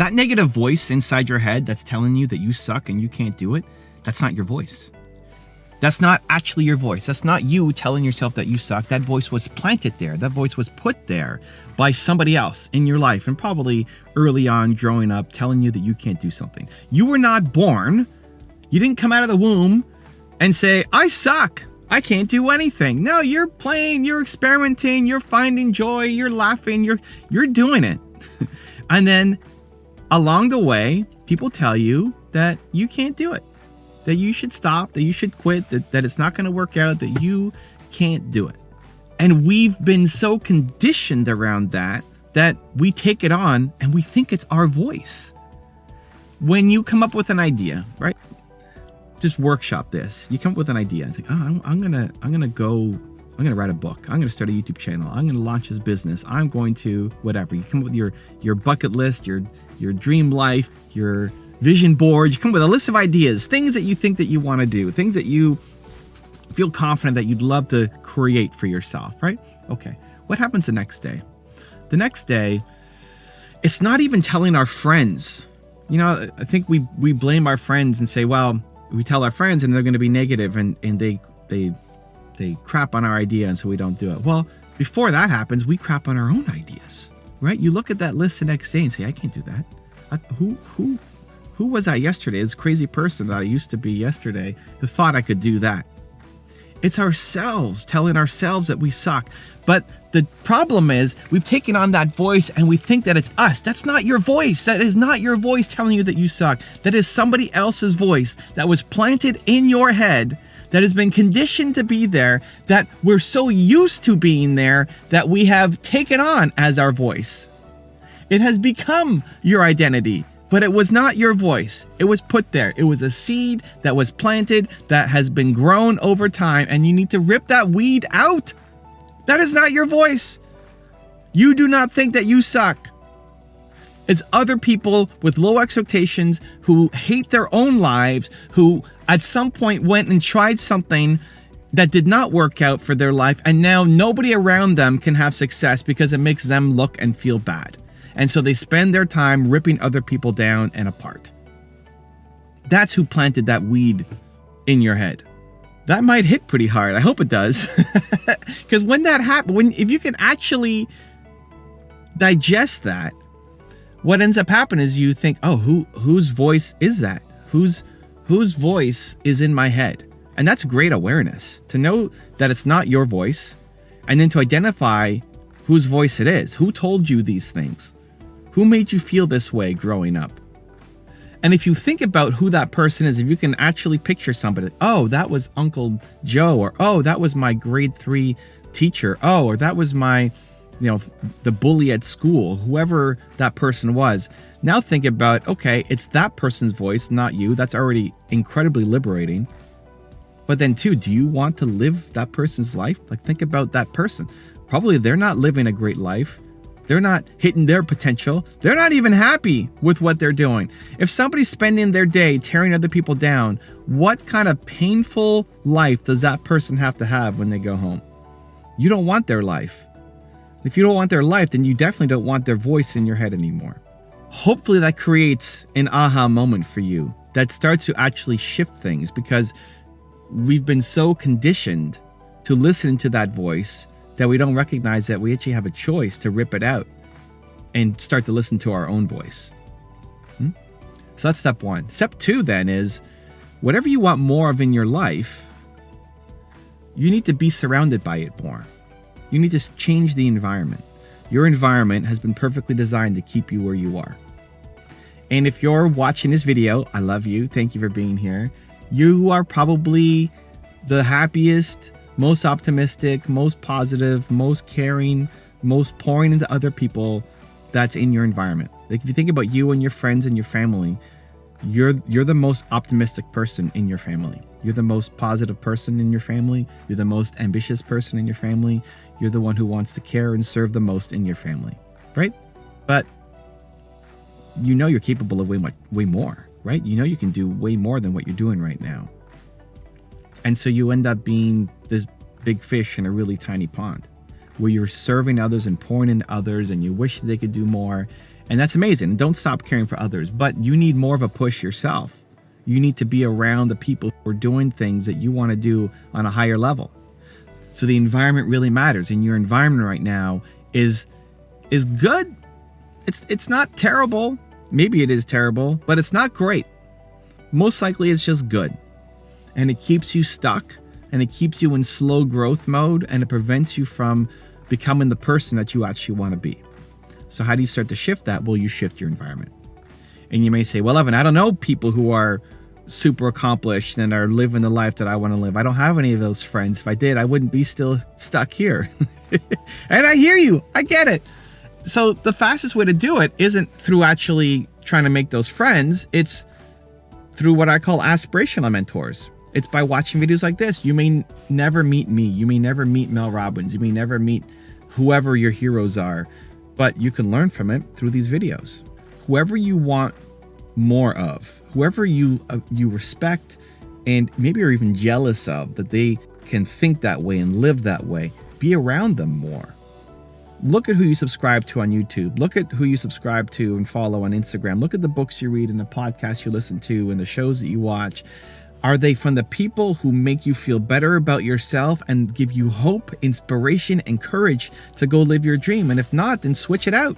That negative voice inside your head that's telling you that you suck and you can't do it, that's not your voice. That's not actually your voice. That's not you telling yourself that you suck. That voice was planted there. That voice was put there by somebody else in your life, and probably early on growing up telling you that you can't do something. You were not born. You didn't come out of the womb and say, I suck. I can't do anything. No, you're playing, you're experimenting, you're finding joy, you're laughing, you're doing it. And then along the way, people tell you that you can't do it, that you should stop, that you should quit, that it's not going to work out, that you can't do it. And we've been so conditioned around that we take it on and we think it's our voice. When you come up with an idea, right? Just workshop this. You come up with an idea. It's like, oh, I'm gonna write a book. I'm gonna start a YouTube channel. I'm gonna launch this business. I'm going to whatever. You come up with your bucket list, your dream life, your vision board. You come up with a list of ideas, things that you think that you want to do, things that you feel confident that you'd love to create for yourself, right? Okay. What happens the next day? The next day, it's not even telling our friends. You know, I think we blame our friends and say, well, we tell our friends and they're going to be negative and they crap on our idea, and so we don't do it. Well, before that happens, we crap on our own ideas, right? You look at that list the next day and say, I can't do that. Who was I yesterday? This crazy person that I used to be yesterday who thought I could do that. It's ourselves telling ourselves that we suck. But the problem is we've taken on that voice and we think that it's us. That's not your voice. That is not your voice telling you that you suck. That is somebody else's voice that was planted in your head, that has been conditioned to be there, that we're so used to being there that we have taken on as our voice. It has become your identity. But it was not your voice. It was put there. It was a seed that was planted that has been grown over time, and you need to rip that weed out. That is not your voice. You do not think that you suck. It's other people with low expectations who hate their own lives, who at some point went and tried something that did not work out for their life, and now nobody around them can have success because it makes them look and feel bad. And so they spend their time ripping other people down and apart. That's who planted that weed in your head. That might hit pretty hard. I hope it does. Because when that happens, if you can actually digest that, what ends up happening is you think, oh, whose voice is that? Whose voice is in my head? And that's great awareness, to know that it's not your voice, and then to identify whose voice it is. Who told you these things? Who made you feel this way growing up? And if you think about who that person is, if you can actually picture somebody, oh, that was Uncle Joe, or oh, that was my grade 3 teacher, oh, or that was my, the bully at school, whoever that person was. Now think about, okay, it's that person's voice, not you. That's already incredibly liberating. But then too, do you want to live that person's life? Like, think about that person. Probably they're not living a great life. They're not hitting their potential. They're not even happy with what they're doing. If somebody's spending their day tearing other people down, what kind of painful life does that person have to have when they go home? You don't want their life. If you don't want their life, then you definitely don't want their voice in your head anymore. Hopefully that creates an aha moment for you that starts to actually shift things, because we've been so conditioned to listen to that voice that we don't recognize that we actually have a choice to rip it out and start to listen to our own voice. So that's step 1. Step 2 then is, whatever you want more of in your life, you need to be surrounded by it more. You need to change the environment. Your environment has been perfectly designed to keep you where you are. And if you're watching this video, I love you. Thank you for being here. You are probably the happiest, most optimistic, most positive, most caring, most pouring into other people that's in your environment. Like, if you think about you and your friends and your family, you're the most optimistic person in your family. You're the most positive person in your family. You're the most ambitious person in your family. You're the one who wants to care and serve the most in your family, right? But you're capable of way more, right? You can do way more than what you're doing right now. And so you end up being this big fish in a really tiny pond, where you're serving others and pouring into others, and you wish they could do more. And that's amazing. Don't stop caring for others, but you need more of a push yourself. You need to be around the people who are doing things that you want to do on a higher level. So the environment really matters, and your environment right now is good. It's not terrible. Maybe it is terrible, but it's not great. Most likely it's just good. And it keeps you stuck, and it keeps you in slow growth mode, and it prevents you from becoming the person that you actually want to be. So how do you start to shift that? Well, you shift your environment. And you may say, well, Evan, I don't know people who are super accomplished and are living the life that I want to live. I don't have any of those friends. If I did, I wouldn't be still stuck here. And I hear you. I get it. So the fastest way to do it isn't through actually trying to make those friends. It's through what I call aspirational mentors. It's by watching videos like this. You may never meet me. You may never meet Mel Robbins. You may never meet whoever your heroes are, but you can learn from it through these videos. Whoever you want more of, whoever you respect and maybe are even jealous of, that they can think that way and live that way, be around them more. Look at who you subscribe to on YouTube. Look at who you subscribe to and follow on Instagram. Look at the books you read and the podcasts you listen to and the shows that you watch. Are they from the people who make you feel better about yourself and give you hope, inspiration, and courage to go live your dream? And if not, then switch it out.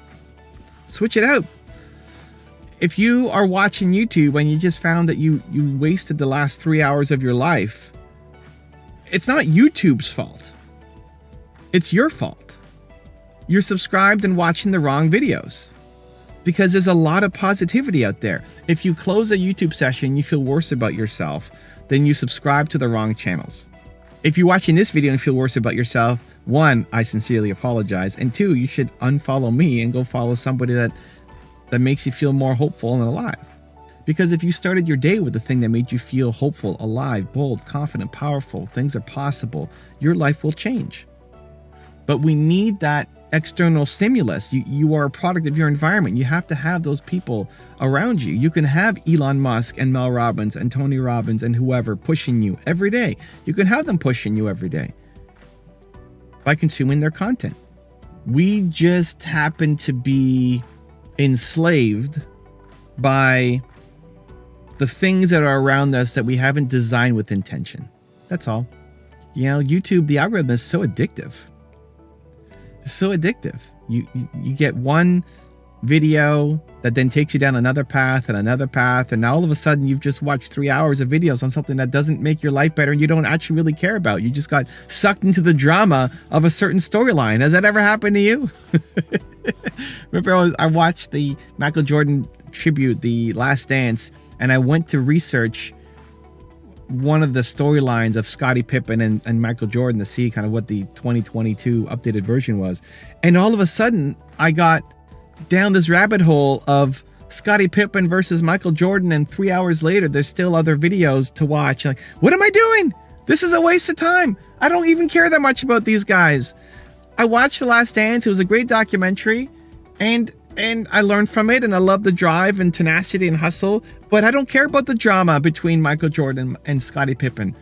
Switch it out. If you are watching YouTube and you just found that you wasted the last 3 hours of your life, it's not YouTube's fault. It's your fault. You're subscribed and watching the wrong videos, because there's a lot of positivity out there. If you close a YouTube session, you feel worse about yourself, then you subscribe to the wrong channels. If you're watching this video and feel worse about yourself, one, I sincerely apologize. And two, you should unfollow me and go follow somebody that makes you feel more hopeful and alive. Because if you started your day with the thing that made you feel hopeful, alive, bold, confident, powerful, things are possible, your life will change. But we need that external stimulus. You are a product of your environment. You have to have those people around you. You can have Elon Musk and Mel Robbins and Tony Robbins and whoever pushing you every day. You can have them pushing you every day by consuming their content. We just happen to be enslaved by the things that are around us that we haven't designed with intention. That's all. You know, YouTube, the algorithm is so addictive. It's so addictive. You get one video that then takes you down another path, and now all of a sudden you've just watched 3 hours of videos on something that doesn't make your life better and you don't actually really care about. You just got sucked into the drama of a certain storyline. Has that ever happened to you? Remember, I watched the Michael Jordan tribute, The Last Dance, and I went to research one of the storylines of Scottie Pippen and Michael Jordan to see kind of what the 2022 updated version was. And all of a sudden, I got down this rabbit hole of Scottie Pippen versus Michael Jordan, and 3 hours later, there's still other videos to watch. Like, what am I doing? This is a waste of time. I don't even care that much about these guys. I watched The Last Dance. It was a great documentary, and I learned from it, and I love the drive and tenacity and hustle, but I don't care about the drama between Michael Jordan and Scottie Pippen.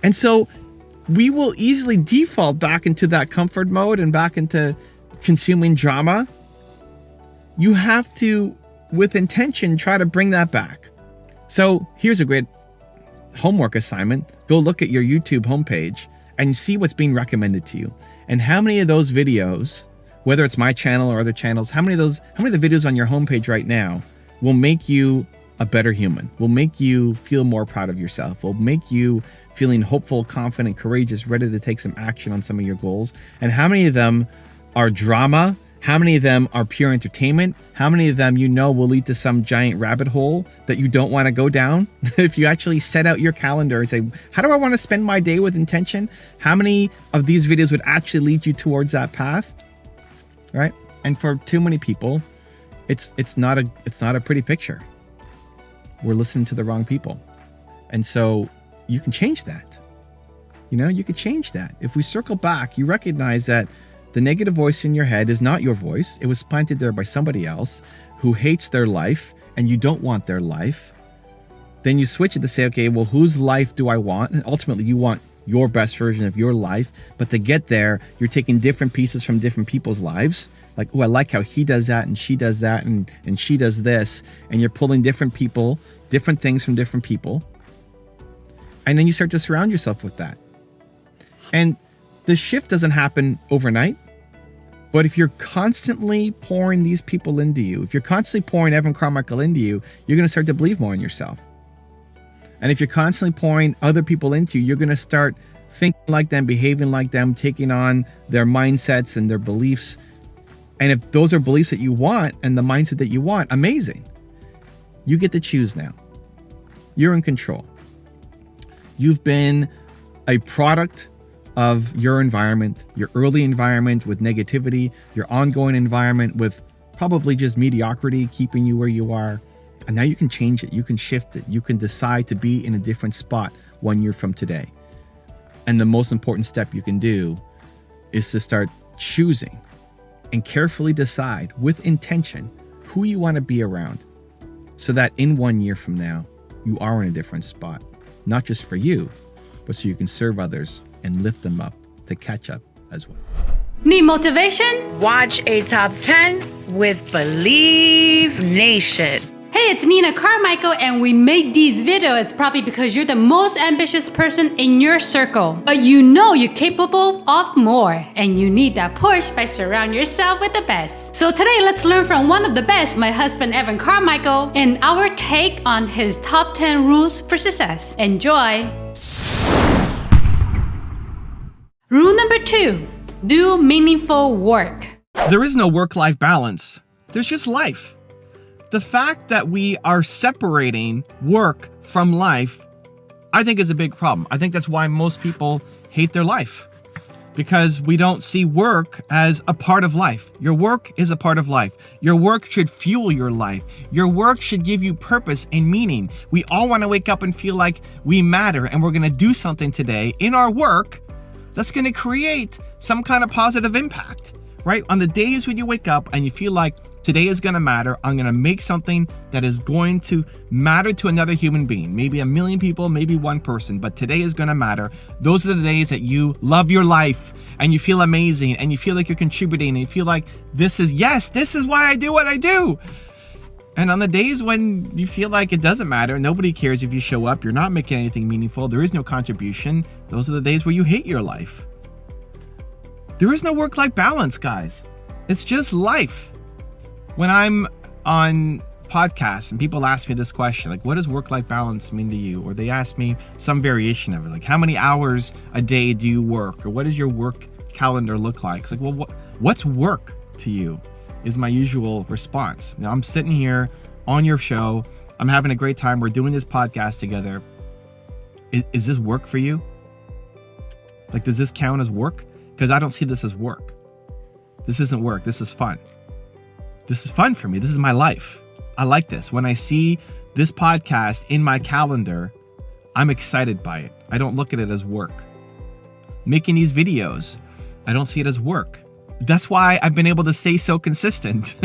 And so we will easily default back into that comfort mode and back into consuming drama. You have to, with intention, try to bring that back. So here's a great homework assignment. Go look at your YouTube homepage and see what's being recommended to you. And how many of those videos, whether it's my channel or other channels, how many of the videos on your homepage right now will make you a better human, will make you feel more proud of yourself, will make you feeling hopeful, confident, courageous, ready to take some action on some of your goals? And how many of them are drama? How many of them are pure entertainment? How many of them will lead to some giant rabbit hole that you don't want to go down? If you actually set out your calendar and say, how do I want to spend my day with intention? How many of these videos would actually lead you towards that path? Right? And for too many people, it's not a pretty picture. We're listening to the wrong people. And so you can change that. You can change that. If we circle back, you recognize that the negative voice in your head is not your voice. It was planted there by somebody else who hates their life, and you don't want their life. Then you switch it to say, okay, well, whose life do I want? And ultimately, you want your best version of your life. But to get there, you're taking different pieces from different people's lives. Like, oh, I like how he does that and she does that and she does this. And you're pulling different people, different things from different people. And then you start to surround yourself with that. And the shift doesn't happen overnight. But if you're constantly pouring these people into you, if you're constantly pouring Evan Carmichael into you, you're going to start to believe more in yourself. And if you're constantly pouring other people into you, you're going to start thinking like them, behaving like them, taking on their mindsets and their beliefs. And if those are beliefs that you want and the mindset that you want, amazing. You get to choose now. You're in control. You've been a product of your environment, your early environment with negativity, your ongoing environment with probably just mediocrity keeping you where you are. And now you can change it. You can shift it. You can decide to be in a different spot 1 year from today. And the most important step you can do is to start choosing and carefully decide with intention who you want to be around so that in 1 year from now, you are in a different spot, not just for you, but so you can serve others and lift them up to catch up as well. Need motivation? Watch a top 10 with Believe Nation. Hey, it's Nina Carmichael, and we make these videos probably because you're the most ambitious person in your circle. But you know you're capable of more, and you need that push by surrounding yourself with the best. So today, let's learn from one of the best, my husband Evan Carmichael, and our take on his top 10 rules for success. Enjoy! Rule number 2, do meaningful work. There is no work-life balance. There's just life. The fact that we are separating work from life, I think is a big problem. I think that's why most people hate their life, because we don't see work as a part of life. Your work is a part of life. Your work should fuel your life. Your work should give you purpose and meaning. We all want to wake up and feel like we matter and we're going to do something today in our work that's going to create some kind of positive impact, right? On the days when you wake up and you feel like today is going to matter, I'm going to make something that is going to matter to another human being, maybe 1 million people, maybe one person, but today is going to matter. Those are the days that you love your life and you feel amazing and you feel like you're contributing and you feel like this is why I do what I do. And on the days when you feel like it doesn't matter, nobody cares if you show up, you're not making anything meaningful, there is no contribution, those are the days where you hate your life. There is no work-life balance, guys. It's just life. When I'm on podcasts and people ask me this question, like, what does work-life balance mean to you? Or they ask me some variation of it, like, how many hours a day do you work? Or what does your work calendar look like? It's like, well, what's work to you? Is my usual response. Now I'm sitting here on your show. I'm having a great time. We're doing this podcast together. Is this work for you? Like, does this count as work? Because I don't see this as work. This isn't work. This is fun. This is fun for me. This is my life. I like this. When I see this podcast in my calendar, I'm excited by it. I don't look at it as work. Making these videos, I don't see it as work. That's why I've been able to stay so consistent,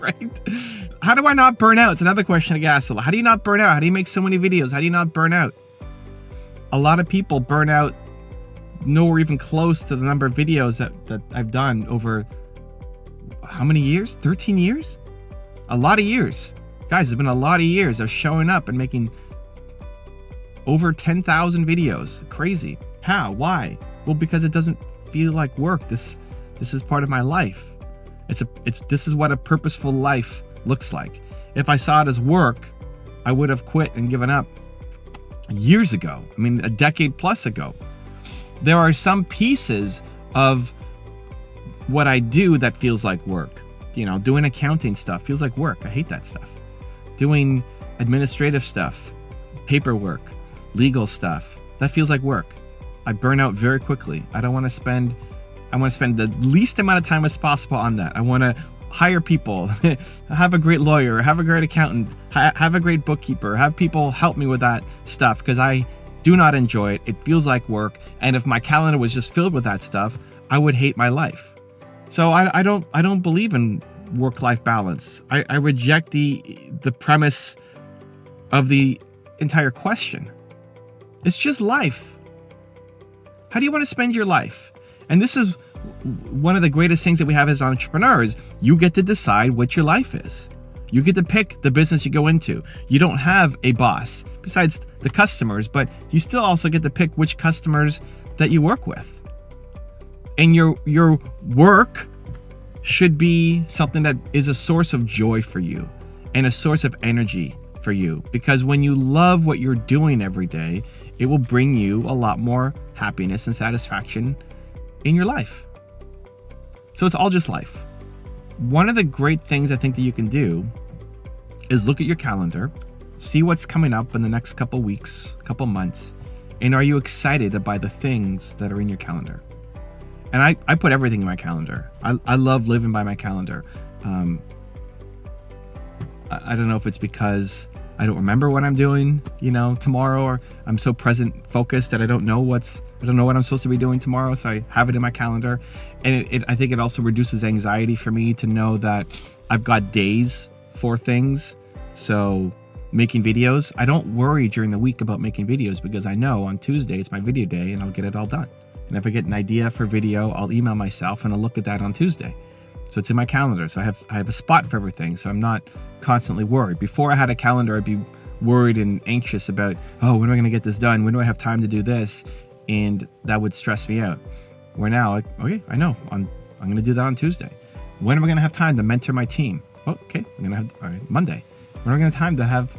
right? How do I not burn out? It's another question I get asked a lot. How do you not burn out? How do you make so many videos? How do you not burn out? A lot of people burn out nowhere even close to the number of videos that I've done over how many years? 13 years? A lot of years. Guys, it's been a lot of years of showing up and making over 10,000 videos. Crazy. How? Why? Well, because it doesn't feel like work. This is part of my life. This is what a purposeful life looks like. If I saw it as work, I would have quit and given up years ago. I mean, a decade plus ago. There are some pieces of what I do that feels like work. You know, doing accounting stuff feels like work. I hate that stuff. Doing administrative stuff, paperwork, legal stuff, that feels like work. I burn out very quickly. I want to spend the least amount of time as possible on that. I want to hire people, have a great lawyer, have a great accountant, have a great bookkeeper, have people help me with that stuff because I do not enjoy it. It feels like work. And if my calendar was just filled with that stuff, I would hate my life. So I don't believe in work-life balance. I reject the premise of the entire question. It's just life. How do you want to spend your life? And this is one of the greatest things that we have as entrepreneurs. You get to decide what your life is. You get to pick the business you go into. You don't have a boss besides the customers, but you still also get to pick which customers that you work with. And your work should be something that is a source of joy for you and a source of energy for you. Because when you love what you're doing every day, it will bring you a lot more happiness and satisfaction in your life. So it's all just life. One of the great things I think that you can do is look at your calendar, see what's coming up in the next couple weeks, couple months, and are you excited by the things that are in your calendar? And I put everything in my calendar. I love living by my calendar. I don't know if it's because I don't remember what I'm doing, tomorrow, or I'm so present focused that I don't know what I'm supposed to be doing tomorrow. So I have it in my calendar. And I think it also reduces anxiety for me to know that I've got days for things. So making videos, I don't worry during the week about making videos because I know on Tuesday it's my video day and I'll get it all done. And if I get an idea for video, I'll email myself and I'll look at that on Tuesday. So it's in my calendar. So I have a spot for everything. So I'm not constantly worried. Before I had a calendar, I'd be worried and anxious about, when am I going to get this done? When do I have time to do this? And that would stress me out. Where now, okay, I know I'm going to do that on Tuesday. When am I going to have time to mentor my team? Okay, I'm going to have Monday. When am I going to have time to have,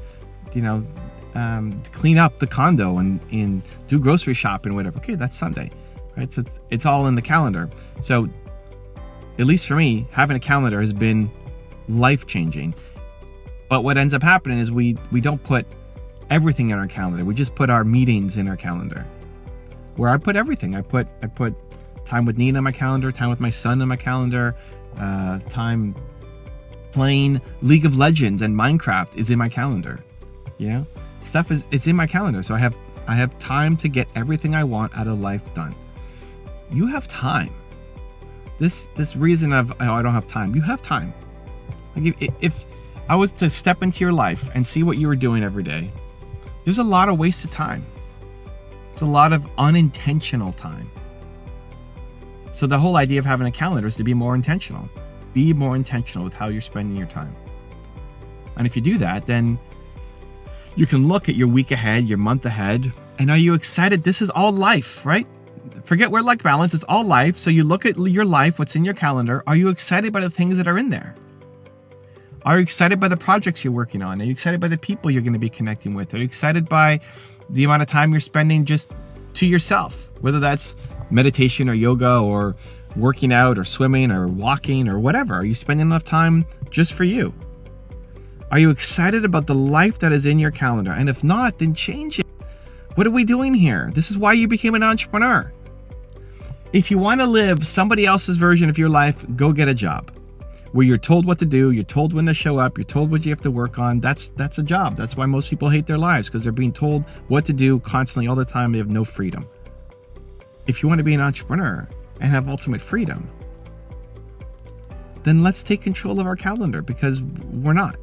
to clean up the condo and do grocery shopping or whatever? Okay, that's Sunday, right? So it's all in the calendar. So at least for me, having a calendar has been life-changing. But what ends up happening is we don't put everything in our calendar. We just put our meetings in our calendar. Where I put everything. I put time with Nina on my calendar, time with my son on my calendar, time playing League of Legends and Minecraft is in my calendar. Stuff it's in my calendar. So I have time to get everything I want out of life done. You have time. This reason of I don't have time. You have time. Like if I was to step into your life and see what you were doing every day, there's a lot of wasted time. There's a lot of unintentional time. So the whole idea of having a calendar is to be more intentional. Be more intentional with how you're spending your time. And if you do that, then you can look at your week ahead, your month ahead, and are you excited? This is all life, right? Forget work-life balance. It's all life. So you look at your life, what's in your calendar. Are you excited by the things that are in there? Are you excited by the projects you're working on? Are you excited by the people you're going to be connecting with? Are you excited by the amount of time you're spending just to yourself? Whether that's meditation or yoga or working out or swimming or walking or whatever. Are you spending enough time just for you? Are you excited about the life that is in your calendar? And if not, then change it. What are we doing here? This is why you became an entrepreneur. If you want to live somebody else's version of your life, go get a job where you're told what to do, you're told when to show up, you're told what you have to work on. That's a job. That's why most people hate their lives, because they're being told what to do constantly all the time. They have no freedom. If you want to be an entrepreneur and have ultimate freedom, then let's take control of our calendar, because we're not.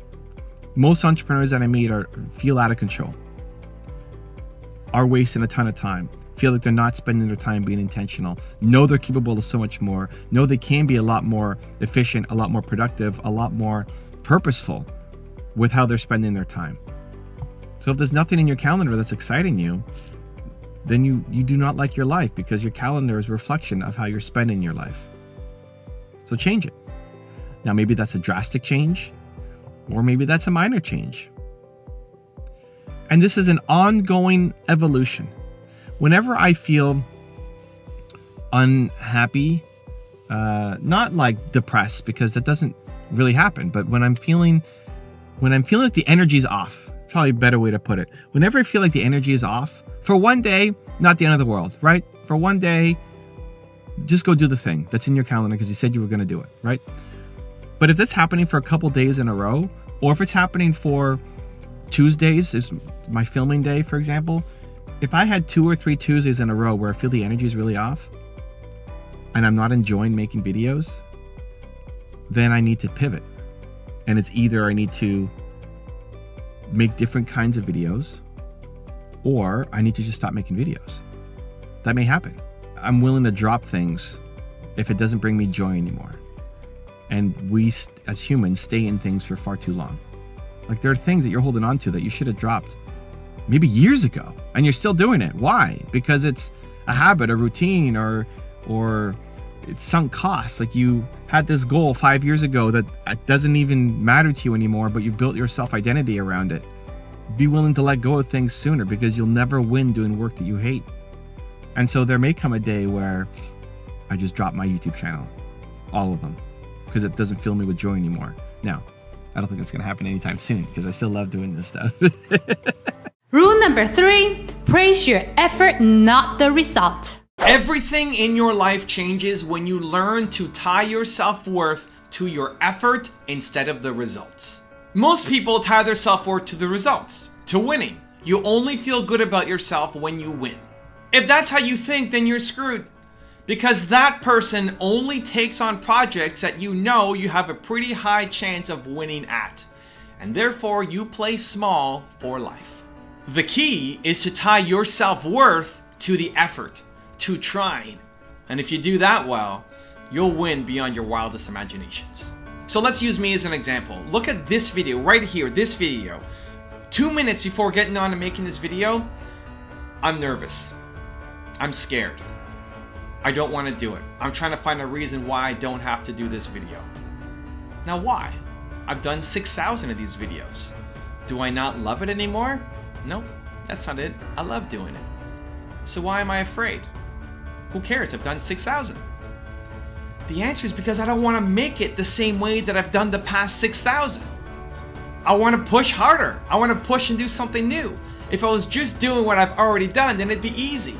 Most entrepreneurs that I meet feel out of control, are wasting a ton of time, feel like they're not spending their time being intentional, know they're capable of so much more, know they can be a lot more efficient, a lot more productive, a lot more purposeful with how they're spending their time. So if there's nothing in your calendar that's exciting you, then you do not like your life, because your calendar is a reflection of how you're spending your life. So change it. Now, maybe that's a drastic change, or maybe that's a minor change. And this is an ongoing evolution. Whenever I feel unhappy, not like depressed, because that doesn't really happen, but when I'm feeling like the energy's off, probably a better way to put it. Whenever I feel like the energy is off, for one day, not the end of the world, right? For one day, just go do the thing that's in your calendar because you said you were going to do it, right? But if that's happening for a couple days in a row, or if it's happening for Tuesdays, is my filming day, for example, if I had 2 or 3 Tuesdays in a row where I feel the energy is really off and I'm not enjoying making videos, then I need to pivot. And it's either I need to make different kinds of videos, Or I need to just stop making videos. That may happen. I'm willing to drop things if it doesn't bring me joy anymore. And we, as humans, stay in things for far too long. Like, there are things that you're holding on to that you should have dropped maybe years ago, and you're still doing it. Why? Because it's a habit, a routine, or it's sunk costs. Like, you had this goal 5 years ago that doesn't even matter to you anymore, but you've built your self-identity around it. Be willing to let go of things sooner, because you'll never win doing work that you hate. And so there may come a day where I just drop my YouTube channel, all of them, because it doesn't fill me with joy anymore. Now, I don't think it's going to happen anytime soon, because I still love doing this stuff. Rule number 3, praise your effort, not the result. Everything in your life changes when you learn to tie your self-worth to your effort instead of the results. Most people tie their self-worth to the results, to winning. You only feel good about yourself when you win. If that's how you think, then you're screwed. Because that person only takes on projects that you know you have a pretty high chance of winning at. And therefore, you play small for life. The key is to tie your self-worth to the effort, to trying. And if you do that well, you'll win beyond your wildest imaginations. So let's use me as an example. Look at this video right here, this video. 2 minutes before getting on and making this video, I'm nervous. I'm scared. I don't want to do it. I'm trying to find a reason why I don't have to do this video. Now why? I've done 6,000 of these videos. Do I not love it anymore? No, that's not it. I love doing it. So why am I afraid? Who cares? I've done 6,000. The answer is because I don't want to make it the same way that I've done the past 6,000. I want to push harder. I want to push and do something new. If I was just doing what I've already done, then it'd be easy.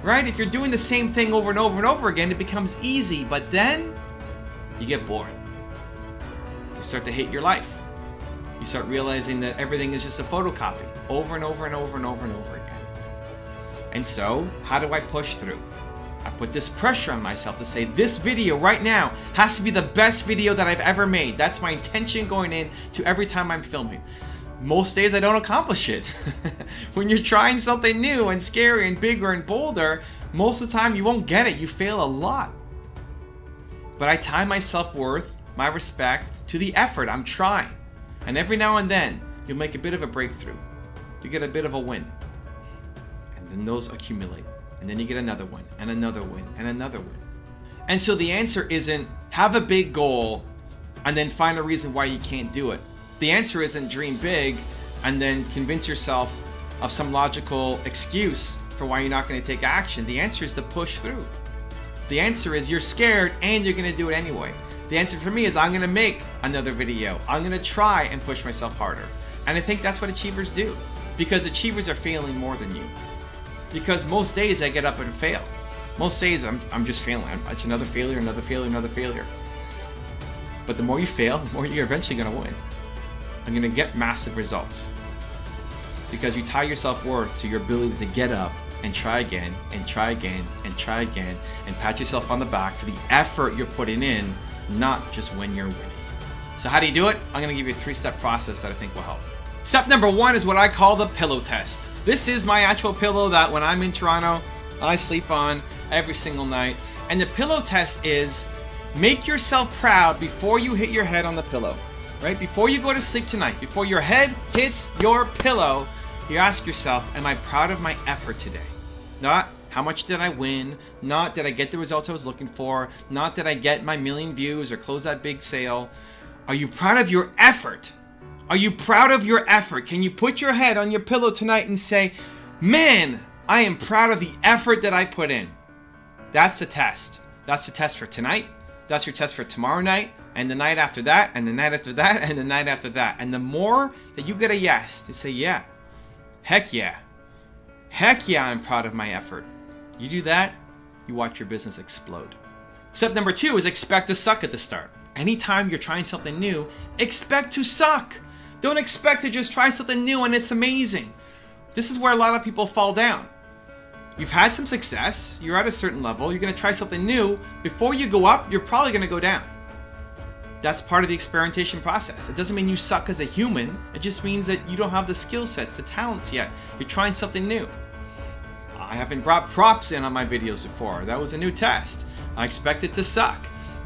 Right? If you're doing the same thing over and over and over again, it becomes easy, but then you get bored. You start to hate your life. You start realizing that everything is just a photocopy over and over and over and over and over again. And so, how do I push through? I put this pressure on myself to say this video right now has to be the best video that I've ever made. That's my intention going in to every time I'm filming. Most days I don't accomplish it. When you're trying something new and scary and bigger and bolder, most of the time you won't get it. You fail a lot. But I tie my self-worth, my respect, to the effort I'm trying. And every now and then, you'll make a bit of a breakthrough. You get a bit of a win. And then those accumulate. And then you get another one, and another win, and another win. And so the answer isn't have a big goal and then find a reason why you can't do it. The answer isn't dream big and then convince yourself of some logical excuse for why you're not going to take action. The answer is to push through. The answer is you're scared and you're going to do it anyway. The answer for me is I'm going to make another video. I'm going to try and push myself harder. And I think that's what achievers do, because achievers are failing more than you. Because most days I get up and fail. Most days I'm just failing. It's another failure, another failure, another failure. But the more you fail, the more you're eventually going to win. I'm going to get massive results. Because you tie your self-worth to your ability to get up and try again, and try again, and try again, and pat yourself on the back for the effort you're putting in, not just when you're winning. So how do you do it? I'm going to give you a 3-step process that I think will help. Step number 1 is what I call the pillow test. This is my actual pillow that when I'm in Toronto, I sleep on every single night. And the pillow test is make yourself proud before you hit your head on the pillow. Right? Before you go to sleep tonight, before your head hits your pillow, you ask yourself, am I proud of my effort today? Not how much did I win? Not did I get the results I was looking for? Not did I get my 1 million views or close that big sale? Are you proud of your effort? Are you proud of your effort? Can you put your head on your pillow tonight and say, man, I am proud of the effort that I put in? That's the test. That's the test for tonight. That's your test for tomorrow night, and the night after that, and the night after that, and the night after that. And the more that you get a yes, to say, yeah, heck yeah, I'm proud of my effort. You do that, you watch your business explode. Step number 2 is expect to suck at the start. Anytime you're trying something new, expect to suck. Don't expect to just try something new and it's amazing. This is where a lot of people fall down. You've had some success, you're at a certain level, you're going to try something new. Before you go up, you're probably going to go down. That's part of the experimentation process. It doesn't mean you suck as a human. It just means that you don't have the skill sets, the talents yet. You're trying something new. I haven't brought props in on my videos before. That was a new test. I expect it to suck.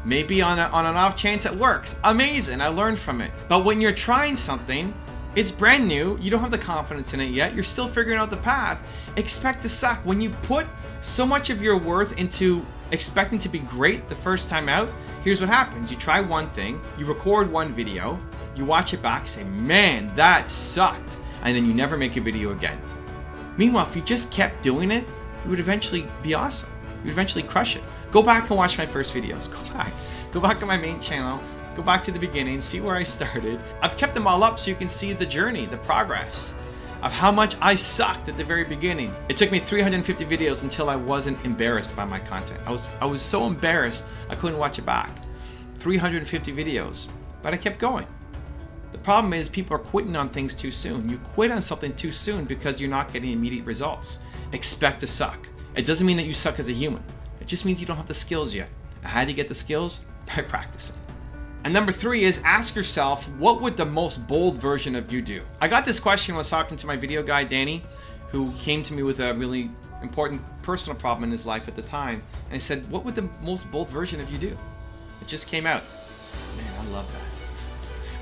Maybe on an off chance it works. Amazing, I learned from it. But when you're trying something, it's brand new, you don't have the confidence in it yet, you're still figuring out the path, expect to suck. When you put so much of your worth into expecting to be great the first time out, here's what happens. You try one thing, you record one video, you watch it back, say, man, that sucked, and then you never make a video again. Meanwhile, if you just kept doing it, you would eventually be awesome. You would eventually crush it. Go back and watch my first videos. Go back to my main channel, go back to the beginning, see where I started. I've kept them all up so you can see the journey, the progress of how much I sucked at the very beginning. It took me 350 videos until I wasn't embarrassed by my content. I was so embarrassed I couldn't watch it back. 350 videos, but I kept going. The problem is people are quitting on things too soon. You quit on something too soon because you're not getting immediate results. Expect to suck. It doesn't mean that you suck as a human. It just means you don't have the skills yet. How do you get the skills? By practicing. And number 3 is ask yourself, what would the most bold version of you do? I got this question when I was talking to my video guy, Danny, who came to me with a really important personal problem in his life at the time. And I said, what would the most bold version of you do? It just came out. Man, I love that.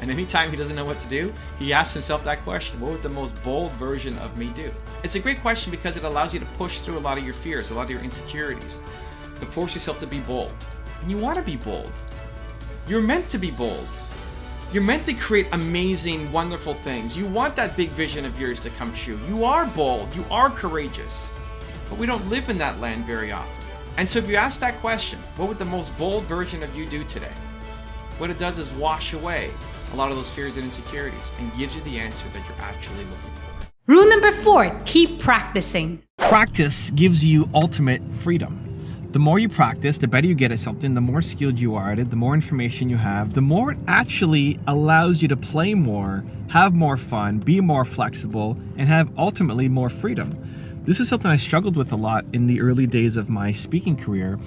And anytime he doesn't know what to do, he asks himself that question, what would the most bold version of me do? It's a great question because it allows you to push through a lot of your fears, a lot of your insecurities, to force yourself to be bold. And you want to be bold. You're meant to be bold. You're meant to create amazing, wonderful things. You want that big vision of yours to come true. You are bold. You are courageous. But we don't live in that land very often. And so if you ask that question, what would the most bold version of you do today? What it does is wash away a lot of those fears and insecurities and gives you the answer that you're actually looking for. Rule number 4, keep practicing. Practice gives you ultimate freedom. The more you practice, the better you get at something, the more skilled you are at it, the more information you have, the more it actually allows you to play more, have more fun, be more flexible, and have ultimately more freedom. This is something I struggled with a lot in the early days of my speaking career.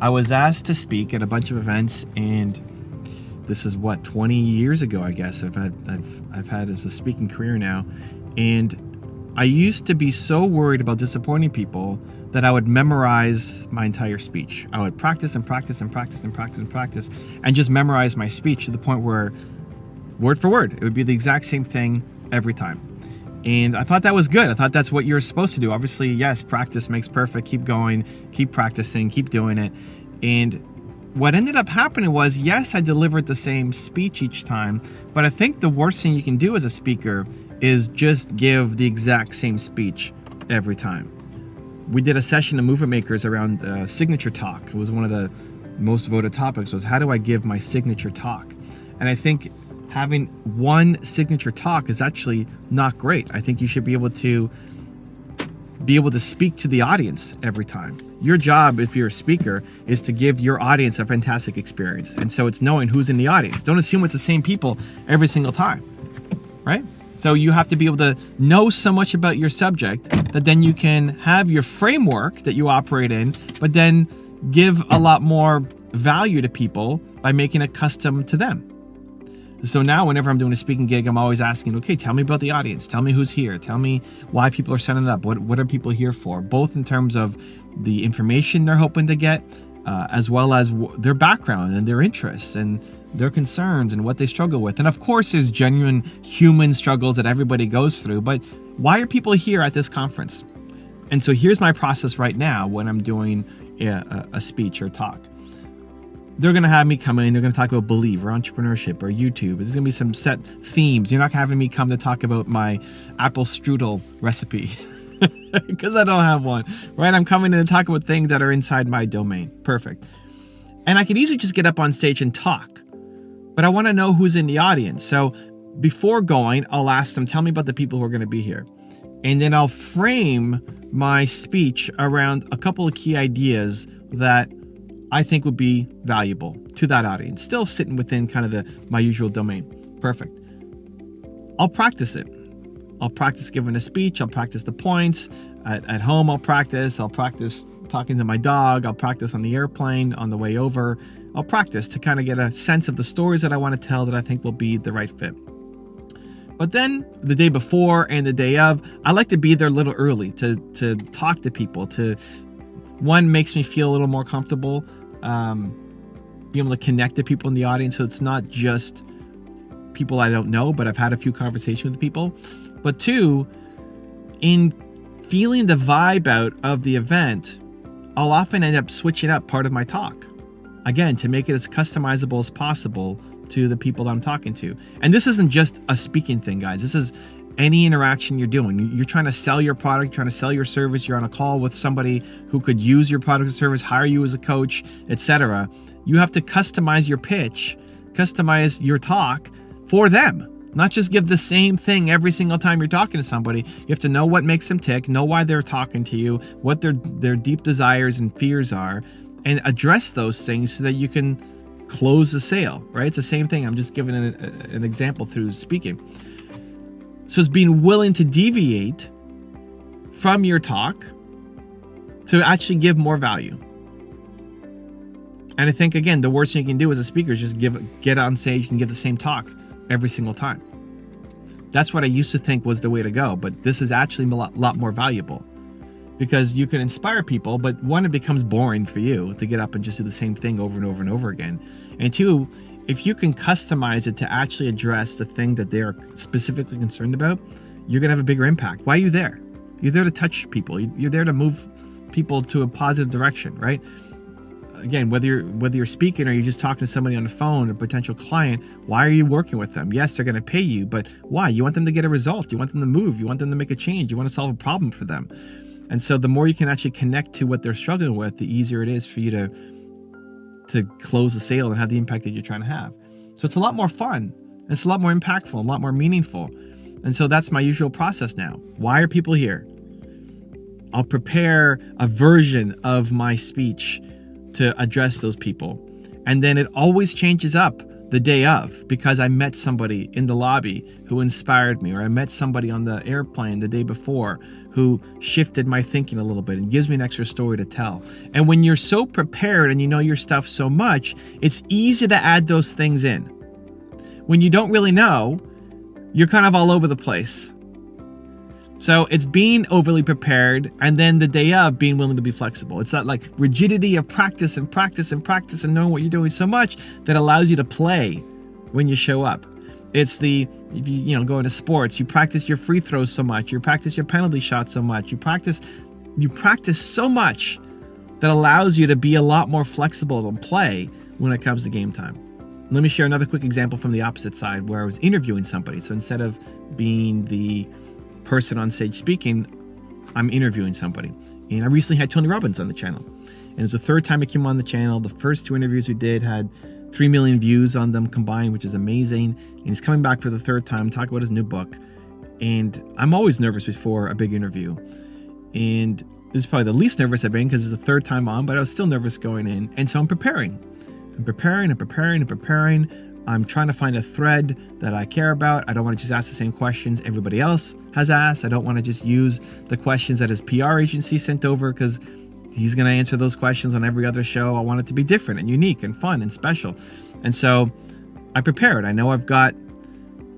I was asked to speak at a bunch of events, and this is 20 years ago, I guess. I've had as a speaking career now, and I used to be so worried about disappointing people that I would memorize my entire speech. I would practice and practice and practice and practice and practice and just memorize my speech to the point where, word for word, it would be the exact same thing every time. And I thought that was good. I thought that's what you're supposed to do. Obviously, yes, practice makes perfect. Keep going, keep practicing, keep doing it. And what ended up happening was, yes, I delivered the same speech each time, but I think the worst thing you can do as a speaker is just give the exact same speech every time. We did a session of movement makers around signature talk. It was one of the most voted topics, was how do I give my signature talk? And I think having one signature talk is actually not great. I think you should be able to speak to the audience every time. Your job, if you're a speaker, is to give your audience a fantastic experience. And so it's knowing who's in the audience. Don't assume it's the same people every single time, right? So you have to be able to know so much about your subject that then you can have your framework that you operate in, but then give a lot more value to people by making it custom to them. So now whenever I'm doing a speaking gig, I'm always asking, okay, tell me about the audience. Tell me who's here. Tell me why people are setting it up. What are people here for? Both in terms of the information they're hoping to get, as well as their background and their interests and their concerns and what they struggle with. And of course, there's genuine human struggles that everybody goes through, but why are people here at this conference? And so here's my process right now when I'm doing a speech or talk. They're going to have me come in, they're going to talk about belief or entrepreneurship or YouTube. There's going to be some set themes. You're not having me come to talk about my apple strudel recipe because I don't have one, right? I'm coming in to talk about things that are inside my domain. Perfect. And I could easily just get up on stage and talk, but I want to know who's in the audience. So before going, I'll ask them, tell me about the people who are going to be here. And then I'll frame my speech around a couple of key ideas that I think would be valuable to that audience, still sitting within kind of my usual domain. Perfect. I'll practice it. I'll practice giving a speech. I'll practice the points. At home, I'll practice talking to my dog. I'll practice on the airplane, on the way over, I'll practice to kind of get a sense of the stories that I want to tell that I think will be the right fit. But then the day before and the day of, I like to be there a little early to talk to people. One, makes me feel a little more comfortable, be able to connect to people in the audience. So it's not just people I don't know, but I've had a few conversations with people. But two, in feeling the vibe out of the event, I'll often end up switching up part of my talk. Again, to make it as customizable as possible to the people that I'm talking to. And this isn't just a speaking thing, guys. This is any interaction you're doing. You're trying to sell your product, trying to sell your service. You're on a call with somebody who could use your product or service, hire you as a coach, etc. You have to customize your pitch, customize your talk for them. Not just give the same thing every single time you're talking to somebody. You have to know what makes them tick, know why they're talking to you, what their deep desires and fears are, and address those things so that you can close the sale, right? It's the same thing. I'm just giving an example through speaking. So it's being willing to deviate from your talk to actually give more value. And I think, again, the worst thing you can do as a speaker is just get on stage and give the same talk every single time. That's what I used to think was the way to go, but this is actually a lot more valuable, because you can inspire people, but one, it becomes boring for you to get up and just do the same thing over and over and over again. And two, if you can customize it to actually address the thing that they are specifically concerned about, you're going to have a bigger impact. Why are you there? You're there to touch people. You're there to move people to a positive direction, right? Again, whether you're speaking or you're just talking to somebody on the phone, a potential client, why are you working with them? Yes, they're going to pay you, but why? You want them to get a result. You want them to move. You want them to make a change. You want to solve a problem for them. And so the more you can actually connect to what they're struggling with, the easier it is for you to close the sale and have the impact that you're trying to have. So it's a lot more fun. It's a lot more impactful, a lot more meaningful. And so that's my usual process now. Why are people here? I'll prepare a version of my speech to address those people. And then it always changes up the day of, because I met somebody in the lobby who inspired me, or I met somebody on the airplane the day before who shifted my thinking a little bit and gives me an extra story to tell. And when you're so prepared and you know your stuff so much, it's easy to add those things in. When you don't really know, you're kind of all over the place. So it's being overly prepared, and then the day of being willing to be flexible. It's that like rigidity of practice and practice and practice and knowing what you're doing so much that allows you to play when you show up. It's if you go into sports, you practice your free throws so much, you practice your penalty shots so much, you practice so much that allows you to be a lot more flexible and play when it comes to game time. Let me share another quick example from the opposite side where I was interviewing somebody. So instead of being the person on stage speaking, I'm interviewing somebody. And I recently had Tony Robbins on the channel. And it was the third time he came on the channel. The first two interviews we did had 3 million views on them combined, which is amazing. And he's coming back for the third time, talking about his new book. And I'm always nervous before a big interview. And this is probably the least nervous I've been because it's the third time on, but I was still nervous going in. And so I'm preparing. I'm trying to find a thread that I care about. I don't want to just ask the same questions everybody else has asked. I don't want to just use the questions that his PR agency sent over because he's going to answer those questions on every other show. I want it to be different and unique and fun and special. And so I prepared. I know I've got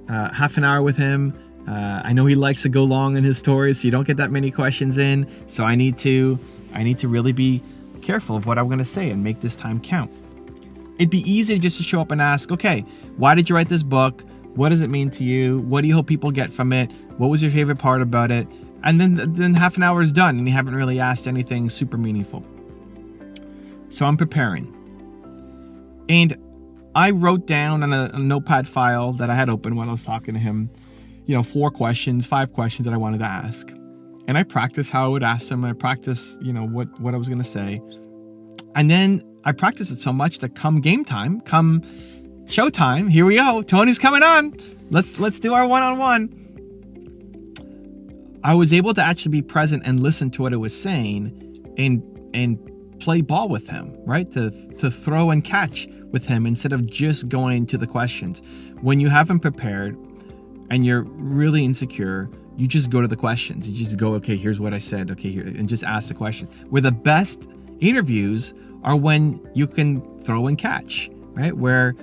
half an hour with him. I know he likes to go long in his stories, so you don't get that many questions in. So I need to really be careful of what I'm going to say and make this time count. It'd be easy just to show up and ask, okay, why did you write this book? What does it mean to you? What do you hope people get from it? What was your favorite part about it? And then half an hour is done and you haven't really asked anything super meaningful. So I'm preparing. And I wrote down on a notepad file that I had open when I was talking to him, 5 questions that I wanted to ask. And I practiced how I would ask them. I practiced, what I was going to say. And then I practiced it so much that come game time, come showtime, here we go. Tony's coming on. Let's do our one-on-one. I was able to actually be present and listen to what it was saying and play ball with him, right? To throw and catch with him instead of just going to the questions. When you haven't prepared and you're really insecure, you just go to the questions. You just go, okay, here's what I said. Okay, here, and just ask the questions. Where the best interviews are when you can throw and catch, right? Where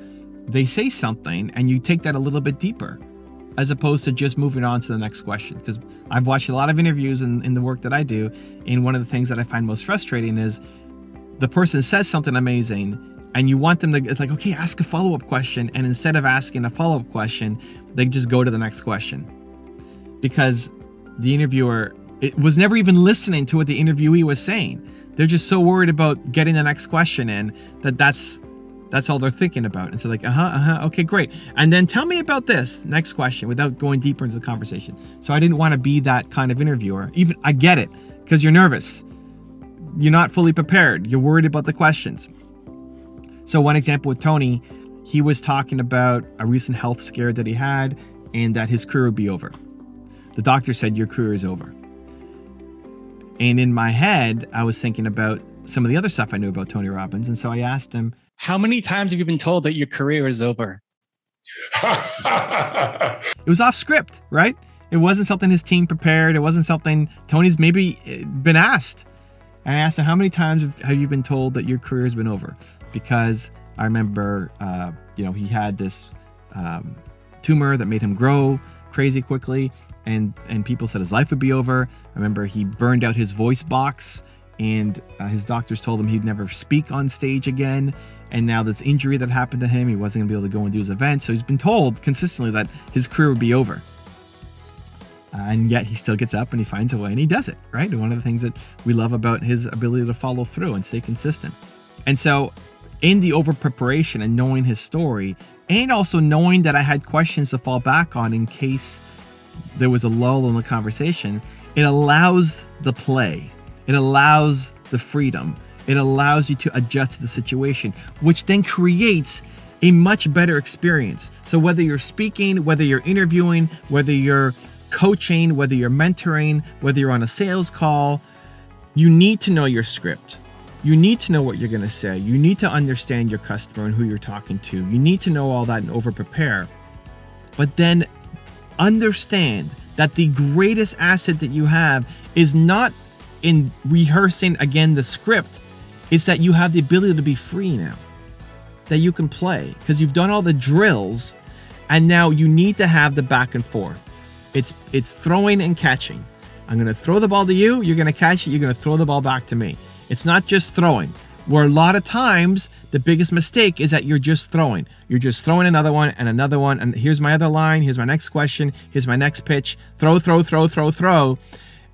they say something and you take that a little bit deeper, as opposed to just moving on to the next question. Because I've watched a lot of interviews in the work that I do, and one of the things that I find most frustrating is the person says something amazing and you want them to, it's like, okay, ask a follow-up question. And instead of asking a follow-up question, they just go to the next question. Because the interviewer, it was never even listening to what the interviewee was saying. They're just so worried about getting the next question in that's all they're thinking about. And so like, okay, great. And then tell me about this next question without going deeper into the conversation. So I didn't want to be that kind of interviewer. Even I get it, because you're nervous. You're not fully prepared. You're worried about the questions. So one example with Tony, he was talking about a recent health scare that he had and that his career would be over. The doctor said, your career is over. And in my head, I was thinking about some of the other stuff I knew about Tony Robbins. And so I asked him, how many times have you been told that your career is over? It was off script, right? It wasn't something his team prepared. It wasn't something Tony's maybe been asked. And I asked him, how many times have you been told that your career has been over? Because I remember, he had this tumor that made him grow crazy quickly. And people said his life would be over. I remember he burned out his voice box, and his doctors told him he'd never speak on stage again. And now this injury that happened to him, he wasn't gonna be able to go and do his event. So he's been told consistently that his career would be over. And yet he still gets up and he finds a way and he does it, right? And one of the things that we love about his ability to follow through and stay consistent. And so in the over preparation and knowing his story, and also knowing that I had questions to fall back on in case there was a lull in the conversation, it allows the play. It allows the freedom. It allows you to adjust to the situation, which then creates a much better experience. So whether you're speaking, whether you're interviewing, whether you're coaching, whether you're mentoring, whether you're on a sales call, you need to know your script. You need to know what you're going to say. You need to understand your customer and who you're talking to. You need to know all that and over prepare. But then understand that the greatest asset that you have is not in rehearsing again the script. It's that you have the ability to be free now, that you can play because you've done all the drills, and now you need to have the back and forth. It's throwing and catching. I'm going to throw the ball to you. You're going to catch it. You're going to throw the ball back to me. It's not just throwing, where a lot of times the biggest mistake is that you're just throwing. You're just throwing another one and another one. And here's my other line. Here's my next question. Here's my next pitch. Throw.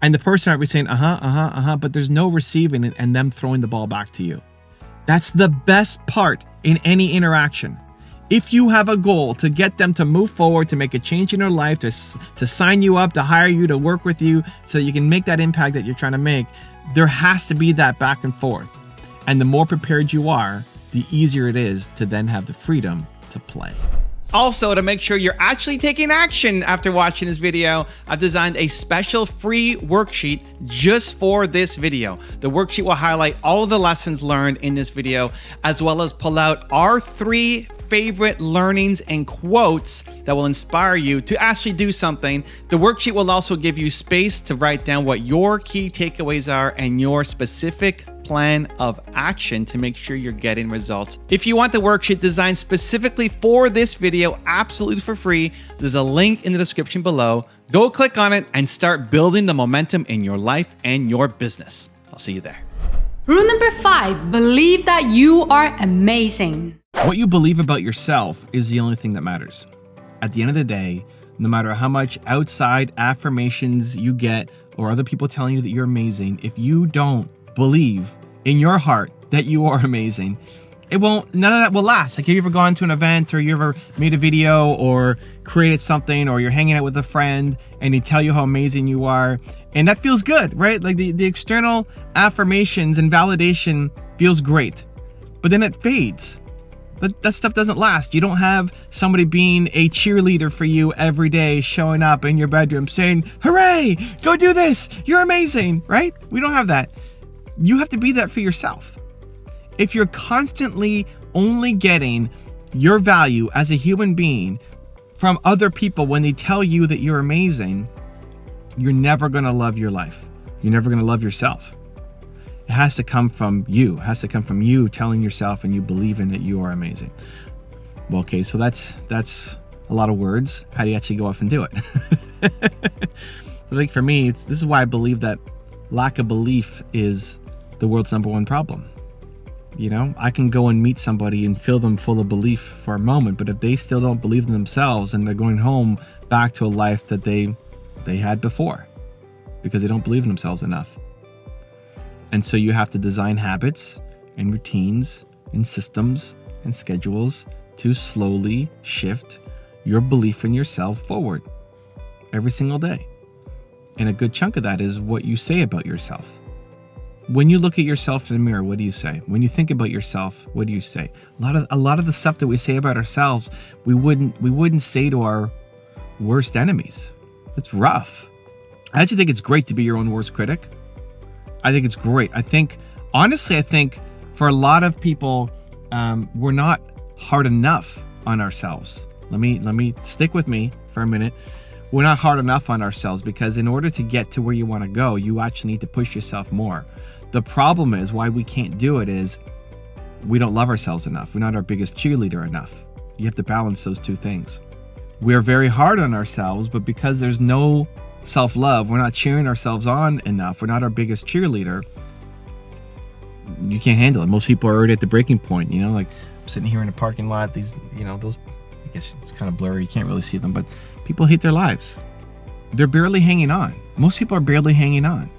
And the person might be saying, but there's no receiving and them throwing the ball back to you. That's the best part in any interaction. If you have a goal to get them to move forward, to make a change in their life, to sign you up, to hire you, to work with you so that you can make that impact that you're trying to make, there has to be that back and forth. And the more prepared you are, the easier it is to then have the freedom to play. Also, to make sure you're actually taking action after watching this video, I've designed a special free worksheet just for this video. The worksheet will highlight all of the lessons learned in this video, as well as pull out our 3 favorite learnings and quotes that will inspire you to actually do something. The worksheet will also give you space to write down what your key takeaways are and your specific plan of action to make sure you're getting results. If you want the worksheet designed specifically for this video, absolutely for free, there's a link in the description below. Go click on it and start building the momentum in your life and your business. I'll see you there. Rule number 5, believe that you are amazing. What you believe about yourself is the only thing that matters. At the end of the day, no matter how much outside affirmations you get or other people telling you that you're amazing, if you don't believe in your heart that you are amazing, none of that will last. Like, have you ever gone to an event, or you ever made a video or created something, or you're hanging out with a friend and they tell you how amazing you are, and that feels good, right? Like the external affirmations and validation feels great, but then it fades. That stuff doesn't last. You don't have somebody being a cheerleader for you every day, showing up in your bedroom saying, hooray, go do this, you're amazing, right? We don't have that. You have to be that for yourself. If you're constantly only getting your value as a human being from other people when they tell you that you're amazing, you're never going to love your life. You're never going to love yourself. It has to come from you. It has to come from you telling yourself and you believing that you are amazing. Well, okay, so that's a lot of words. How do you actually go off and do it? So I think for me, this is why I believe that lack of belief is the world's number one problem. You know, I can go and meet somebody and fill them full of belief for a moment, but if they still don't believe in themselves and they're going home back to a life that they had before because they don't believe in themselves enough. And so you have to design habits and routines and systems and schedules to slowly shift your belief in yourself forward every single day. And a good chunk of that is what you say about yourself. When you look at yourself in the mirror, what do you say? When you think about yourself, what do you say? A lot of the stuff that we say about ourselves, we wouldn't say to our worst enemies. It's rough. I actually think it's great to be your own worst critic. I think it's great. I think for a lot of people, we're not hard enough on ourselves. Let me stick with me for a minute. We're not hard enough on ourselves because in order to get to where you want to go, you actually need to push yourself more. The problem is why we can't do it is we don't love ourselves enough. We're not our biggest cheerleader enough. You have to balance those two things. We're very hard on ourselves, but because there's no self-love, we're not cheering ourselves on enough. We're not our biggest cheerleader. You can't handle it. Most people are already at the breaking point, you know, like I'm sitting here in a parking lot, these, you know, those, I guess it's kind of blurry. You can't really see them, but people hate their lives. They're barely hanging on. Most people are barely hanging on.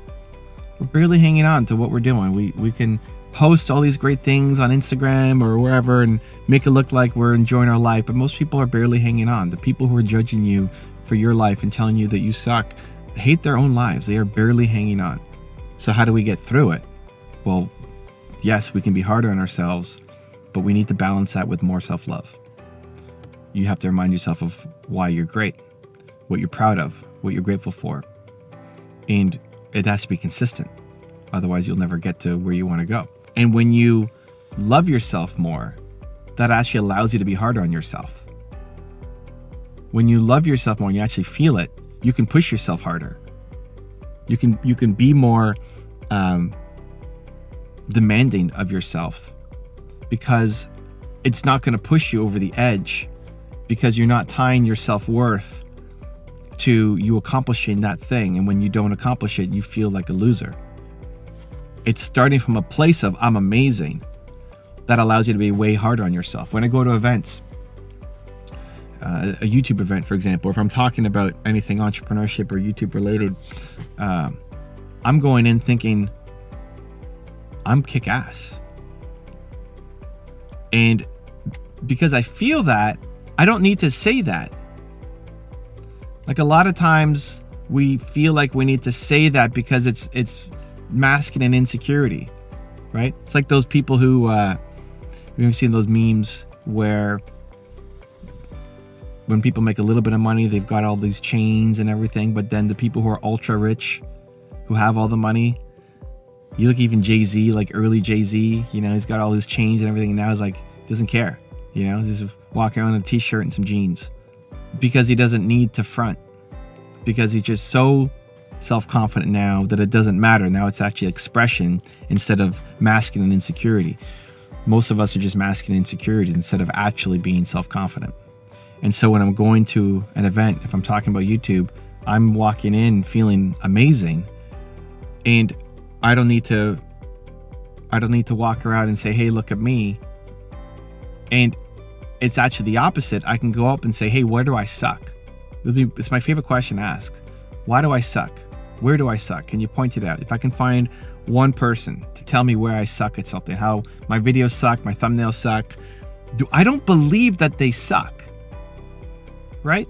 We're barely hanging on to what we're doing. We can post all these great things on Instagram or wherever and make it look like we're enjoying our life, but most people are barely hanging on. The people who are judging you for your life and telling you that you suck hate their own lives. They are barely hanging on. So how do we get through it? Well, yes, we can be harder on ourselves, but we need to balance that with more self-love. You have to remind yourself of why you're great, what you're proud of, what you're grateful for. And it has to be consistent. Otherwise, you'll never get to where you want to go. And when you love yourself more, that actually allows you to be harder on yourself. When you love yourself more and you actually feel it, you can push yourself harder. You can be more demanding of yourself because it's not going to push you over the edge because you're not tying your self-worth to you accomplishing that thing. And when you don't accomplish it, you feel like a loser. It's starting from a place of I'm amazing that allows you to be way harder on yourself. When I go to events, a YouTube event, for example, if I'm talking about anything entrepreneurship or YouTube related, I'm going in thinking I'm kick-ass. And because I feel that, I don't need to say that. Like a lot of times we feel like we need to say that because it's masking an insecurity, right? It's like those people who, we've seen those memes where when people make a little bit of money, they've got all these chains and everything, but then the people who are ultra rich, who have all the money, you look even Jay-Z, like early Jay-Z, you know, he's got all his chains and everything, and now he's like, doesn't care, you know, he's just walking around in a t-shirt and some jeans because he doesn't need to front, because he's just so self-confident now that it doesn't matter. Now it's actually expression instead of masking an insecurity. Most of us are just masking insecurities instead of actually being self-confident. And so when I'm going to an event, if I'm talking about YouTube, I'm walking in feeling amazing, and I don't need to walk around and say, hey, look at me. And it's actually the opposite. I can go up and say, hey, where do I suck? It's my favorite question to ask. Why do I suck? Where do I suck? Can you point it out? If I can find one person to tell me where I suck at something, how my videos suck, my thumbnails suck, I don't believe that they suck, right?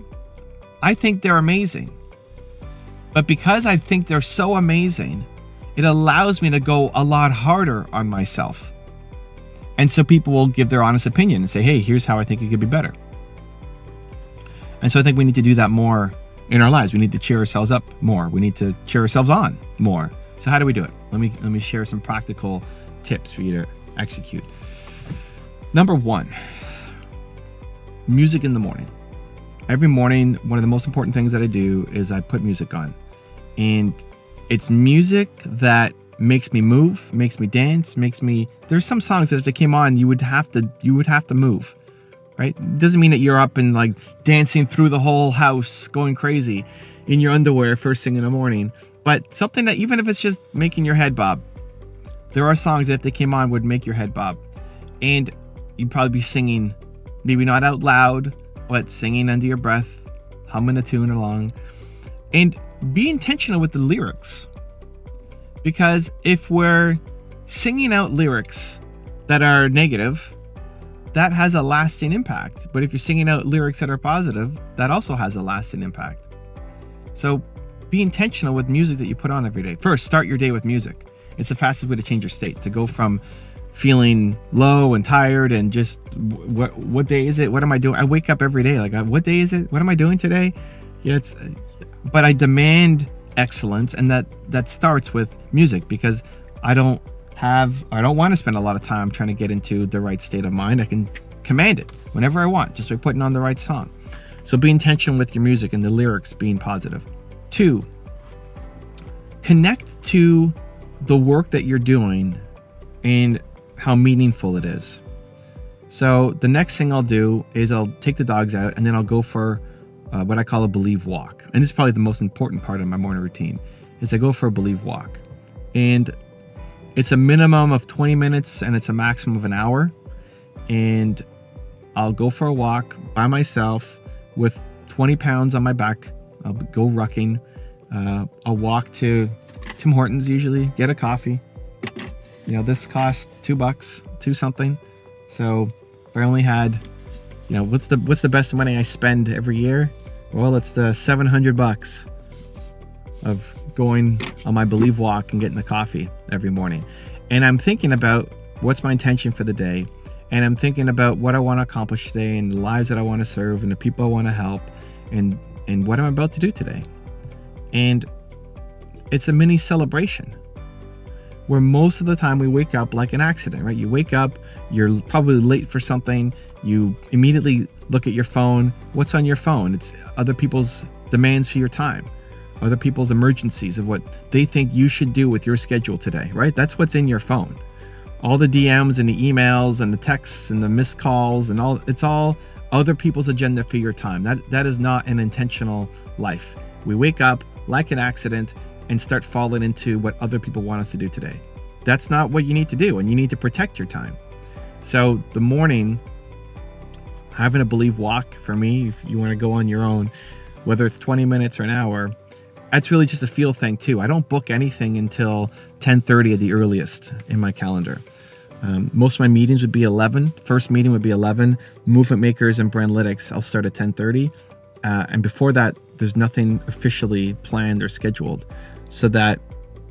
I think they're amazing. But because I think they're so amazing, it allows me to go a lot harder on myself. And so people will give their honest opinion and say, hey, here's how I think it could be better. And so I think we need to do that more in our lives. We need to cheer ourselves up more. We need to cheer ourselves on more. So how do we do it? Let me share some practical tips for you to execute. Number 1, music in the morning. Every morning, one of the most important things that I do is I put music on. And it's music that makes me move, makes me dance, there's some songs that if they came on, you would have to move, right? It doesn't mean that you're up and like dancing through the whole house, going crazy in your underwear first thing in the morning, but something that even if it's just making your head bob, there are songs that if they came on would make your head bob. And you'd probably be singing, maybe not out loud, but singing under your breath, humming a tune along. And be intentional with the lyrics. Because if we're singing out lyrics that are negative, that has a lasting impact. But if you're singing out lyrics that are positive, that also has a lasting impact. So be intentional with music that you put on every day. First, start your day with music. It's the fastest way to change your state, to go from feeling low and tired and just what day is it? What am I doing? I wake up every day like, what day is it? What am I doing today? Yeah, but I demand excellence, and that starts with music, because I don't want to spend a lot of time trying to get into the right state of mind. I can command it whenever I want just by putting on the right song. So be intentional with your music and the lyrics being positive. 2, connect to the work that you're doing and how meaningful it is. So the next thing I'll do is I'll take the dogs out, and then I'll go for what I call a believe walk. And this is probably the most important part of my morning routine, is I go for a believe walk. And it's a minimum of 20 minutes and it's a maximum of an hour. And I'll go for a walk by myself with 20 pounds on my back. I'll go rucking. I'll walk to Tim Hortons usually, get a coffee. This costs $2, $2 something. So if I only had, what's the best money I spend every year? Well, it's the $700 of going on my believe walk and getting the coffee every morning. And I'm thinking about what's my intention for the day. And I'm thinking about what I want to accomplish today and the lives that I want to serve and the people I want to help and what I'm about to do today. And it's a mini celebration where most of the time we wake up like an accident, right? You wake up, you're probably late for something, you immediately look at your phone. What's on your phone? It's other people's demands for your time, other people's emergencies of what they think you should do with your schedule today, right? That's what's in your phone. All the DMs and the emails and the texts and the missed calls and all, it's all other people's agenda for your time. That is not an intentional life. We wake up like an accident and start falling into what other people want us to do today. That's not what you need to do, and you need to protect your time. So the morning, having a believe walk for me, if you want to go on your own, whether it's 20 minutes or an hour, that's really just a feel thing too. I don't book anything until 10:30 at the earliest in my calendar. Most of my meetings would be 11. First meeting would be 11. Movement makers and brandlytics, I'll start at 10:30. And before that, there's nothing officially planned or scheduled, so that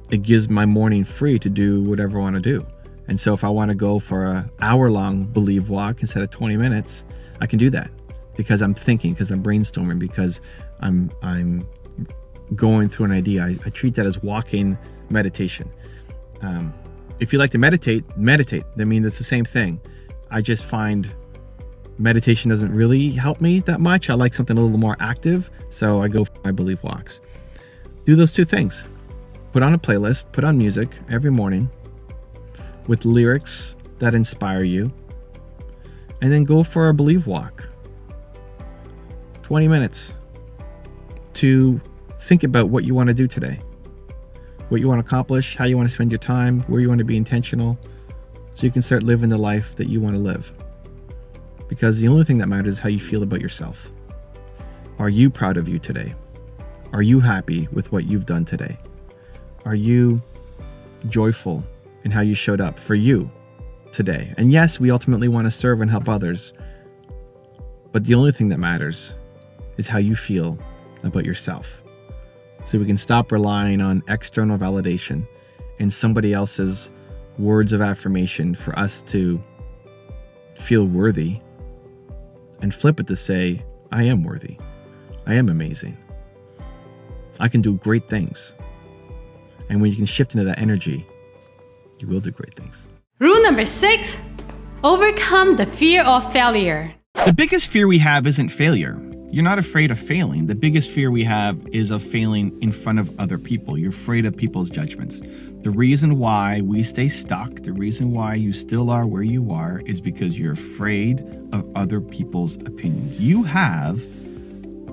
it gives my morning free to do whatever I want to do. And so if I want to go for an hour-long believe walk instead of 20 minutes, I can do that because I'm thinking, because I'm brainstorming, because I'm going through an idea. I treat that as walking meditation. If you like to meditate. I mean, it's the same thing. I just find meditation doesn't really help me that much. I like something a little more active, so I go for my believe walks. Do those two things. Put on a playlist, put on music every morning with lyrics that inspire you, and then go for a believe walk. 20 minutes to think about what you want to do today, what you want to accomplish, how you want to spend your time, where you want to be intentional, so you can start living the life that you want to live. Because the only thing that matters is how you feel about yourself. Are you proud of you today? Are you happy with what you've done today? Are you joyful in how you showed up for you today? And yes, we ultimately want to serve and help others, but the only thing that matters is how you feel about yourself. So we can stop relying on external validation and somebody else's words of affirmation for us to feel worthy, and flip it to say, I am worthy. I am amazing. I can do great things. And when you can shift into that energy, you will do great things. Rule number 6, overcome the fear of failure. The biggest fear we have isn't failure. You're not afraid of failing. The biggest fear we have is of failing in front of other people. You're afraid of people's judgments. The reason why we stay stuck, the reason why you still are where you are, is because you're afraid of other people's opinions. You have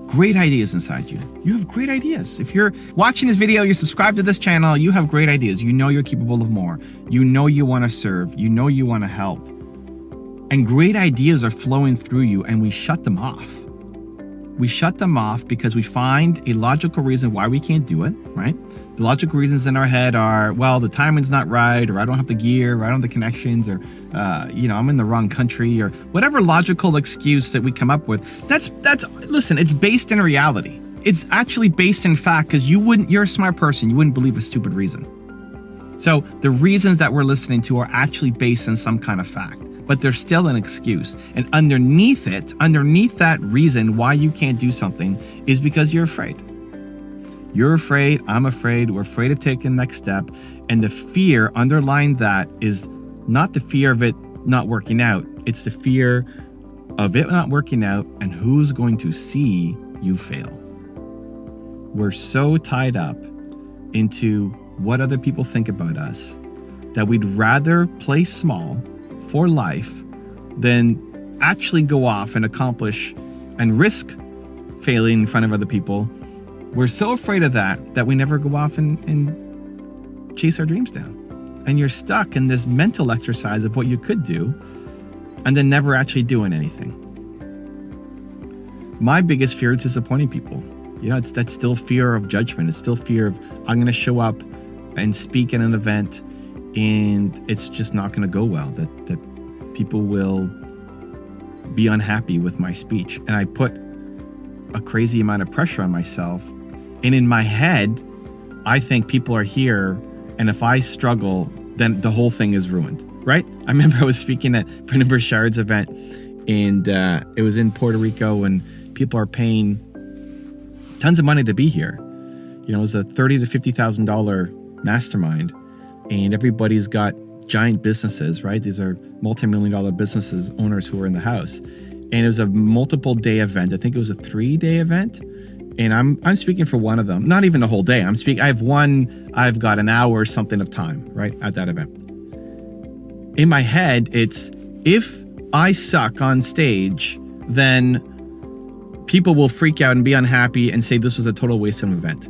great ideas inside you. You have great ideas. If you're watching this video, you're subscribed to this channel, you have great ideas. You know you're capable of more. You know you want to serve. You know you want to help. And great ideas are flowing through you, and we shut them off. We shut them off because we find a logical reason why we can't do it, right? The logical reasons in our head are, well, the timing's not right, or I don't have the gear, or I don't have the connections, or, I'm in the wrong country, or whatever logical excuse that we come up with. Listen, it's based in reality. It's actually based in fact, because you're a smart person. You wouldn't believe a stupid reason. So the reasons that we're listening to are actually based on some kind of fact, but they're still an excuse. And underneath that reason why you can't do something is because you're afraid. You're afraid, I'm afraid, we're afraid of taking the next step. And the fear underlying that is not the fear of it not working out. It's the fear of it not working out and who's going to see you fail. We're so tied up into what other people think about us that we'd rather play small for life than actually go off and accomplish and risk failing in front of other people. We're so afraid of that we never go off and chase our dreams down. And you're stuck in this mental exercise of what you could do and then never actually doing anything. My biggest fear is disappointing people. That's still fear of judgment. It's still fear of I'm going to show up and speak at an event and it's just not going to go well, that people will be unhappy with my speech. And I put a crazy amount of pressure on myself. And in my head, I think people are here, and if I struggle, then the whole thing is ruined, right? I remember I was speaking at Brendan Burchard's event, and it was in Puerto Rico, and people are paying tons of money to be here. It was a $30,000 to $50,000 mastermind, and everybody's got giant businesses, right? These are multi-million-dollar businesses, owners who are in the house. And it was a multiple day event. I think it was a 3-day event. And I'm speaking for one of them. Not even a whole day. I've got an hour or something of time, right, at that event. In my head, it's if I suck on stage, then people will freak out and be unhappy and say this was a total waste of an event.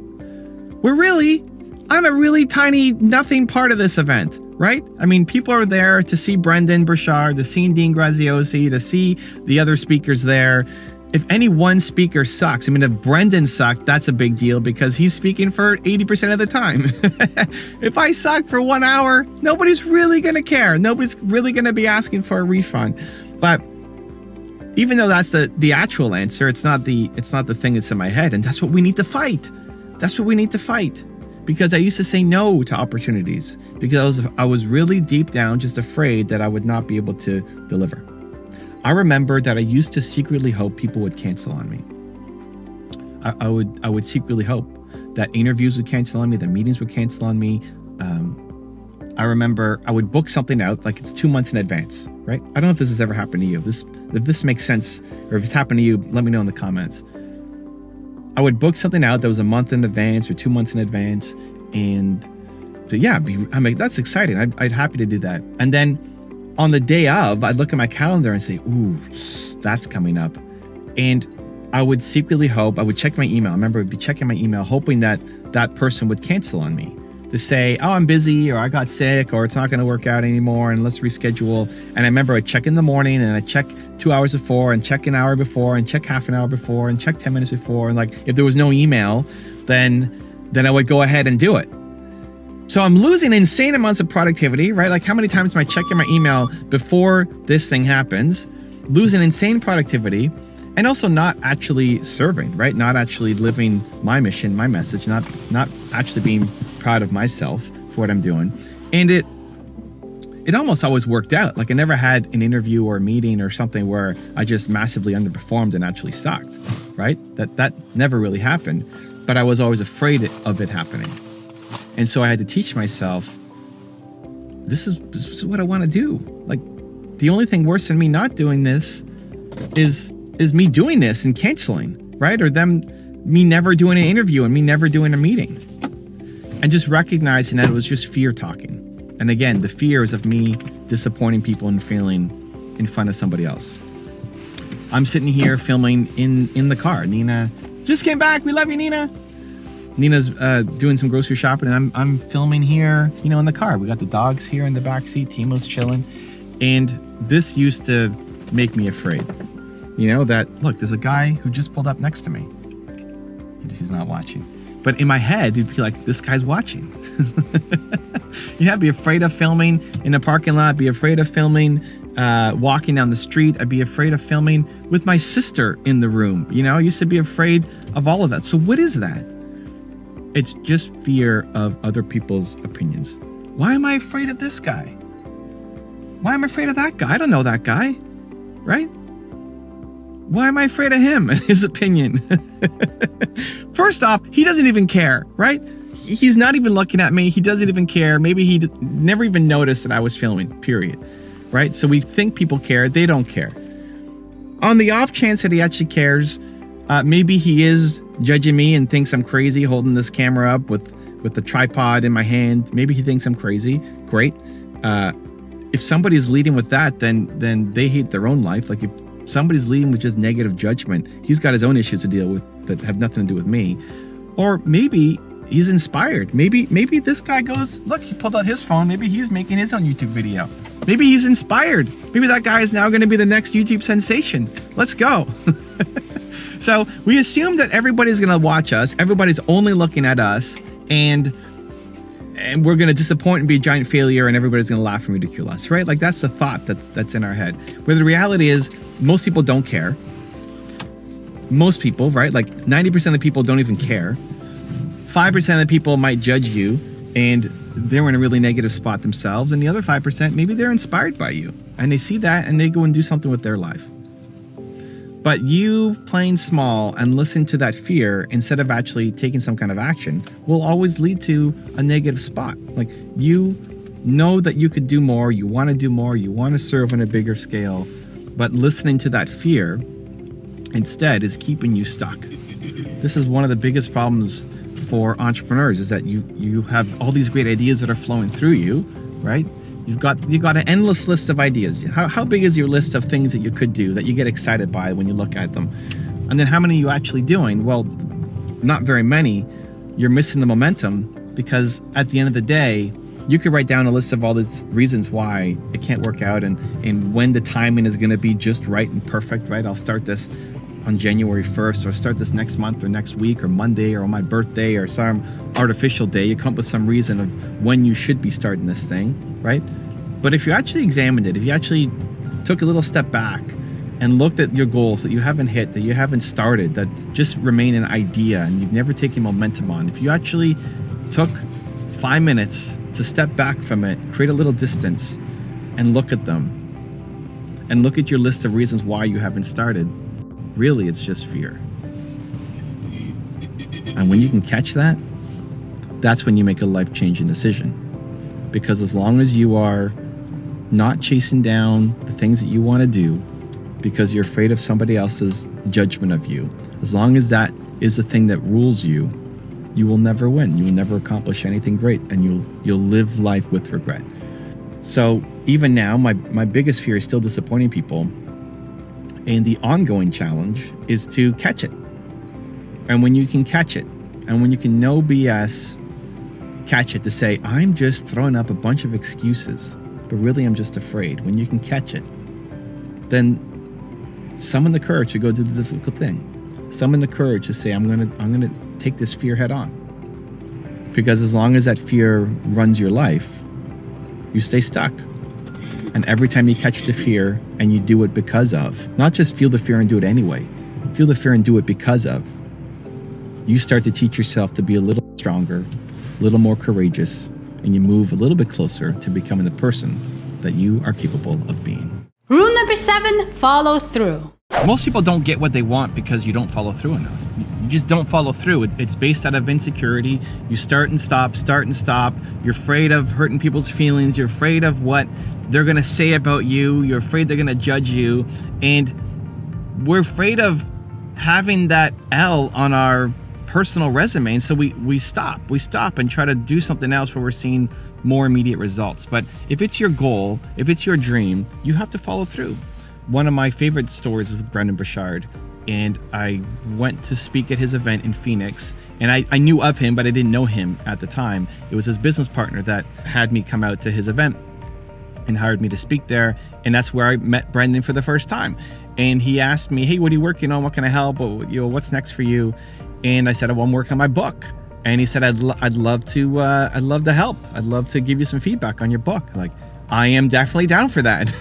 Where really, I'm a really tiny nothing part of this event, right? I mean, people are there to see Brendan Burchard, to see Dean Graziosi, to see the other speakers there. If any one speaker sucks, if Brendan sucked, that's a big deal because he's speaking for 80% of the time. If I suck for 1 hour, nobody's really going to care. Nobody's really going to be asking for a refund. But even though that's the actual answer, it's not the thing that's in my head. And that's what we need to fight. That's what we need to fight. Because I used to say no to opportunities because I was really deep down just afraid that I would not be able to deliver. I remember that I used to secretly hope people would cancel on me. I would secretly hope that interviews would cancel on me, that meetings would cancel on me. I remember I would book something out like it's 2 months in advance, right? I don't know if this has ever happened to you. If this makes sense, or if it's happened to you, let me know in the comments. I would book something out that was a month in advance or 2 months in advance. And so, yeah, I'm like, that's exciting. I'd happy to do that. And then on the day of, I'd look at my calendar and say, ooh, that's coming up. And I would secretly hope, I would check my email. I remember I'd be checking my email, hoping that that person would cancel on me to say, oh, I'm busy, or I got sick, or it's not going to work out anymore, and let's reschedule. And I remember I'd check in the morning, and I'd check 2 hours before, and check an hour before, and check half an hour before, and check 10 minutes before. And like, if there was no email, then I would go ahead and do it. So I'm losing insane amounts of productivity, right? Like how many times am I checking my email before this thing happens? Losing insane productivity, and also not actually serving, right? Not actually living my mission, my message, not actually being proud of myself for what I'm doing. And it almost always worked out. Like I never had an interview or a meeting or something where I just massively underperformed and actually sucked, right? That never really happened, but I was always afraid of it happening. And so I had to teach myself, this is what I want to do. Like the only thing worse than me not doing this is is me doing this and canceling, right? Or me never doing an interview and me never doing a meeting. And just recognizing that it was just fear talking. And again, the fear is of me disappointing people and failing in front of somebody else. I'm sitting here filming in the car. Nina just came back. We love you, Nina. Nina's doing some grocery shopping, and I'm filming here, in the car. We got the dogs here in the back seat. Timo's chilling. And this used to make me afraid. That, look, there's a guy who just pulled up next to me. He's not watching. But in my head, it'd be like, this guy's watching. I'd be afraid of filming in a parking lot, be afraid of filming walking down the street. I'd be afraid of filming with my sister in the room. I used to be afraid of all of that. So what is that? It's just fear of other people's opinions. Why am I afraid of this guy? Why am I afraid of that guy? I don't know that guy, right? Why am I afraid of him and his opinion? First off, he doesn't even care, right? He's not even looking at me. He doesn't even care. Maybe he never even noticed that I was filming, period. Right? So we think people care. They don't care. On the off chance that he actually cares, maybe he is judging me and thinks I'm crazy holding this camera up with the tripod in my hand. Maybe he thinks I'm crazy. Great. If somebody's leading with that, then they hate their own life. Like if somebody's leading with just negative judgment, he's got his own issues to deal with that have nothing to do with me. Or maybe he's inspired. Maybe this guy goes, look, he pulled out his phone. Maybe he's making his own YouTube video. Maybe he's inspired. Maybe that guy is now going to be the next YouTube sensation. Let's go. So we assume that everybody's going to watch us. Everybody's only looking at us, and we're going to disappoint and be a giant failure, and everybody's going to laugh and ridicule us, right? Like that's the thought that's in our head. Where the reality is, most people don't care. Most people, right? Like 90% of people don't even care. 5% of the people might judge you, and they're in a really negative spot themselves. And the other 5%, maybe they're inspired by you, and they see that and they go and do something with their life. But you playing small and listen to that fear instead of actually taking some kind of action will always lead to a negative spot. Like you know that you could do more, you want to do more, you want to serve on a bigger scale, but listening to that fear instead is keeping you stuck. This is one of the biggest problems for entrepreneurs, is that you have all these great ideas that are flowing through you, right? You've got an endless list of ideas. How big is your list of things that you could do that you get excited by when you look at them? And then how many are you actually doing? Well, not very many. You're missing the momentum, because at the end of the day, you could write down a list of all these reasons why it can't work out and when the timing is going to be just right and perfect, right? I'll start this on January 1st, or start this next month or next week or Monday or on my birthday or some artificial day. You come up with some reason of when you should be starting this thing, right? But if you actually examined it, if you actually took a little step back and looked at your goals that you haven't hit, that you haven't started, that just remain an idea and you've never taken momentum on, if you actually took 5 minutes to step back from it, create a little distance and look at them and look at your list of reasons why you haven't started, really, it's just fear. And when you can catch that, that's when you make a life-changing decision. Because as long as you are not chasing down the things that you want to do because you're afraid of somebody else's judgment of you, as long as that is the thing that rules you, you will never win. You will never accomplish anything great, and you'll live life with regret. So even now, my biggest fear is still disappointing people. And the ongoing challenge is to catch it. And when you can catch it, and when you can no BS catch it, to say, I'm just throwing up a bunch of excuses, but really I'm just afraid. When you can catch it, then summon the courage to go do the difficult thing. Summon the courage to say, I'm gonna take this fear head on. Because as long as that fear runs your life, you stay stuck. And every time you catch the fear and you do it because of, not just feel the fear and do it anyway, feel the fear and do it because of, you start to teach yourself to be a little stronger, a little more courageous, and you move a little bit closer to becoming the person that you are capable of being. Rule number 7, follow through. Most people don't get what they want because you don't follow through enough. You just don't follow through. It's based out of insecurity. You start and stop. You're afraid of hurting people's feelings. You're afraid of what they're going to say about you. You're afraid they're going to judge you. And we're afraid of having that L on our personal resume, and so we stop and try to do something else where we're seeing more immediate results. But if it's your goal, if it's your dream, you have to follow through. One of my favorite stories is with Brendan Burchard, and I went to speak at his event in Phoenix, and I knew of him, but I didn't know him at the time. It was his business partner that had me come out to his event and hired me to speak there, and that's where I met Brendan for the first time. And he asked me, "Hey, what are you working on? What can I help? What's next for you?" And I said, "Oh, I'm working on my book." And he said, I'd love to help. I'd love to give you some feedback on your book." Like, I am definitely down for that.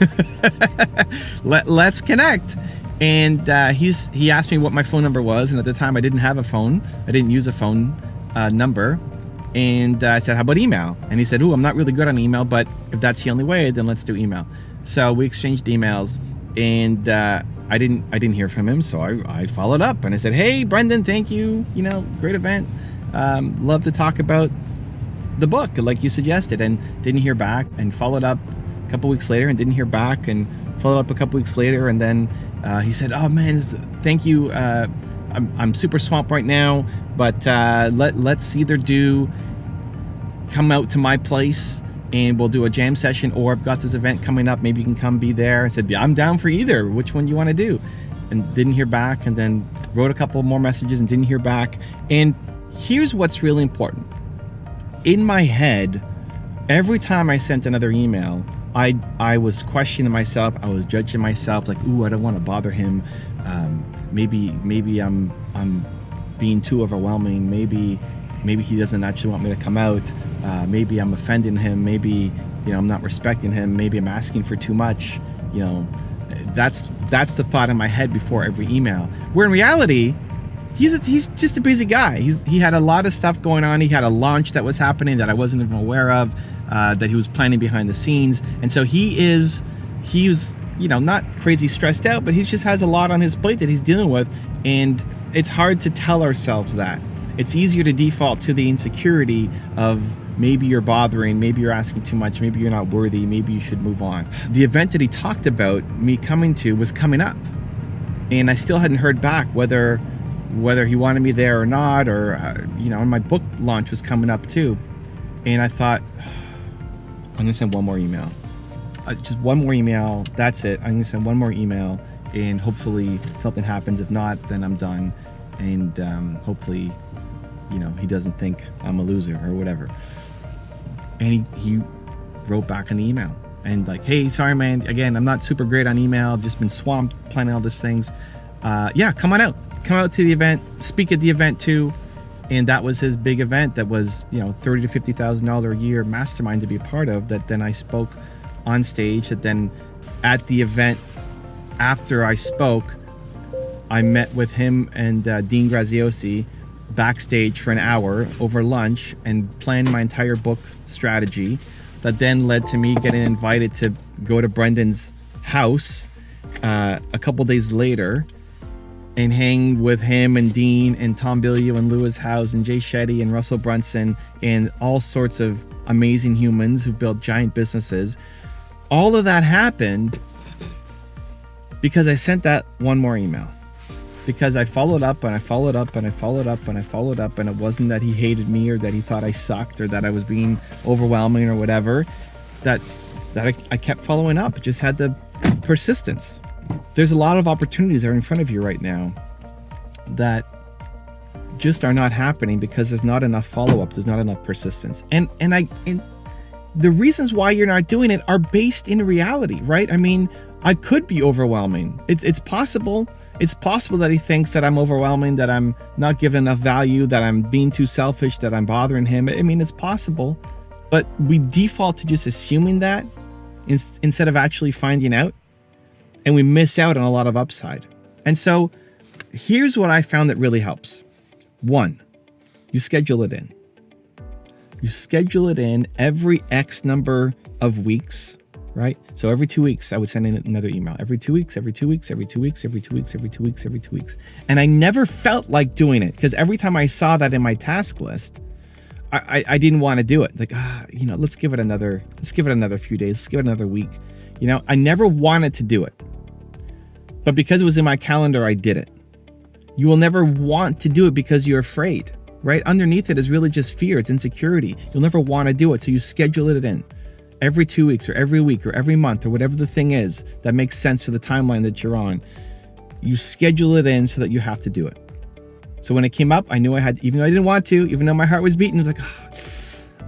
Let's connect. And he asked me what my phone number was, and at the time I didn't have a phone. I didn't use a phone number. And I said, "How about email?" And he said, "Ooh, I'm not really good on email, but if that's the only way, then let's do email." So we exchanged emails, and I didn't hear from him, so I followed up and I said, "Hey, Brendan, thank you. Great event. Love to talk about the book like you suggested," and didn't hear back, and followed up a couple weeks later and didn't hear back, and followed up a couple weeks later, and then he said, "Oh man, thank you. I'm super swamped right now, but let's either come out to my place and we'll do a jam session, or I've got this event coming up, maybe you can come be there." I said, "Yeah, I'm down for either. Which one do you want to do?" And didn't hear back, and then wrote a couple more messages and didn't hear back. And here's what's really important. In my head, every time I sent another email, I was questioning myself. I was judging myself, like, "Ooh, I don't want to bother him. Maybe I'm being too overwhelming. Maybe he doesn't actually want me to come out. Maybe I'm offending him. Maybe I'm not respecting him. Maybe I'm asking for too much." That's the thought in my head before every email. Where in reality, he's just a busy guy. He had a lot of stuff going on. He had a launch that was happening that I wasn't even aware of, that he was planning behind the scenes. And so he's not crazy stressed out, but he just has a lot on his plate that he's dealing with. And it's hard to tell ourselves that. It's easier to default to the insecurity of maybe you're bothering, maybe you're asking too much, maybe you're not worthy, maybe you should move on. The event that he talked about me coming to was coming up, and I still hadn't heard back whether he wanted me there or not, or and my book launch was coming up too. And I thought, I'm gonna send one more email. Just one more email, that's it. I'm gonna send one more email, and hopefully something happens. If not, then I'm done. And hopefully he doesn't think I'm a loser or whatever. And he wrote back an email and like, "Hey, sorry man, again, I'm not super great on email. I've just been swamped planning all these things. Yeah, come on out to the event, speak at the event too." And that was his big event that was $30,000 to $50,000 a year mastermind to be a part of, that then I spoke on stage. That then at the event, after I spoke, I met with him and Dean Graziosi backstage for an hour over lunch and planned my entire book strategy. That then led to me getting invited to go to Brendan's house a couple days later and hang with him and Dean and Tom Bilyeu and Lewis Howes and Jay Shetty and Russell Brunson and all sorts of amazing humans who built giant businesses. All of that happened because I sent that one more email. Because I followed up and I followed up and I followed up and I followed up, and it wasn't that he hated me or that he thought I sucked or that I was being overwhelming or whatever. That I kept following up. It just had the persistence. There's a lot of opportunities that are in front of you right now that just are not happening because there's not enough follow-up, there's not enough persistence. And the reasons why you're not doing it are based in reality, right? I mean, I could be overwhelming. It's possible. It's possible that he thinks that I'm overwhelming, that I'm not giving enough value, that I'm being too selfish, that I'm bothering him. I mean, it's possible, but we default to just assuming that instead of actually finding out, and we miss out on a lot of upside. And so here's what I found that really helps. 1, you schedule it in. You schedule it in every X number of weeks, right? So every 2 weeks, I would send in another email. Every 2 weeks, every 2 weeks, every 2 weeks, every 2 weeks, every 2 weeks, every 2 weeks. And I never felt like doing it, because every time I saw that in my task list, I didn't want to do it. Like, let's give it another few days. Let's give it another week. I never wanted to do it. But because it was in my calendar, I did it. You will never want to do it because you're afraid, right? Underneath it is really just fear. It's insecurity. You'll never want to do it. So you schedule it in every 2 weeks or every week or every month or whatever the thing is that makes sense for the timeline that you're on. You schedule it in so that you have to do it. So when it came up, I knew I had, even though I didn't want to, even though my heart was beating, I was like,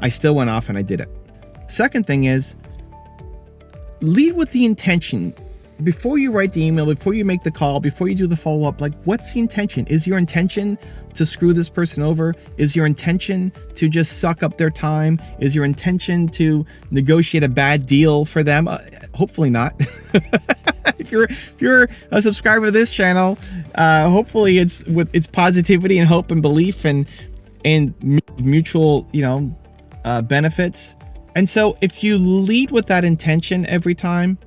I still went off and I did it. Second thing is, lead with the intention. Before you write the email, before you make the call, before you do the follow-up, like, what's the intention? Is your intention to screw this person over? Is your intention to just suck up their time? Is your intention to negotiate a bad deal for them? Hopefully not. If you're a subscriber to this channel, hopefully it's positivity and hope and belief and mutual, benefits. And so if you lead with that intention every time,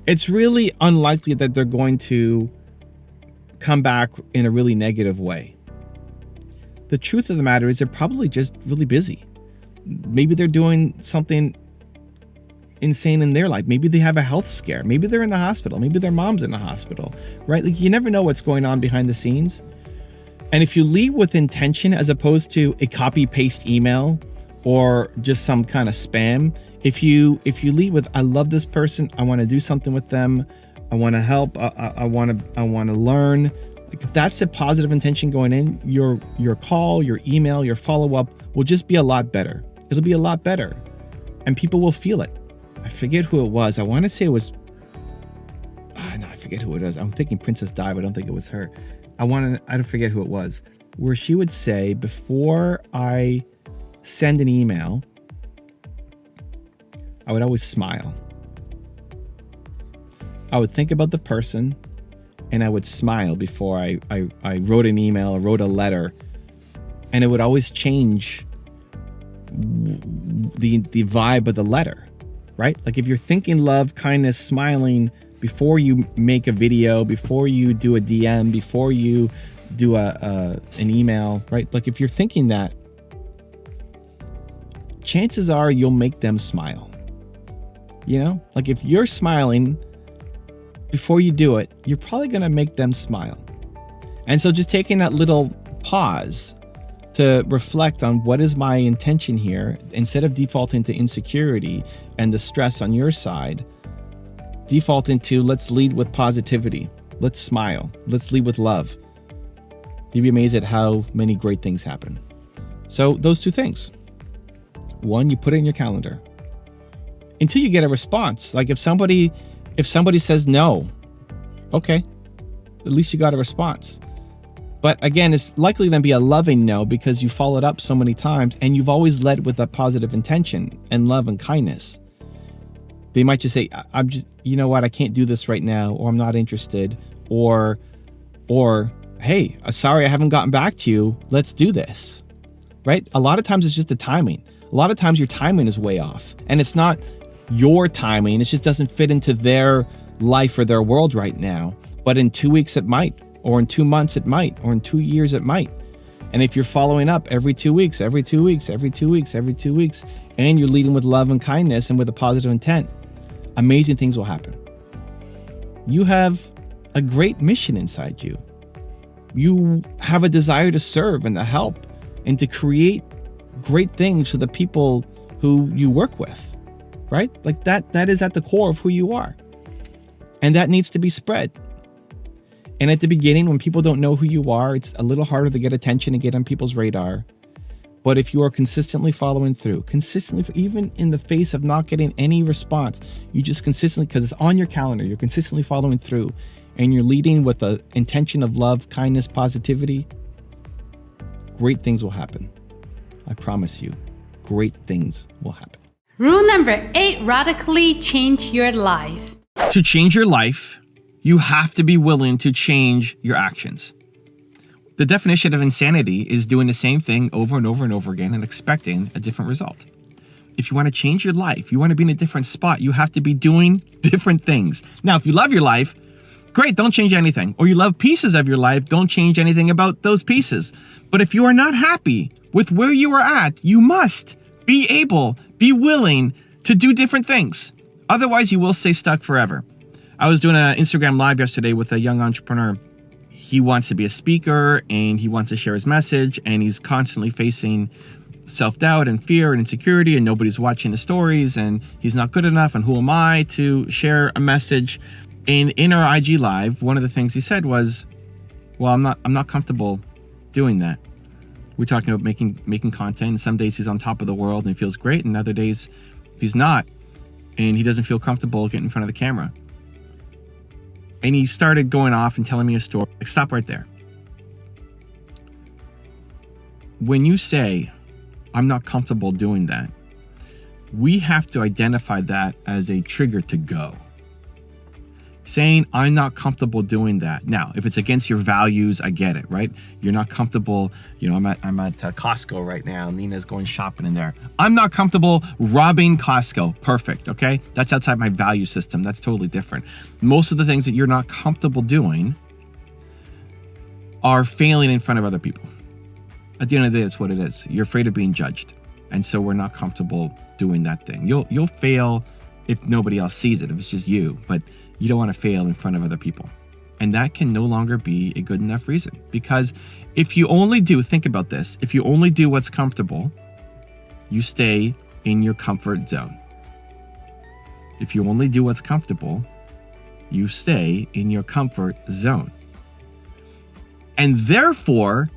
it's really unlikely that they're going to come back in a really negative way. The truth of the matter is they're probably just really busy. Maybe they're doing something insane in their life. Maybe they have a health scare. Maybe they're in the hospital. Maybe their mom's in the hospital, right? Like, you never know what's going on behind the scenes. And if you lead with intention as opposed to a copy paste email or just some kind of spam, if you lead with, I love this person, I want to do something with them, I want to help, I want to learn. Like, if that's a positive intention going in, your call, your email, your follow-up will just be a lot better. It'll be a lot better. And people will feel it. I forget who it was. I want to say it was, no, I forget who it was. I'm thinking Princess Di, but I don't think it was her. I don't forget who it was, where she would say, before I send an email, I would always smile. I would think about the person and I would smile before I wrote an email or wrote a letter. And it would always change the vibe of the letter, right? Like, if you're thinking love, kindness, smiling before you make a video, before you do a DM, before you do an email, right? Like, if you're thinking that, chances are you'll make them smile. Like, if you're smiling before you do it, you're probably going to make them smile. And so just taking that little pause to reflect on what is my intention here, instead of defaulting to insecurity and the stress on your side, default into, let's lead with positivity. Let's smile. Let's lead with love. You'd be amazed at how many great things happen. So those two things. One, you put it in your calendar until you get a response. Like, if somebody says no, okay, at least you got a response. But again, it's likely to be a loving no, because you followed up so many times and you've always led with a positive intention and love and kindness. They might just say, I'm just, you know what, I can't do this right now, or I'm not interested, or hey, sorry I haven't gotten back to you, let's do this, right? A lot of times it's just the timing. A lot of times your timing is way off, and it's not your timing, it just doesn't fit into their life or their world right now. But in 2 weeks it might, or in 2 months it might, or in 2 years it might. And if you're following up every 2 weeks, every 2 weeks, every 2 weeks, every 2 weeks, and you're leading with love and kindness and with a positive intent, amazing things will happen. You have a great mission inside you. You have a desire to serve and to help and to create great things for the people who you work with, right? Like, that is at the core of who you are. And that needs to be spread. And at the beginning, when people don't know who you are, it's a little harder to get attention and get on people's radar. But if you are consistently following through, even in the face of not getting any response, you just consistently, because it's on your calendar, you're consistently following through, and you're leading with the intention of love, kindness, positivity, great things will happen. I promise you, great things will happen. Rule number 8, radically change your life. To change your life, you have to be willing to change your actions. The definition of insanity is doing the same thing over and over and over again and expecting a different result. If you want to change your life, you want to be in a different spot, you have to be doing different things. Now, if you love your life, great, don't change anything. Or you love pieces of your life, don't change anything about those pieces. But if you are not happy with where you are at, you must be willing to do different things. Otherwise, you will stay stuck forever. I was doing an Instagram live yesterday with a young entrepreneur. He wants to be a speaker and he wants to share his message, and he's constantly facing self-doubt and fear and insecurity, and nobody's watching the stories, and he's not good enough, and who am I to share a message? And in our IG live, one of the things he said was, well, I'm not comfortable doing that. We're talking about making content, and some days he's on top of the world and he feels great, and other days he's not, and he doesn't feel comfortable getting in front of the camera. And he started going off and telling me a story. Like, stop right there. When you say, I'm not comfortable doing that, we have to identify that as a trigger to go. Saying, I'm not comfortable doing that. Now, if it's against your values, I get it, right? You're not comfortable. You know, I'm at Costco right now. Nina's going shopping in there. I'm not comfortable robbing Costco. Perfect, okay? That's outside my value system. That's totally different. Most of the things that you're not comfortable doing are failing in front of other people. At the end of the day, that's what it is. You're afraid of being judged. And so we're not comfortable doing that thing. You'll fail if nobody else sees it, if it's just you. But you don't want to fail in front of other people. And that can no longer be a good enough reason. Because if you only do, think about this, if you only do what's comfortable, you stay in your comfort zone. If you only do what's comfortable, you stay in your comfort zone. And therefore,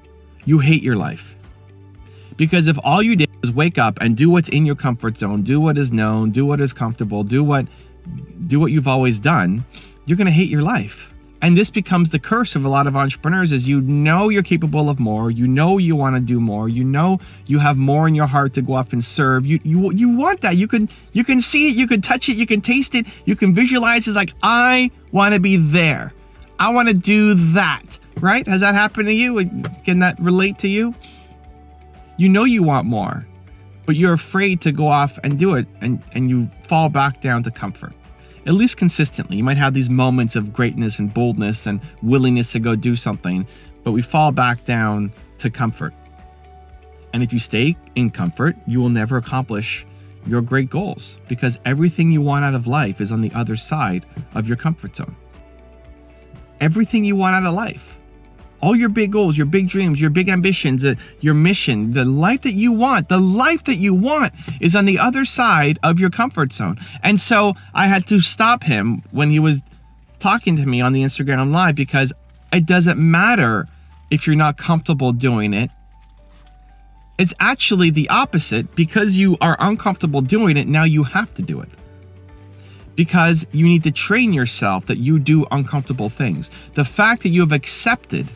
you hate your life. Because if all you did was wake up and do what's in your comfort zone, do what is known, do what is comfortable, do what you've always done, you're going to hate your life. And this becomes the curse of a lot of entrepreneurs, is you know you're capable of more, you know you want to do more, you know you have more in your heart to go off and serve. You want that. You can see it, you can touch it, you can taste it, you can visualize. It's like, I want to be there. I want to do that, right? Has that happened to you? Can that relate to you? You know you want more, but you're afraid to go off and do it, and you fall back down to comfort. At least consistently. You might have these moments of greatness and boldness and willingness to go do something, but we fall back down to comfort. And if you stay in comfort, you will never accomplish your great goals, because everything you want out of life is on the other side of your comfort zone. Everything you want out of life. All your big goals, your big dreams, your big ambitions, your mission, the life that you want is on the other side of your comfort zone. And so I had to stop him when he was talking to me on the Instagram Live, because it doesn't matter if you're not comfortable doing it. It's actually the opposite. Because you are uncomfortable doing it, now you have to do it. Because you need to train yourself that you do uncomfortable things. The fact that you have accepted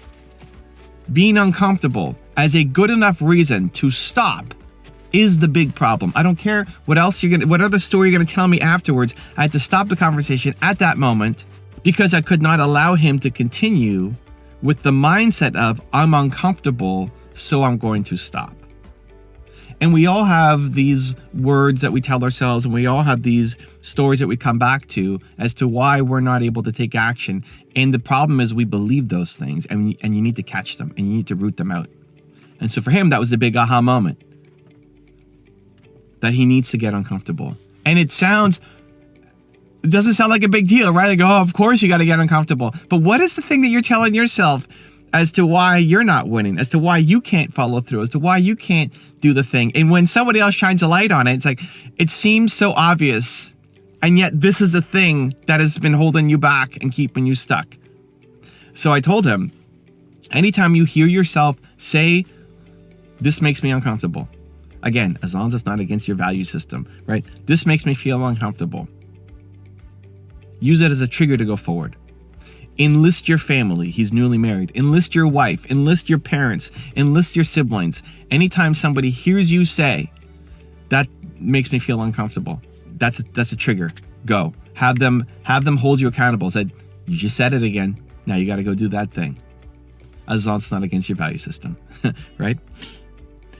being uncomfortable as a good enough reason to stop is the big problem. I don't care what other story you're gonna tell me afterwards. I had to stop the conversation at that moment, because I could not allow him to continue with the mindset of, I'm uncomfortable, so I'm going to stop. And we all have these words that we tell ourselves, and we all have these stories that we come back to as to why we're not able to take action. And the problem is we believe those things, and you need to catch them, and you need to root them out. And so for him, that was the big aha moment, that he needs to get uncomfortable. And it doesn't sound like a big deal, right? Like, oh, of course you got to get uncomfortable. But what is the thing that you're telling yourself as to why you're not winning, as to why you can't follow through, as to why you can't do the thing? And when somebody else shines a light on it, it's like, it seems so obvious, and yet this is the thing that has been holding you back and keeping you stuck. So I told him, anytime you hear yourself say, this makes me uncomfortable, again, as long as it's not against your value system, right? This makes me feel uncomfortable. Use it as a trigger to go forward. Enlist your family. He's newly married. Enlist your wife. Enlist your parents. Enlist your siblings. Anytime somebody hears you say, that makes me feel uncomfortable, that's a trigger. Go. Have them hold you accountable. Said, you just said it again. Now you got to go do that thing. As long as it's not against your value system, right?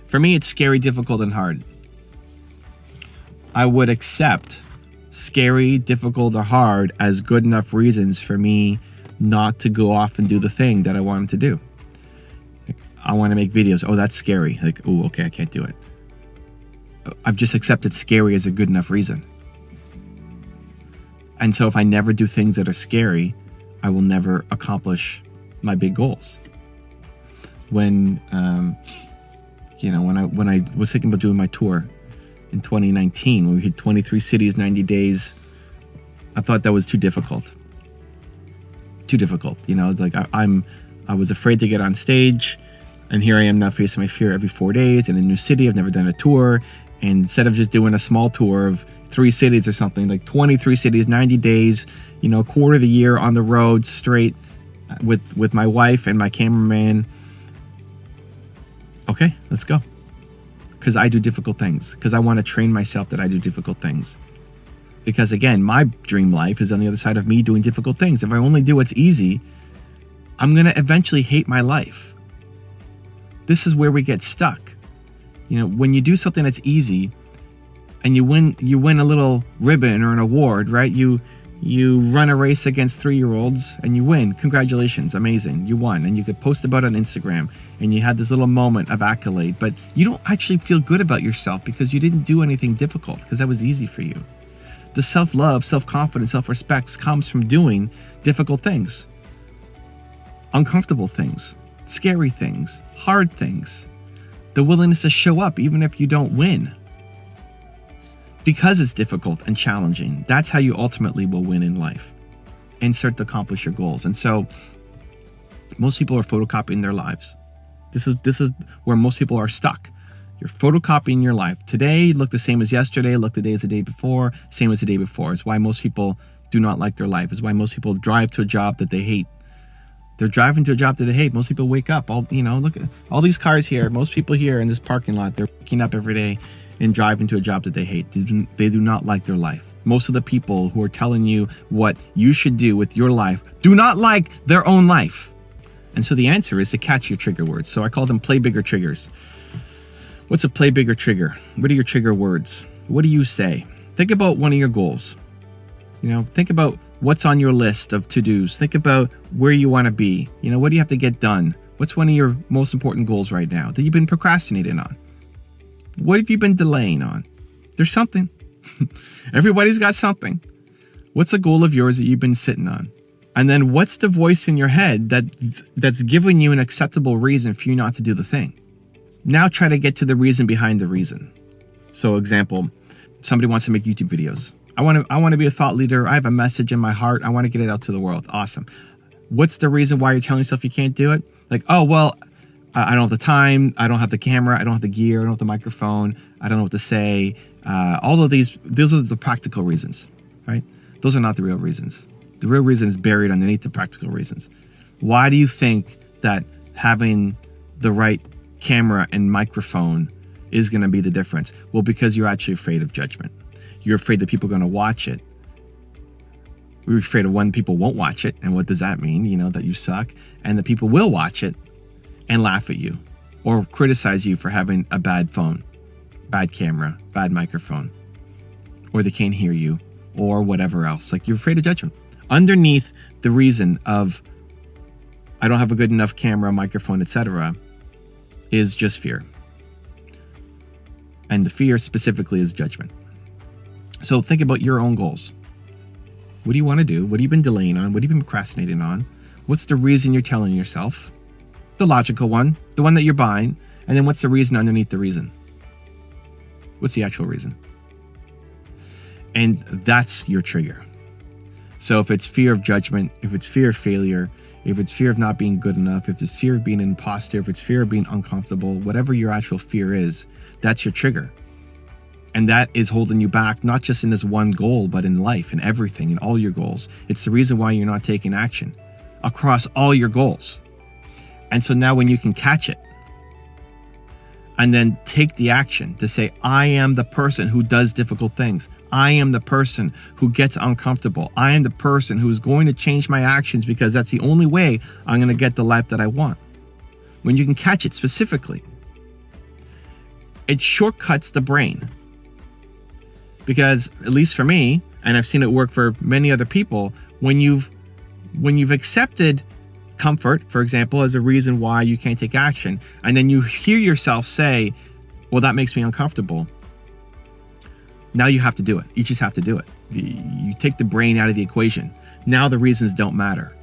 For me, it's scary, difficult, and hard. I would accept scary, difficult, or hard as good enough reasons for me not to go off and do the thing that I wanted to do. I want to make videos. Oh, that's scary. Like, oh, okay, I can't do it. I've just accepted scary as a good enough reason. And so if I never do things that are scary, I will never accomplish my big goals. When when I was thinking about doing my tour in 2019, when we hit 23 cities, 90 days, I thought that was too difficult. Like I was afraid to get on stage, and here I am now facing my fear every 4 days in a new city. I've never done a tour, and instead of just doing a small tour of 3 cities or something, like 23 cities, 90 days, a quarter of the year on the road straight with my wife and my cameraman. Okay, let's go. Because I do difficult things. Because I want to train myself that I do difficult things. Because again, my dream life is on the other side of me doing difficult things. If I only do what's easy, I'm going to eventually hate my life. This is where we get stuck. When you do something that's easy and you win a little ribbon or an award, right? You run a race against 3-year-olds and you win. Congratulations, amazing, you won. And you could post about it on Instagram and you had this little moment of accolade, but you don't actually feel good about yourself because you didn't do anything difficult, because that was easy for you. The self-love, self-confidence, self-respect comes from doing difficult things, uncomfortable things, scary things, hard things, the willingness to show up even if you don't win. Because it's difficult and challenging, that's how you ultimately will win in life and start to accomplish your goals. And so most people are photocopying their lives. This is where most people are stuck. You're photocopying your life. Today look the same as yesterday, look the day as the day before, same as the day before. It's why most people do not like their life. It's why most people drive to a job that they hate. They're driving to a job that they hate. Most people wake up, look at all these cars here. Most people here in this parking lot, they're waking up every day and driving to a job that they hate. They do not like their life. Most of the people who are telling you what you should do with your life do not like their own life. And so the answer is to catch your trigger words. So I call them play bigger triggers. What's a play bigger trigger? What are your trigger words? What do you say? Think about one of your goals. Think about what's on your list of to-dos. Think about where you want to be. What do you have to get done? What's one of your most important goals right now that you've been procrastinating on? What have you been delaying on? There's something. Everybody's got something. What's a goal of yours that you've been sitting on? And then what's the voice in your head that's giving you an acceptable reason for you not to do the thing? Now try to get to the reason behind the reason. So example, somebody wants to make YouTube videos. I want to be a thought leader. I have a message in my heart. I want to get it out to the world. Awesome. What's the reason why you're telling yourself you can't do it? Like, oh, well, I don't have the time. I don't have the camera. I don't have the gear. I don't have the microphone. I don't know what to say. All of these are the practical reasons, right? Those are not the real reasons. The real reason is buried underneath the practical reasons. Why do you think that having the right camera and microphone is going to be the difference? Well, because you're actually afraid of judgment. You're afraid that people are going to watch it. We're afraid of when people won't watch it. And what does that mean? That you suck. And that people will watch it and laugh at you or criticize you for having a bad phone, bad camera, bad microphone, or they can't hear you or whatever else. Like, you're afraid of judgment. Underneath the reason of I don't have a good enough camera, microphone, etc., is just fear. And the fear specifically is judgment. So think about your own goals. What do you want to do? What have you been delaying on? What have you been procrastinating on? What's the reason you're telling yourself? The logical one, the one that you're buying. And then what's the reason underneath the reason? What's the actual reason? And that's your trigger. So if it's fear of judgment, if it's fear of failure, if it's fear of not being good enough, if it's fear of being an imposter, if it's fear of being uncomfortable, whatever your actual fear is, that's your trigger. And that is holding you back, not just in this one goal, but in life, in everything, in all your goals. It's the reason why you're not taking action across all your goals. And so now when you can catch it and then take the action to say, I am the person who does difficult things. I am the person who gets uncomfortable. I am the person who is going to change my actions because that's the only way I'm going to get the life that I want. When you can catch it specifically, it shortcuts the brain. Because at least for me, and I've seen it work for many other people, when you've accepted comfort, for example, as a reason why you can't take action, and then you hear yourself say, well, that makes me uncomfortable. Now you have to do it. You just have to do it. You take the brain out of the equation. Now the reasons don't matter.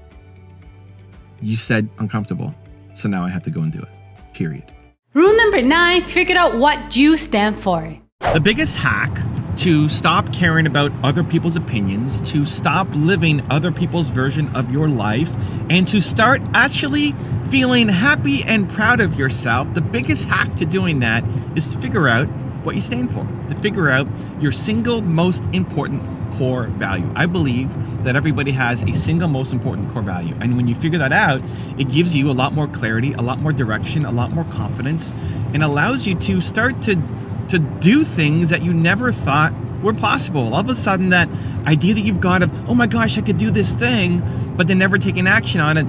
You said uncomfortable, so now I have to go and do it, period. Rule number 9, figure out what you stand for. The biggest hack to stop caring about other people's opinions, to stop living other people's version of your life, and to start actually feeling happy and proud of yourself, the biggest hack to doing that is to figure out what you stand for, to figure out your single most important core value. I believe that everybody has a single most important core value. And when you figure that out, it gives you a lot more clarity, a lot more direction, a lot more confidence, and allows you to start to do things that you never thought were possible. All of a sudden, that idea that you've got of, oh my gosh, I could do this thing, but then never taking action on it,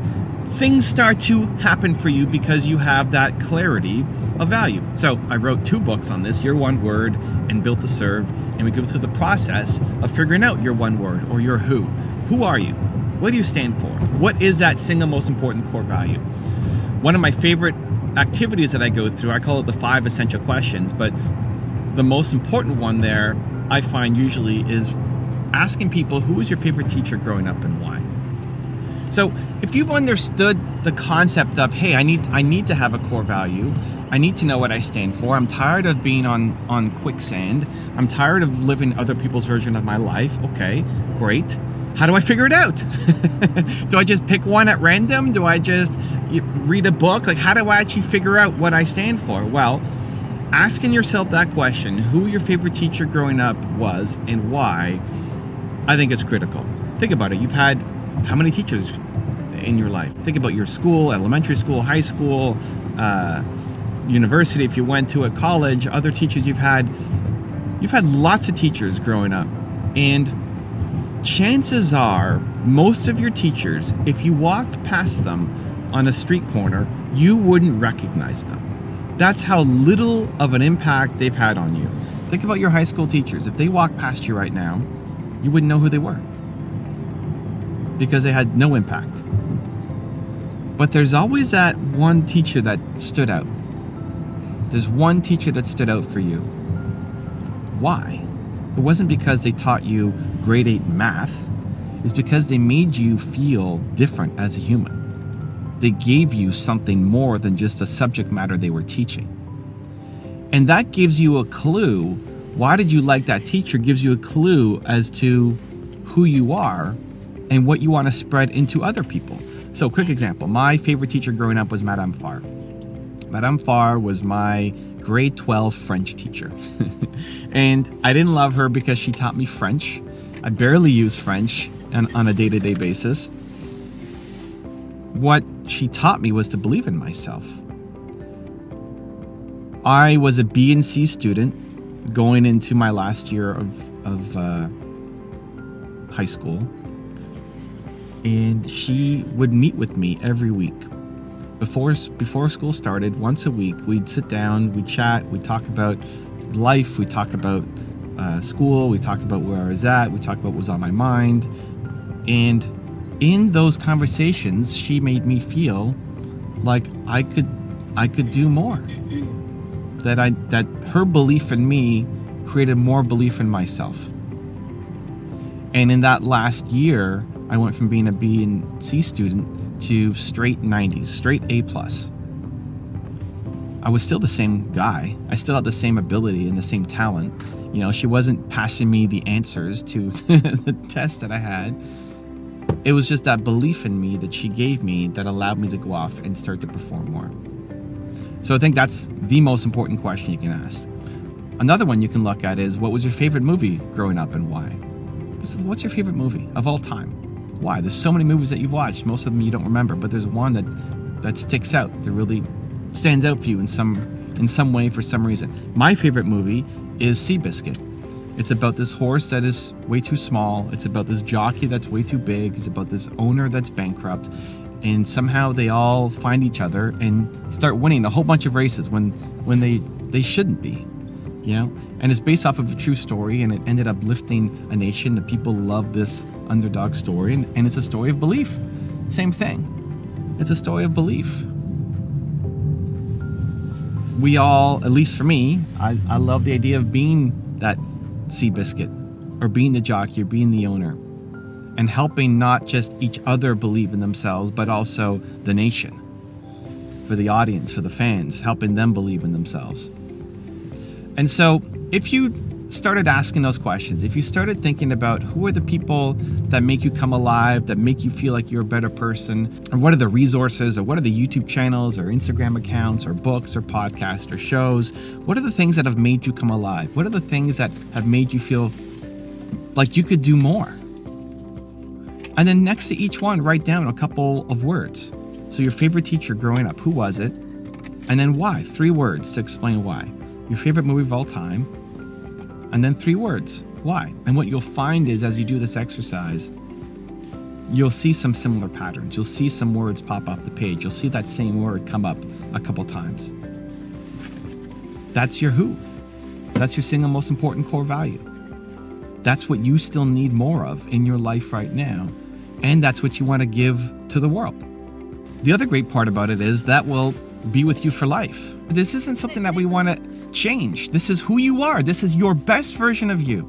things start to happen for you because you have that clarity of value. So I wrote 2 books on this, Your One Word and Built to Serve, and we go through the process of figuring out your one word or your who. Who are you? What do you stand for? What is that single most important core value? One of my favorite activities that I go through, I call it the 5 essential questions, but the most important one there, I find usually, is asking people, who was your favorite teacher growing up and why? So if you've understood the concept of, hey, I need to have a core value, I need to know what I stand for, I'm tired of being on quicksand, I'm tired of living other people's version of my life, okay, great. How do I figure it out? Do I just pick one at random? Do I just read a book? Like, how do I actually figure out what I stand for? Well, asking yourself that question, who your favorite teacher growing up was and why, I think is critical. Think about it. You've had how many teachers in your life? Think about your school, elementary school, high school, university, if you went to a college, other teachers you've had lots of teachers growing up. And chances are, most of your teachers, if you walked past them on a street corner, you wouldn't recognize them. That's how little of an impact they've had on you. Think about your high school teachers. If they walked past you right now, you wouldn't know who they were because they had no impact. But there's always that one teacher that stood out. There's one teacher that stood out for you. Why? It wasn't because they taught you grade 8 math. It's because they made you feel different as a human. They gave you something more than just a subject matter they were teaching. And that gives you a clue. Why did you like that teacher? Gives you a clue as to who you are and what you want to spread into other people. So, quick example. My favorite teacher growing up was Madame Farr. Madame Farr was my grade 12 French teacher. And I didn't love her because she taught me French. I barely use French on a day-to-day basis. What she taught me was to believe in myself. I was a B and C student going into my last year of high school, and she would meet with me every week. Before school started, once a week, we'd sit down, we'd chat, we'd talk about life, we'd talk about school, we'd talk about where I was at, we'd talk about what was on my mind. And in those conversations, she made me feel like I could do more. That her belief in me created more belief in myself. And in that last year, I went from being a B and C student to straight 90s, straight A+. I was still the same guy. I still had the same ability and the same talent. You know, she wasn't passing me the answers to the test that I had. It was just that belief in me that she gave me that allowed me to go off and start to perform more. So I think that's the most important question you can ask. Another one you can look at is, what was your favorite movie growing up and why? What's your favorite movie of all time? Why? There's so many movies that you've watched. Most of them you don't remember, but there's one that sticks out, that really stands out for you in some way for some reason. My favorite movie is Seabiscuit. It's about this horse that is way too small. It's about this jockey that's way too big. It's about this owner that's bankrupt. And somehow they all find each other and start winning a whole bunch of races when they shouldn't be, you know? And it's based off of a true story, and it ended up lifting a nation. The people love this underdog story, and it's a story of belief. Same thing. It's a story of belief. We all, at least for me, I love the idea of being that Seabiscuit, or being the jockey, or being the owner, and helping not just each other believe in themselves, but also the nation, for the audience, for the fans, helping them believe in themselves. And so if you started asking those questions, if you started thinking about who are the people that make you come alive, that make you feel like you're a better person, or what are the resources, or what are the YouTube channels, or Instagram accounts, or books, or podcasts, or shows, what are the things that have made you come alive? What are the things that have made you feel like you could do more? And then next to each one, write down a couple of words. So your favorite teacher growing up, who was it? And then why? 3 words to explain why. Your favorite movie of all time, and then 3 words, why? And what you'll find is, as you do this exercise, you'll see some similar patterns. You'll see some words pop off the page. You'll see that same word come up a couple times. That's your who. That's your single most important core value. That's what you still need more of in your life right now. And that's what you want to give to the world. The other great part about it is that will be with you for life. This isn't something that we want to change. This is who you are. This is your best version of you.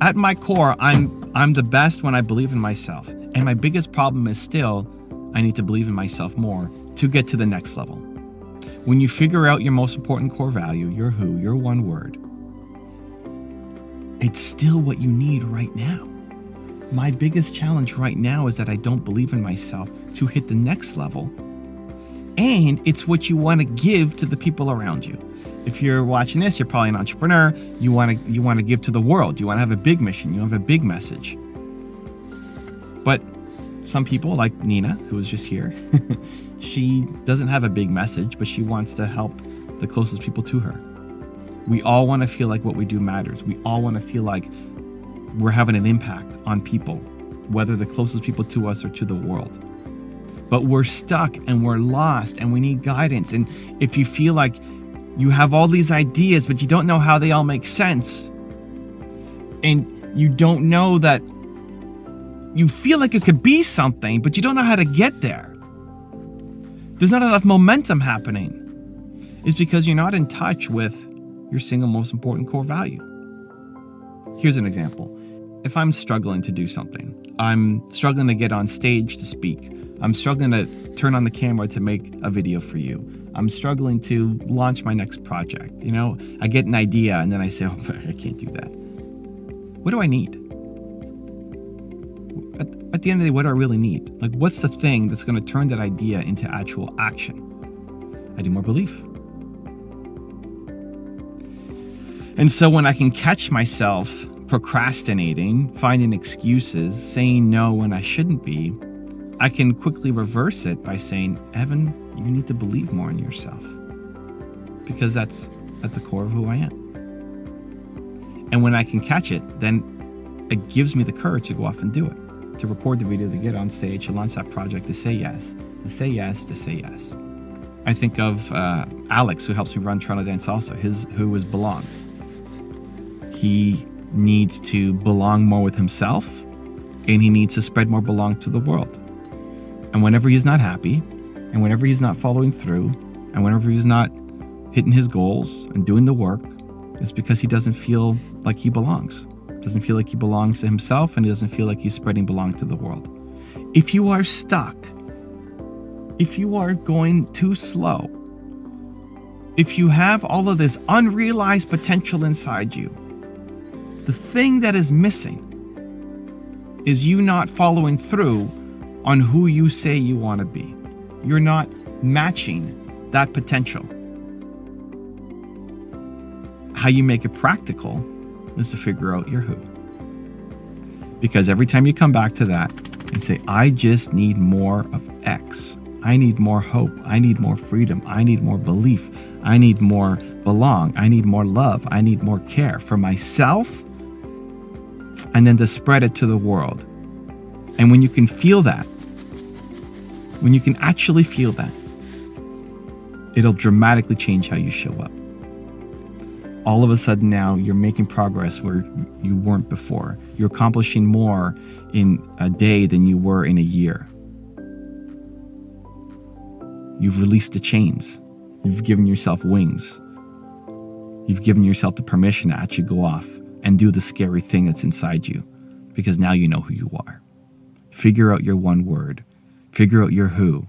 At my core, I'm the best when I believe in myself. And my biggest problem is still, I need to believe in myself more to get to the next level. When you figure out your most important core value, your who, your one word, it's still what you need right now. My biggest challenge right now is that I don't believe in myself to hit the next level. And it's what you want to give to the people around you. If you're watching this, you're probably an entrepreneur. You want to give to the world. You want to have a big mission. You have a big message. But some people, like Nina, who was just here, she doesn't have a big message, but she wants to help the closest people to her. We all want to feel like what we do matters. We all want to feel like we're having an impact on people, whether the closest people to us or to the world. But we're stuck and we're lost and we need guidance. And if you feel like you have all these ideas, but you don't know how they all make sense, and you don't know that you feel like it could be something, but you don't know how to get there, there's not enough momentum happening, it's because you're not in touch with your single most important core value. Here's an example. If I'm struggling to do something, I'm struggling to get on stage to speak, I'm struggling to turn on the camera to make a video for you, I'm struggling to launch my next project, I get an idea and then I say, I can't do that. What do I need? At the end of the day, what do I really need? Like, what's the thing that's going to turn that idea into actual action? I need more belief. And so when I can catch myself procrastinating, finding excuses, saying no when I shouldn't be, I can quickly reverse it by saying, Evan, you need to believe more in yourself, because that's at the core of who I am. And when I can catch it, then it gives me the courage to go off and do it, to record the video, to get on stage, to launch that project, to say yes, to say yes, to say yes. I think of Alex, who helps me run Toronto Dance Salsa. His who is belong. He needs to belong more with himself, and he needs to spread more belong to the world. And whenever he's not happy, and whenever he's not following through, and whenever he's not hitting his goals and doing the work, it's because he doesn't feel like he belongs. Doesn't feel like he belongs to himself, and he doesn't feel like he's spreading belong to the world. If you are stuck, if you are going too slow, if you have all of this unrealized potential inside you, the thing that is missing is you not following through on who you say you want to be. You're not matching that potential. How you make it practical is to figure out your who. Because every time you come back to that and say, I just need more of X, I need more hope, I need more freedom, I need more belief, I need more belong, I need more love, I need more care for myself, and then to spread it to the world. And when you can feel that, when you can actually feel that, it'll dramatically change how you show up. All of a sudden now you're making progress where you weren't before. You're accomplishing more in a day than you were in a year. You've released the chains. You've given yourself wings. You've given yourself the permission to actually go off and do the scary thing that's inside you, because now you know who you are. Figure out your one word. Figure out your who.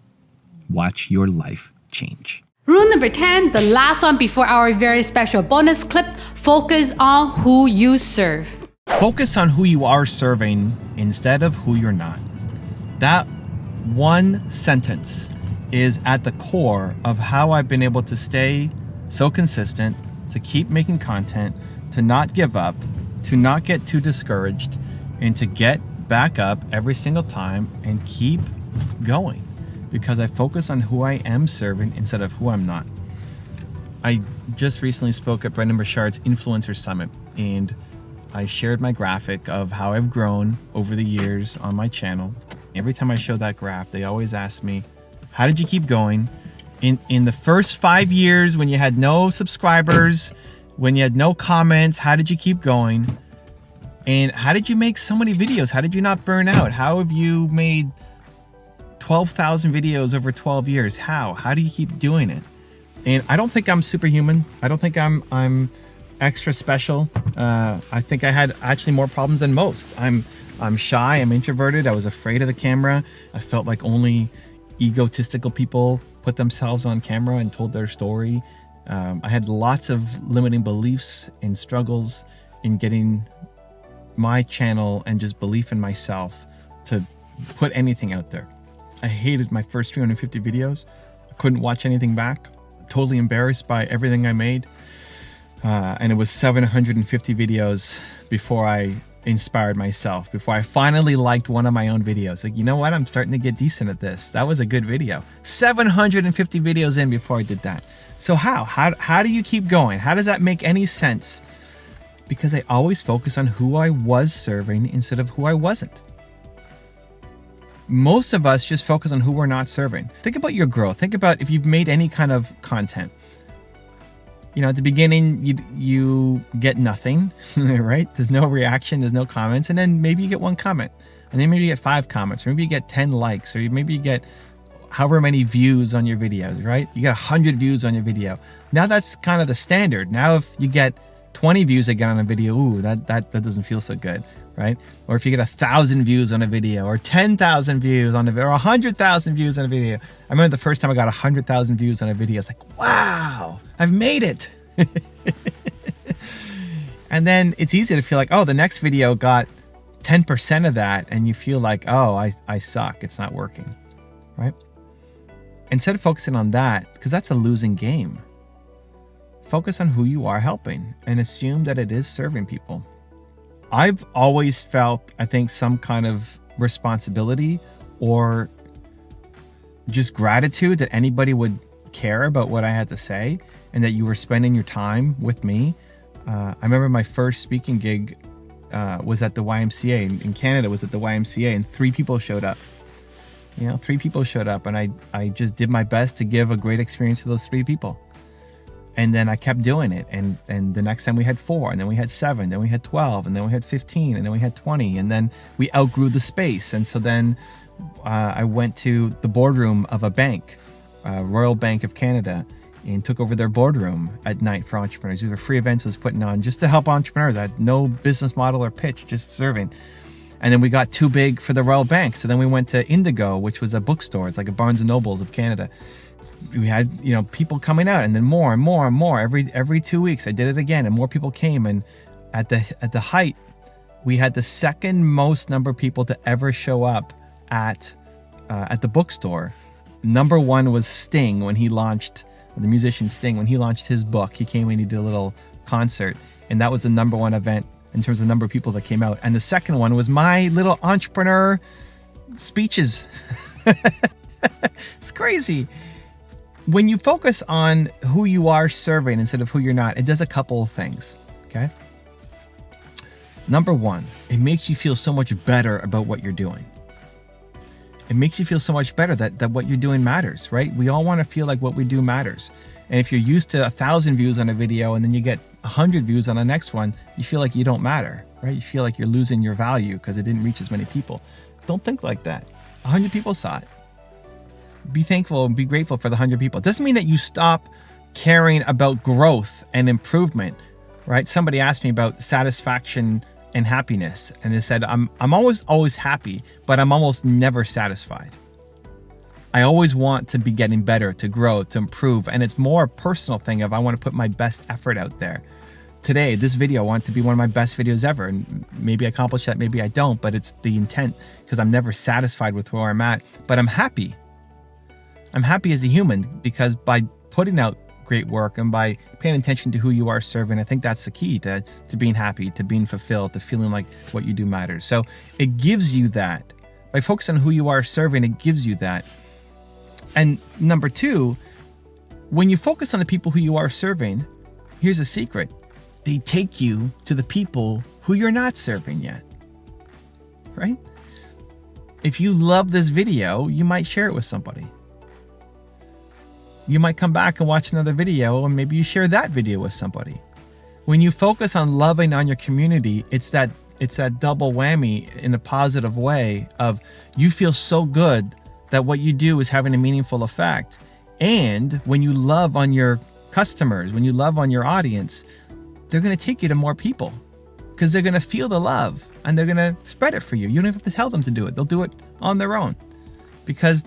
Watch your life change. Rule number 10, the last one before our very special bonus clip, focus on who you serve. Focus on who you are serving instead of who you're not. That one sentence is at the core of how I've been able to stay so consistent, to keep making content, to not give up, to not get too discouraged, and to get back up every single time and keep going, because I focus on who I am serving instead of who I'm not. I just recently spoke at Brendan Burchard's Influencer Summit, and I shared my graphic of how I've grown over the years on my channel. Every time I show that graph, they always ask me, how did you keep going? In the first 5 years, when you had no subscribers, when you had no comments, how did you keep going? And how did you make so many videos? How did you not burn out? How have you made 12,000 videos over 12 years? How do you keep doing it? And I don't think I'm superhuman. I don't think I'm extra special. I think I had actually more problems than most. I'm shy, I'm introverted. I was afraid of the camera. I felt like only egotistical people put themselves on camera and told their story. I had lots of limiting beliefs and struggles in getting my channel and just belief in myself to put anything out there. I hated my first 350 videos. I couldn't watch anything back. Totally embarrassed by everything I made. And it was 750 videos before I inspired myself, before I finally liked one of my own videos. Like, you know what? I'm starting to get decent at this. That was a good video. 750 videos in before I did that. So how do you keep going? How does that make any sense? Because I always focus on who I was serving instead of who I wasn't. Most of us just focus on who we're not serving. Think about your growth. Think about if you've made any kind of content. You know, at the beginning, you get nothing, right? There's no reaction, there's no comments, and then maybe you get one comment, and then maybe you get 5 comments, or maybe you get 10 likes, or maybe you get however many views on your videos, right? You get 100 views on your video. Now that's kind of the standard. Now if you get 20 views again on a video, ooh, that doesn't feel so good, right? Or if you get 1,000 views on a video, or 10,000 views on a video, or 100,000 views on a video. I remember the first time I got 100,000 views on a video, it's like, wow, I've made it. And then it's easy to feel like, oh, the next video got 10% of that, and you feel like, oh, I suck, it's not working, right? Instead of focusing on that, because that's a losing game, focus on who you are helping and assume that it is serving people. I've always felt, I think, some kind of responsibility or just gratitude that anybody would care about what I had to say and that you were spending your time with me. I remember my first speaking gig was at the YMCA in Canada, was at the YMCA, and 3 people showed up. You know, 3 people showed up, and I just did my best to give a great experience to those 3 people. And then I kept doing it. And the next time we had 4, and then we had 7, then we had 12, and then we had 15, and then we had 20, and then we outgrew the space. And so then I went to the boardroom of a bank, Royal Bank of Canada, and took over their boardroom at night for entrepreneurs. These were free events I was putting on just to help entrepreneurs. I had no business model or pitch, just serving. And then we got too big for the Royal Bank. So then we went to Indigo, which was a bookstore. It's like a Barnes and Nobles of Canada. We had, you know, people coming out, and then more and more and more. Every 2 weeks I did it again, and more people came. And at the height, we had the second most number of people to ever show up at the bookstore. Number 1 was Sting when he launched, the musician Sting, when he launched his book. He came and he did a little concert, and that was the number 1 event in terms of number of people that came out. And the second one was my little entrepreneur speeches. It's crazy. When you focus on who you are serving instead of who you're not, it does a couple of things, okay? Number 1, it makes you feel so much better about what you're doing. It makes you feel so much better that what you're doing matters, right? We all want to feel like what we do matters. And if you're used to 1,000 views on a video and then you get 100 views on the next one, you feel like you don't matter, right? You feel like you're losing your value because it didn't reach as many people. Don't think like that. 100 people saw it. Be thankful and be grateful for the 100 people. It doesn't mean that you stop caring about growth and improvement. right? Somebody asked me about satisfaction and happiness, and they said, I'm always happy, but I'm almost never satisfied. I always want to be getting better, to grow, to improve, and it's more a personal thing of I want to put my best effort out there. Today, this video, I want it to be one of my best videos ever, and maybe I accomplish that, maybe I don't, but it's the intent, because I'm never satisfied with where I'm at, but I'm happy. I'm happy as a human, because by putting out great work and by paying attention to who you are serving, I think that's the key to being happy, to being fulfilled, to feeling like what you do matters. So it gives you that. By focusing on who you are serving, it gives you that. And number two, when you focus on the people who you are serving, here's a secret. They take you to the people who you're not serving yet, right? If you love this video, you might share it with somebody. You might come back and watch another video, and maybe you share that video with somebody. When you focus on loving on your community, it's that double whammy in a positive way of you feel so good that what you do is having a meaningful effect. And when you love on your customers, when you love on your audience, they're going to take you to more people because they're going to feel the love and they're going to spread it for you. You don't have to tell them to do it. They'll do it on their own because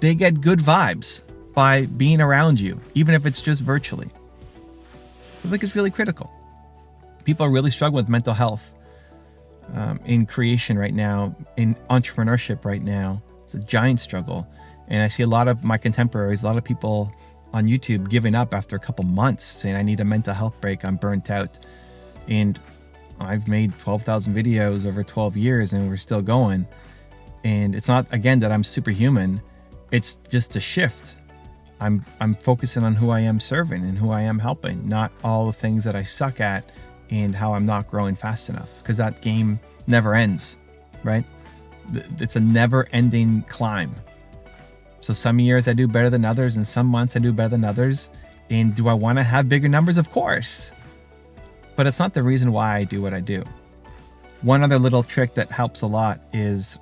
they get good vibes by being around you, even if it's just virtually. I think it's really critical. People are really struggling with mental health in creation right now, in entrepreneurship right now. It's a giant struggle. And I see a lot of my contemporaries, a lot of people on YouTube giving up after a couple months, saying, I need a mental health break, I'm burnt out. And I've made 12,000 videos over 12 years and we're still going. And it's not, again, that I'm superhuman. It's just a shift. I'm focusing on who I am serving and who I am helping, not all the things that I suck at and how I'm not growing fast enough, because that game never ends, right? It's a never-ending climb. So some years I do better than others, and some months I do better than others. And do I want to have bigger numbers? Of course. But it's not the reason why I do what I do. One other little trick that helps a lot is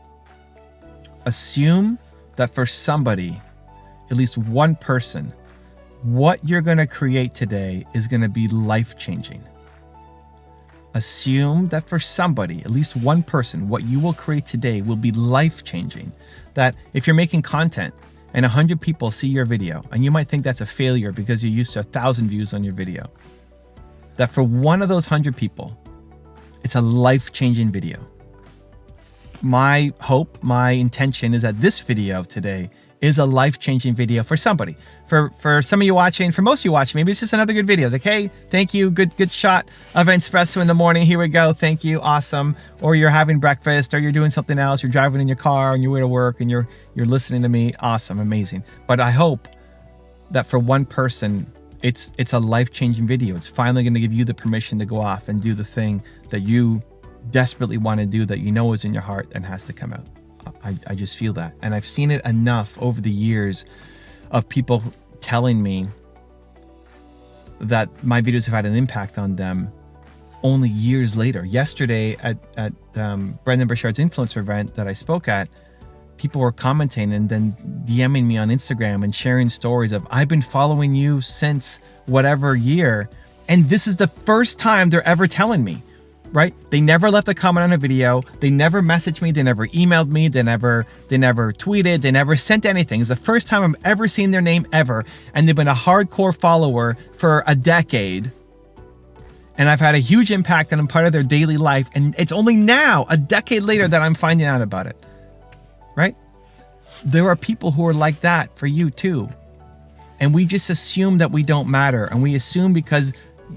assume that for somebody, at least one person, what you're going to create today is going to be life-changing. Assume that for somebody, at least one person, what you will create today will be life-changing. That if you're making content and 100 people see your video, and you might think that's a failure because you're used to 1,000 views on your video, that for one of those 100 people, it's a life-changing video. My hope, my intention is that this video today is a life-changing video for somebody. For some of you watching, for most of you watching, maybe it's just another good video. Like, hey, thank you, good shot of an espresso in the morning. Here we go, thank you, awesome. Or you're having breakfast, or you're doing something else. You're driving in your car on your way to work, and you're listening to me. Awesome, amazing. But I hope that for one person, it's a life-changing video. It's finally going to give you the permission to go off and do the thing that you desperately want to do, that you know is in your heart and has to come out. I just feel that. And I've seen it enough over the years of people telling me that my videos have had an impact on them only years later. Yesterday at Brendan Burchard's influencer event that I spoke at, people were commenting and then DMing me on Instagram and sharing stories of, I've been following you since whatever year, and this is the first time they're ever telling me. Right? They never left a comment on a video. They never messaged me. They never emailed me. They never tweeted. They never sent anything. It's the first time I've ever seen their name ever. And they've been a hardcore follower for a decade. And I've had a huge impact and I'm part of their daily life. And it's only now, a decade later, that I'm finding out about it. Right? There are people who are like that for you too. And we just assume that we don't matter. And we assume because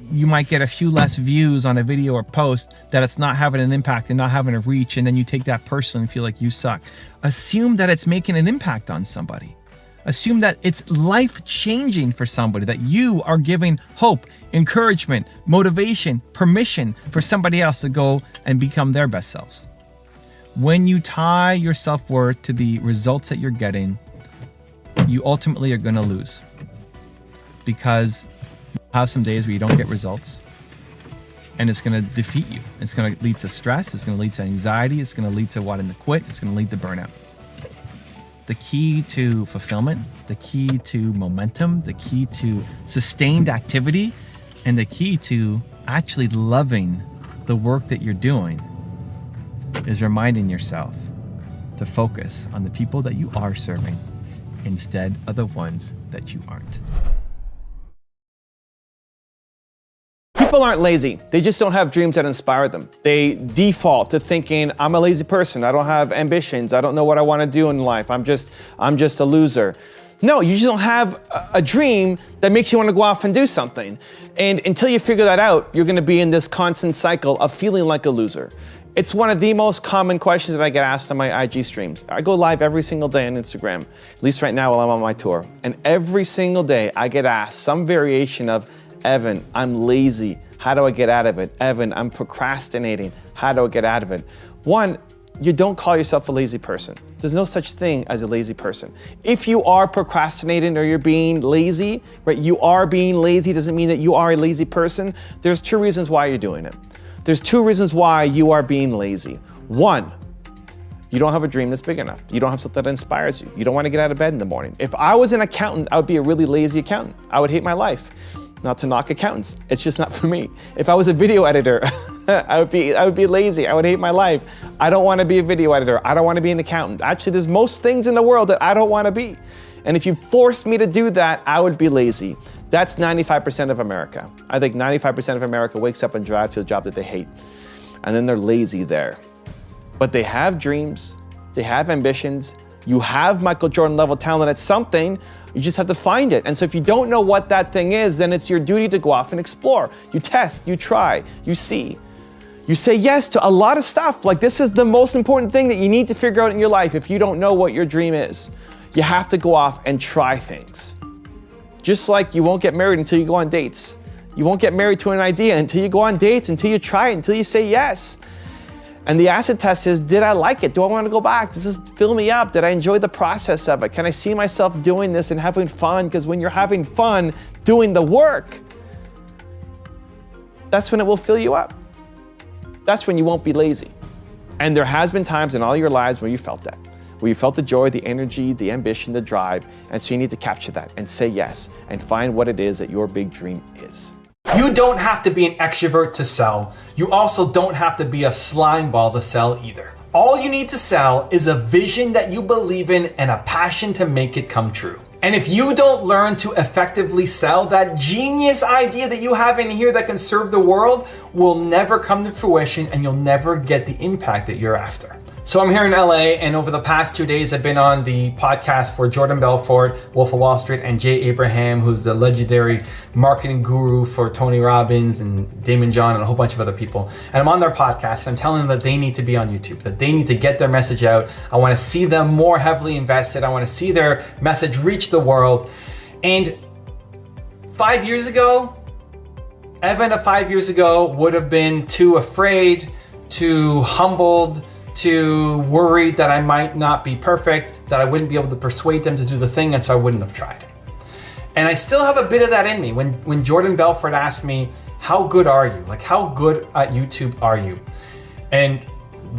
you might get a few less views on a video or post that it's not having an impact and not having a reach, and then you take that personally and feel like you suck. Assume that it's making an impact on somebody. Assume that it's life-changing for somebody, that you are giving hope, encouragement, motivation, permission for somebody else to go and become their best selves. When you tie your self-worth to the results that you're getting, you ultimately are going to lose, because have some days where you don't get results, and it's going to defeat you. It's going to lead to stress. It's going to lead to anxiety. It's going to lead to wanting to quit. It's going to lead to burnout. The key to fulfillment, the key to momentum, the key to sustained activity, and the key to actually loving the work that you're doing is reminding yourself to focus on the people that you are serving instead of the ones that you aren't. People aren't lazy. They just don't have dreams that inspire them. They default to thinking, I'm a lazy person. I don't have ambitions. I don't know what I want to do in life. I'm just a loser. No, you just don't have a dream that makes you want to go off and do something. And until you figure that out, you're going to be in this constant cycle of feeling like a loser. It's one of the most common questions that I get asked on my IG streams. I go live every single day on Instagram, at least right now while I'm on my tour. And every single day I get asked some variation of, Evan, I'm lazy. How do I get out of it? Evan, I'm procrastinating. How do I get out of it? One, you don't call yourself a lazy person. There's no such thing as a lazy person. If you are procrastinating or you're being lazy, right? You are being lazy doesn't mean that you are a lazy person. There's two reasons why you're doing it. There's two reasons why you are being lazy. One, you don't have a dream that's big enough. You don't have something that inspires you. You don't want to get out of bed in the morning. If I was an accountant, I would be a really lazy accountant. I would hate my life. Not to knock accountants, it's just not for me. If I was a video editor, I would be lazy. I would hate my life. I don't want to be a video editor. I don't want to be an accountant. Actually, there's most things in the world that I don't want to be. And if you forced me to do that, I would be lazy. That's 95% of America. I think 95% of America wakes up and drives to a job that they hate. And then they're lazy there. But they have dreams, they have ambitions. You have Michael Jordan level talent at something. You just have to find it. And so if you don't know what that thing is, then it's your duty to go off and explore. You test, you try, you see. You say yes to a lot of stuff. Like, this is the most important thing that you need to figure out in your life if you don't know what your dream is. You have to go off and try things. Just like you won't get married until you go on dates. You won't get married to an idea until you go on dates, until you try it, until you say yes. And the acid test is, did I like it? Do I want to go back? Does this fill me up? Did I enjoy the process of it? Can I see myself doing this and having fun? Because when you're having fun doing the work, that's when it will fill you up. That's when you won't be lazy. And there has been times in all your lives where you felt that, where you felt the joy, the energy, the ambition, the drive. And so you need to capture that and say yes and find what it is that your big dream is. You don't have to be an extrovert to sell. You also don't have to be a slime ball to sell either. All you need to sell is a vision that you believe in and a passion to make it come true. And if you don't learn to effectively sell, that genius idea that you have in here that can serve the world will never come to fruition, and you'll never get the impact that you're after. So I'm here in LA, and over the past 2 days, I've been on the podcast for Jordan Belfort, Wolf of Wall Street, and Jay Abraham, who's the legendary marketing guru for Tony Robbins and Damon John and a whole bunch of other people. And I'm on their podcast, and I'm telling them that they need to be on YouTube, that they need to get their message out. I want to see them more heavily invested. I want to see their message reach the world. And 5 years ago, Evan of 5 years ago would have been too afraid, too humbled, too worried that I might not be perfect, that I wouldn't be able to persuade them to do the thing, and so I wouldn't have tried. And I still have a bit of that in me. When Jordan Belfort asked me, how good are you? Like, how good at YouTube are you? And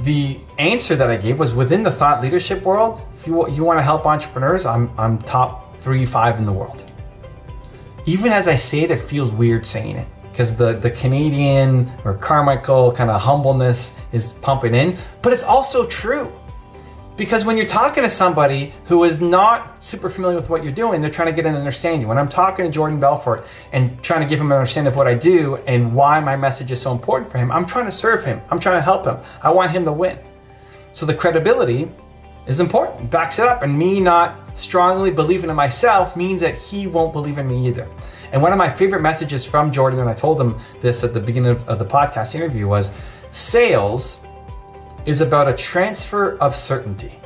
the answer that I gave was, within the thought leadership world, if you want to help entrepreneurs, I'm top 3-5 in the world. Even as I say it, it feels weird saying it, because the Canadian or Carmichael kind of humbleness is pumping in, but it's also true. Because when you're talking to somebody who is not super familiar with what you're doing, they're trying to get an understanding. When I'm talking to Jordan Belfort and trying to give him an understanding of what I do and why my message is so important for him, I'm trying to serve him. I'm trying to help him. I want him to win. So the credibility is important. It backs it up, and me not strongly believing in myself means that he won't believe in me either. And one of my favorite messages from Jordan, and I told him this at the beginning of the podcast interview, was sales is about a transfer of certainty.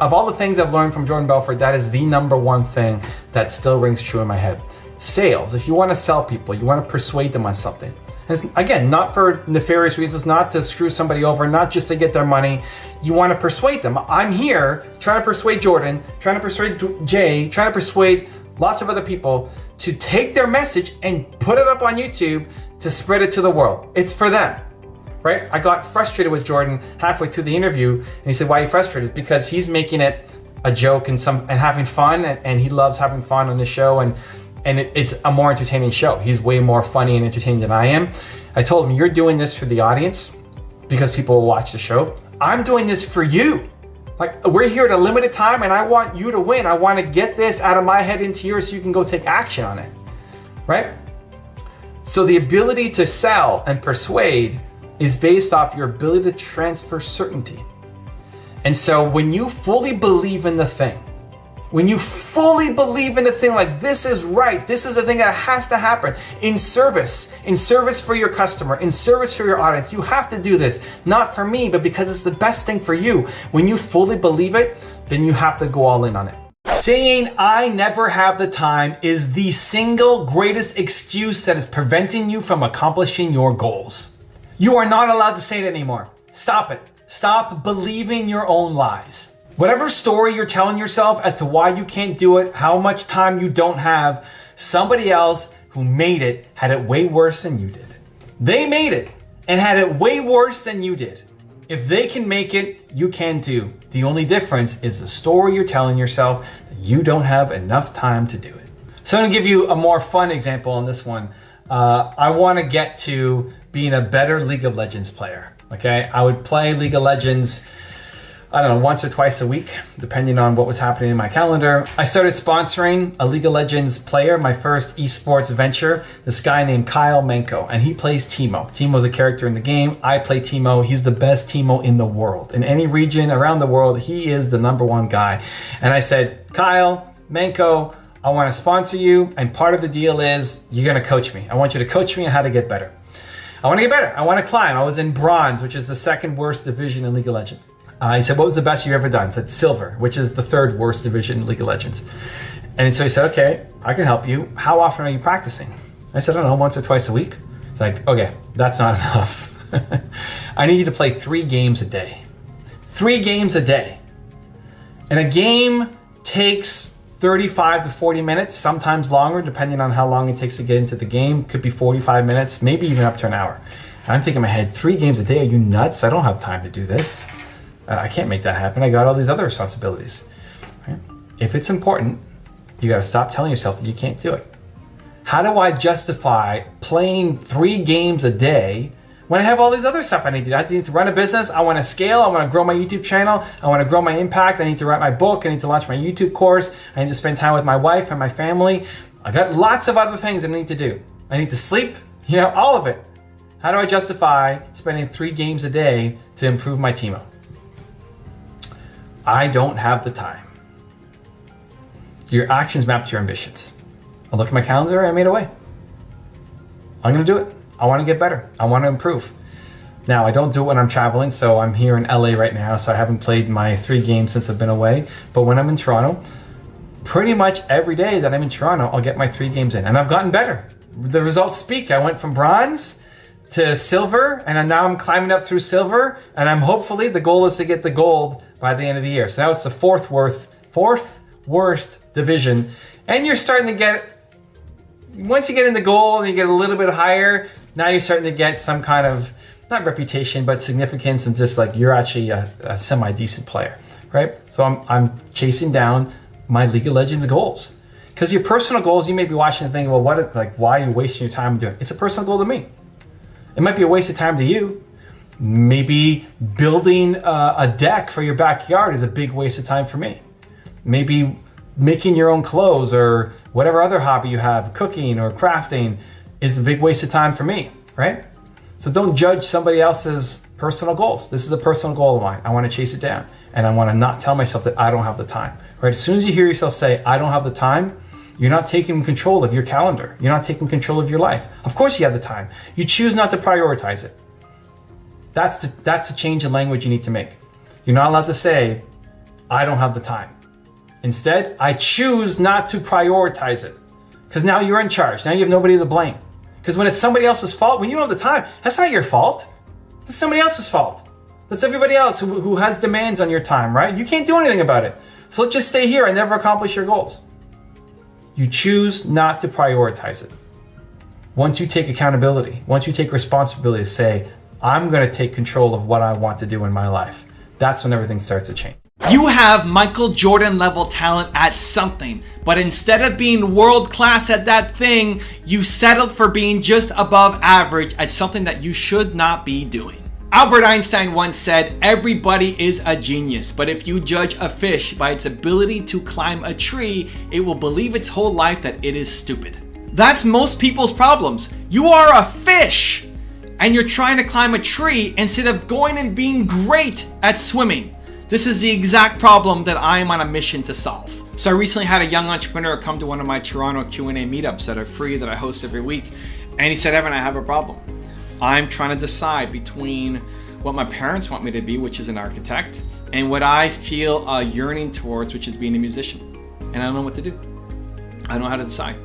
Of all the things I've learned from Jordan Belfort, that is the number one thing that still rings true in my head. Sales, if you want to sell people, you want to persuade them on something. And it's, again, not for nefarious reasons, not to screw somebody over, not just to get their money. You want to persuade them. I'm here trying to persuade Jordan, trying to persuade Jay, trying to persuade lots of other people to take their message and put it up on YouTube to spread it to the world. It's for them, right? I got frustrated with Jordan halfway through the interview, and he said, why are you frustrated? Because he's making it a joke and having fun, and he loves having fun on the show, and and it's a more entertaining show. He's way more funny and entertaining than I am. I told him, you're doing this for the audience because people will watch the show. I'm doing this for you. Like, we're here at a limited time and I want you to win. I want to get this out of my head into yours so you can go take action on it, right? So the ability to sell and persuade is based off your ability to transfer certainty. And so when you fully believe in the thing, when you fully believe in the thing, like this is right, this is the thing that has to happen in service for your customer, in service for your audience, you have to do this, not for me, but because it's the best thing for you. When you fully believe it, then you have to go all in on it. Saying I never have the time is the single greatest excuse that is preventing you from accomplishing your goals. You are not allowed to say it anymore. Stop it. Stop believing your own lies. Whatever story you're telling yourself as to why you can't do it, how much time you don't have, somebody else who made it had it way worse than you did. They made it and had it way worse than you did. If they can make it, you can too. The only difference is the story you're telling yourself that you don't have enough time to do it. So I'm gonna give you a more fun example on this one. I wanna get to being a better League of Legends player, okay? I would play League of Legends, I don't know, once or twice a week, depending on what was happening in my calendar. I started sponsoring a League of Legends player, my first esports venture, this guy named Kyle Menko, and he plays Teemo. Teemo's a character in the game. I play Teemo. He's the best Teemo in the world. In any region around the world, he is the #1 guy. And I said, Kyle Menko, I want to sponsor you, and part of the deal is you're going to coach me. I want you to coach me on how to get better. I want to get better. I want to climb. I was in bronze, which is the second worst division in League of Legends. He said, what was the best you've ever done? I said, silver, which is the third worst division in League of Legends. And so he said, okay, I can help you. How often are you practicing? I said, I don't know, once or twice a week. It's like, okay, that's not enough. I need you to play 3 games a day. 3 games a day. And a game takes 35 to 40 minutes, sometimes longer, depending on how long it takes to get into the game. Could be 45 minutes, maybe even up to an hour. And I'm thinking in my head, 3 games a day? Are you nuts? I don't have time to do this. I can't make that happen. I got all these other responsibilities. Right? If it's important, you got to stop telling yourself that you can't do it. How do I justify playing 3 games a day when I have all these other stuff I need to do? I need to run a business. I want to scale. I want to grow my YouTube channel. I want to grow my impact. I need to write my book. I need to launch my YouTube course. I need to spend time with my wife and my family. I got lots of other things I need to do. I need to sleep, all of it. How do I justify spending 3 games a day to improve my Teemo? I don't have the time. Your actions map to your ambitions. I look at my calendar, I made a way. I'm gonna do it. I wanna get better. I wanna improve. Now, I don't do it when I'm traveling, so I'm here in LA right now, so I haven't played my 3 games since I've been away. But when I'm in Toronto, pretty much every day that I'm in Toronto, I'll get my 3 games in. And I've gotten better. The results speak. I went from bronze to silver, and now I'm climbing up through silver, and I'm hopefully, the goal is to get the gold by the end of the year. So now it's the fourth worst division. And you're starting to get, once you get in the gold and you get a little bit higher, now you're starting to get some kind of, not reputation, but significance, and just like you're actually a semi-decent player, right? So I'm chasing down my League of Legends goals. Because your personal goals, you may be watching and thinking, well, why are you wasting your time doing it? It's a personal goal to me. It might be a waste of time to you. Maybe building a deck for your backyard is a big waste of time for me. Maybe making your own clothes or whatever other hobby you have, cooking or crafting, is a big waste of time for me, right? So don't judge somebody else's personal goals. This is a personal goal of mine. I want to chase it down, and I want to not tell myself that I don't have the time, right? As soon as you hear yourself say, I don't have the time, you're not taking control of your calendar. You're not taking control of your life. Of course you have the time. You choose not to prioritize it. That's the change in language you need to make. You're not allowed to say, I don't have the time. Instead, I choose not to prioritize it. Because now you're in charge. Now you have nobody to blame. Because when it's somebody else's fault, when you don't have the time, that's not your fault. That's somebody else's fault. That's everybody else who has demands on your time, right? You can't do anything about it. So let's just stay here and never accomplish your goals. You choose not to prioritize it. Once you take accountability, once you take responsibility to say, I'm going to take control of what I want to do in my life, that's when everything starts to change. You have Michael Jordan level talent at something, but instead of being world class at that thing, you settled for being just above average at something that you should not be doing. Albert Einstein once said, everybody is a genius, but if you judge a fish by its ability to climb a tree, it will believe its whole life that it is stupid. That's most people's problems. You are a fish, and you're trying to climb a tree instead of going and being great at swimming. This is the exact problem that I am on a mission to solve. So I recently had a young entrepreneur come to one of my Toronto Q&A meetups that are free that I host every week. And he said, Evan, I have a problem. I'm trying to decide between what my parents want me to be, which is an architect, and what I feel a yearning towards, which is being a musician. And I don't know what to do. I don't know how to decide.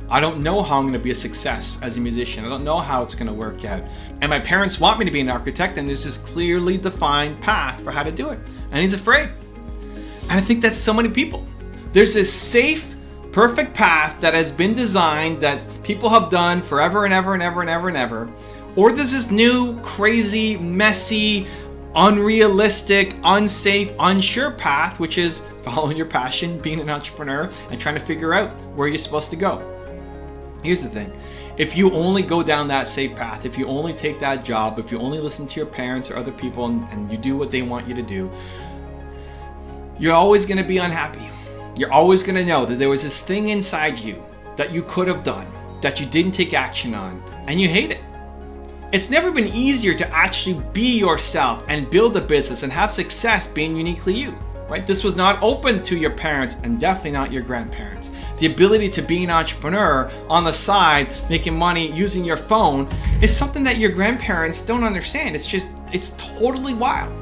I don't know how I'm going to be a success as a musician. I don't know how it's going to work out. And my parents want me to be an architect, and there's this clearly defined path for how to do it. And he's afraid. And I think that's so many people. There's this safe, perfect path that has been designed that people have done forever and ever and ever and ever and ever. Or there's this new, crazy, messy, unrealistic, unsafe, unsure path, which is following your passion, being an entrepreneur, and trying to figure out where you're supposed to go. Here's the thing. If you only go down that safe path, if you only take that job, if you only listen to your parents or other people and you do what they want you to do, you're always going to be unhappy. You're always going to know that there was this thing inside you that you could have done, that you didn't take action on, and you hate it. It's never been easier to actually be yourself and build a business and have success being uniquely you, right? This was not open to your parents and definitely not your grandparents. The ability to be an entrepreneur on the side, making money using your phone is something that your grandparents don't understand. It's totally wild.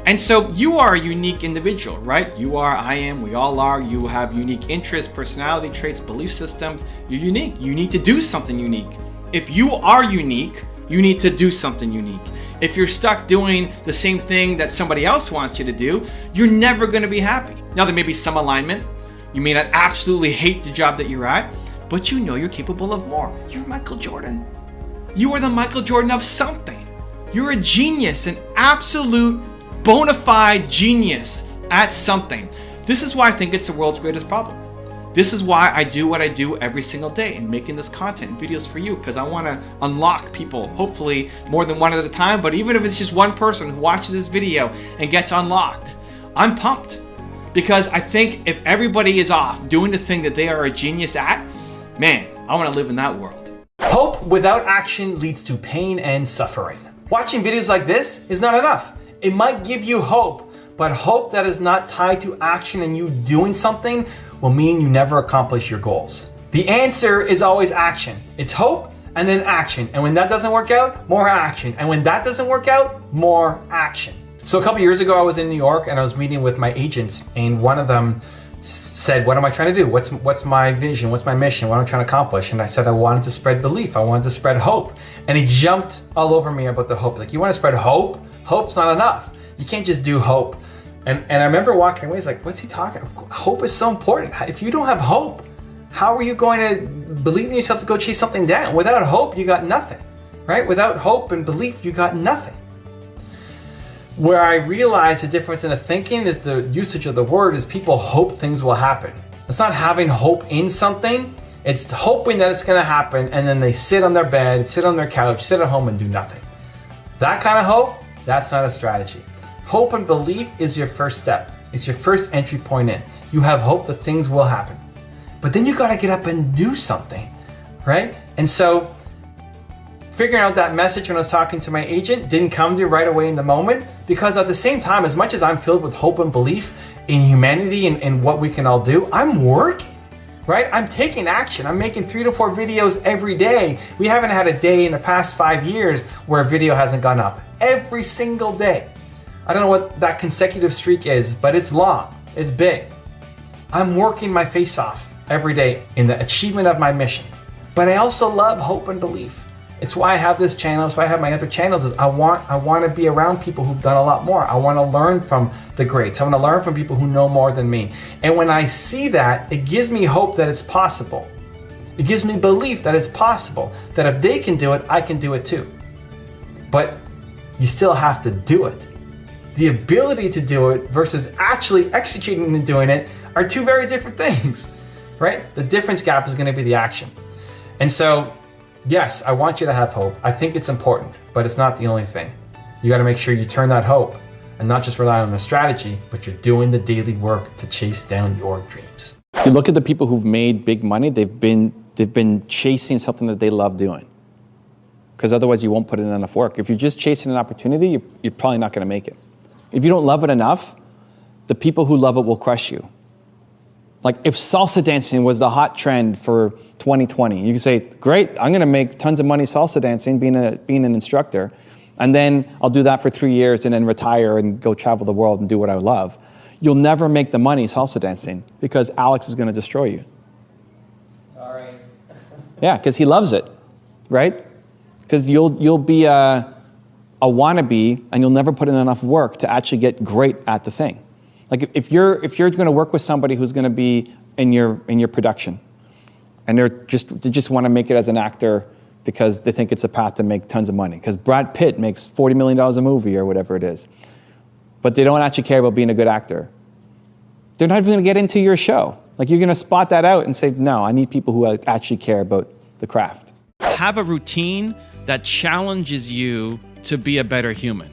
And so you are a unique individual, right? You are, I am, we all are. You have unique interests, personality traits, belief systems. You're unique. You need to do something unique. If you are unique, you need to do something unique. If you're stuck doing the same thing that somebody else wants you to do, you're never going to be happy. Now, there may be some alignment. You may not absolutely hate the job that you're at, but you know you're capable of more. You're Michael Jordan. You are the Michael Jordan of something. You're a genius, an absolute bona fide genius at something. This is why I think it's the world's greatest problem. This is why I do what I do every single day in making this content and videos for you, because I want to unlock people, hopefully more than one at a time, but even if it's just one person who watches this video and gets unlocked, I'm pumped. Because I think if everybody is off doing the thing that they are a genius at, man, I want to live in that world. Hope without action leads to pain and suffering. Watching videos like this is not enough. It might give you hope, but hope that is not tied to action and you doing something will mean you never accomplish your goals. The answer is always action. It's hope and then action. And when that doesn't work out, more action. And when that doesn't work out, more action. So a couple years ago, I was in New York and I was meeting with my agents, and one of them said, what am I trying to do? What's my vision? What's my mission? What am I trying to accomplish? And I said, I wanted to spread belief. I wanted to spread hope. And he jumped all over me about the hope. Like, you want to spread hope? Hope's not enough. You can't just do hope. And I remember walking away, he's like, what's he talking about? Hope is so important. If you don't have hope, how are you going to believe in yourself to go chase something down? Without hope, you got nothing, right? Without hope and belief, you got nothing. Where I realized the difference in the thinking is the usage of the word is people hope things will happen. It's not having hope in something. It's hoping that it's going to happen, and then they sit on their bed, sit on their couch, sit at home and do nothing. That kind of hope, that's not a strategy. Hope and belief is your first step. It's your first entry point in. You have hope that things will happen. But then you got to get up and do something, right? And so figuring out that message when I was talking to my agent didn't come to you right away in the moment, because at the same time, as much as I'm filled with hope and belief in humanity and what we can all do, I'm working, right? I'm taking action. I'm making 3 to 4 videos every day. We haven't had a day in the past 5 years where a video hasn't gone up. Every single day. I don't know what that consecutive streak is, but it's long, it's big. I'm working my face off every day in the achievement of my mission. But I also love hope and belief. It's why I have this channel, it's why I have my other channels, is I want to be around people who've done a lot more. I want to learn from the greats. I want to learn from people who know more than me. And when I see that, it gives me hope that it's possible. It gives me belief that it's possible, that if they can do it, I can do it too. But you still have to do it. the ability to do it versus actually executing and doing it are two very different things, right? The difference gap is going to be the action. And so, yes, I want you to have hope. I think it's important, but it's not the only thing. You got to make sure you turn that hope and not just rely on the strategy, but you're doing the daily work to chase down your dreams. You look at the people who've made big money, they've been chasing something that they love doing. Because otherwise you won't put in enough work. If you're just chasing an opportunity, you're probably not going to make it. If you don't love it enough, the people who love it will crush you. Like if salsa dancing was the hot trend for 2020, you can say, great, I'm going to make tons of money salsa dancing, being an instructor, and then I'll do that for 3 years and then retire and go travel the world and do what I love. You'll never make the money salsa dancing because Alex is going to destroy you. Sorry. Yeah, because he loves it, right? Because you'll be a wannabe and you'll never put in enough work to actually get great at the thing. Like if you're going to work with somebody who's going to be in your production, and they just want to make it as an actor because they think it's a path to make tons of money. Because Brad Pitt makes $40 million a movie or whatever it is, but they don't actually care about being a good actor. They're not even going to get into your show. Like you're going to spot that out and say, no, I need people who actually care about the craft. Have a routine that challenges you to be a better human.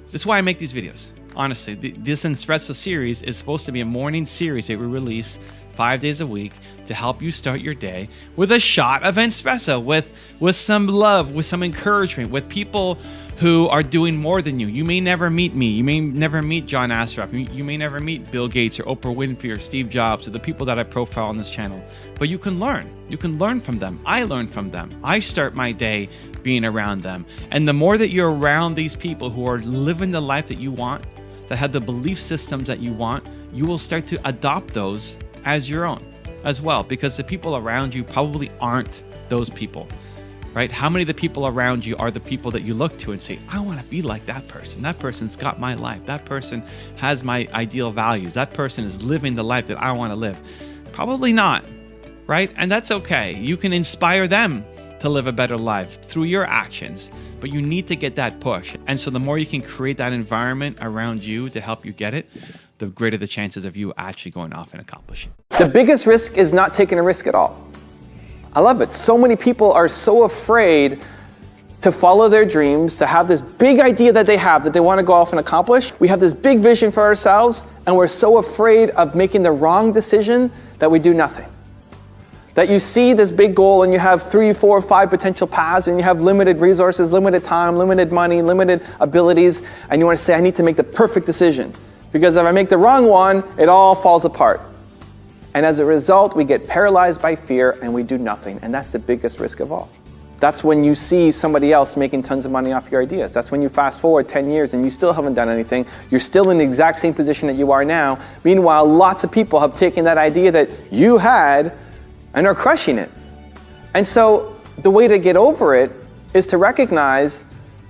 This is why I make these videos. Honestly, this Espresso series is supposed to be a morning series that we release 5 days a week to help you start your day with a shot of espresso, with some love, with some encouragement, with people who are doing more than you. You may never meet me. You may never meet John Astroff. You may never meet Bill Gates or Oprah Winfrey or Steve Jobs or the people that I profile on this channel. But you can learn. You can learn from them. I learn from them. I start my day being around them. And the more that you're around these people who are living the life that you want, that have the belief systems that you want, you will start to adopt those as your own as well, because the people around you probably aren't those people, right? How many of the people around you are the people that you look to and say, I want to be like that person. That person's got my life. That person has my ideal values. That person is living the life that I want to live. Probably not, right? And that's okay. You can inspire them to live a better life through your actions, but you need to get that push. And so the more you can create that environment around you to help you get it, the greater the chances of you actually going off and accomplishing. The biggest risk is not taking a risk at all. I love it. So many people are so afraid to follow their dreams, to have this big idea that they have that they want to go off and accomplish. We have this big vision for ourselves, and we're so afraid of making the wrong decision that we do nothing. That you see this big goal and you have 3, 4, 5 potential paths and you have limited resources, limited time, limited money, limited abilities, and you want to say, I need to make the perfect decision. Because if I make the wrong one, it all falls apart. And as a result, we get paralyzed by fear and we do nothing. And that's the biggest risk of all. That's when you see somebody else making tons of money off your ideas. That's when you fast forward 10 years and you still haven't done anything. You're still in the exact same position that you are now. Meanwhile, lots of people have taken that idea that you had and are crushing it. And so the way to get over it is to recognize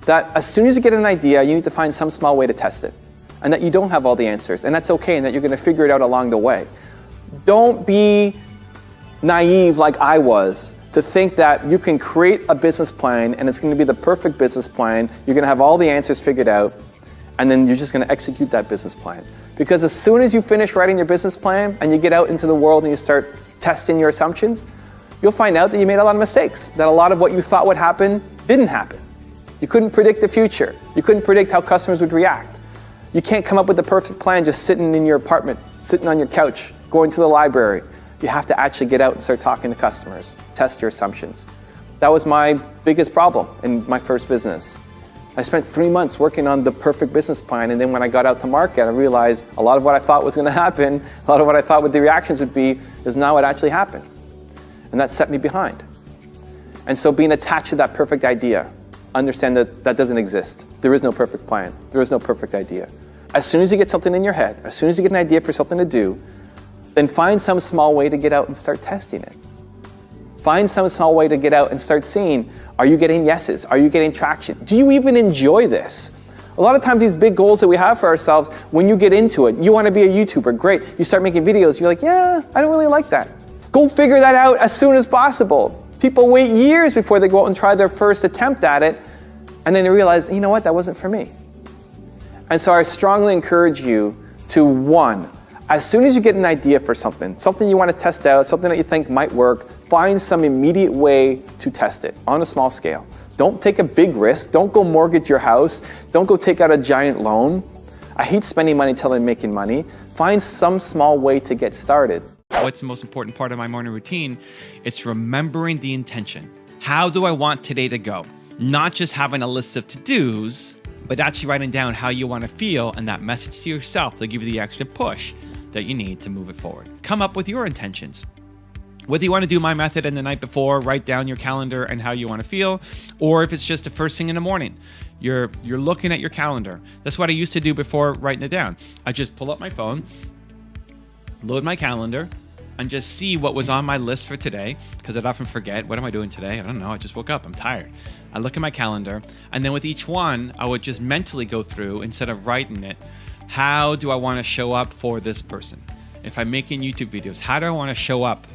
that as soon as you get an idea, you need to find some small way to test it. And that you don't have all the answers, and that's okay, and that you're going to figure it out along the way. Don't be naive like I was to think that you can create a business plan and it's going to be the perfect business plan. You're going to have all the answers figured out, and then you're just going to execute that business plan. Because as soon as you finish writing your business plan and you get out into the world and you start testing your assumptions, you'll find out that you made a lot of mistakes, that a lot of what you thought would happen didn't happen. You couldn't predict the future. You couldn't predict how customers would react. You can't come up with the perfect plan just sitting in your apartment, sitting on your couch, going to the library. You have to actually get out and start talking to customers, test your assumptions. That was my biggest problem in my first business. I spent 3 months working on the perfect business plan, and then when I got out to market, I realized a lot of what I thought was going to happen, a lot of what I thought what the reactions would be, is not what actually happened. And that set me behind. And so being attached to that perfect idea, understand that that doesn't exist. There is no perfect plan. There is no perfect idea. As soon as you get something in your head, as soon as you get an idea for something to do, then find some small way to get out and start testing it. Find some small way to get out and start seeing, are you getting yeses? Are you getting traction? Do you even enjoy this? A lot of times these big goals that we have for ourselves, when you get into it, you want to be a YouTuber, great. You start making videos, you're like, yeah, I don't really like that. Go figure that out as soon as possible. People wait years before they go out and try their first attempt at it, and then they realize, you know what, that wasn't for me. And so I strongly encourage you to, one, as soon as you get an idea for something you want to test out, something that you think might work, find some immediate way to test it on a small scale. Don't take a big risk. Don't go mortgage your house. Don't go take out a giant loan. I hate spending money until I'm making money. Find some small way to get started. What's the most important part of my morning routine? It's remembering the intention. How do I want today to go? Not just having a list of to-dos, but actually writing down how you want to feel and that message to yourself to give you the extra push that you need to move it forward. Come up with your intentions. Whether you want to do my method and the night before, write down your calendar and how you want to feel, or if it's just the first thing in the morning, you're looking at your calendar. That's what I used to do before writing it down. I just pull up my phone, load my calendar, and just see what was on my list for today, because I'd often forget, what am I doing today? I don't know, I just woke up, I'm tired. I look at my calendar, and then with each one, I would just mentally go through, instead of writing it, how do I want to show up for this person? If I'm making YouTube videos, how do I want to show up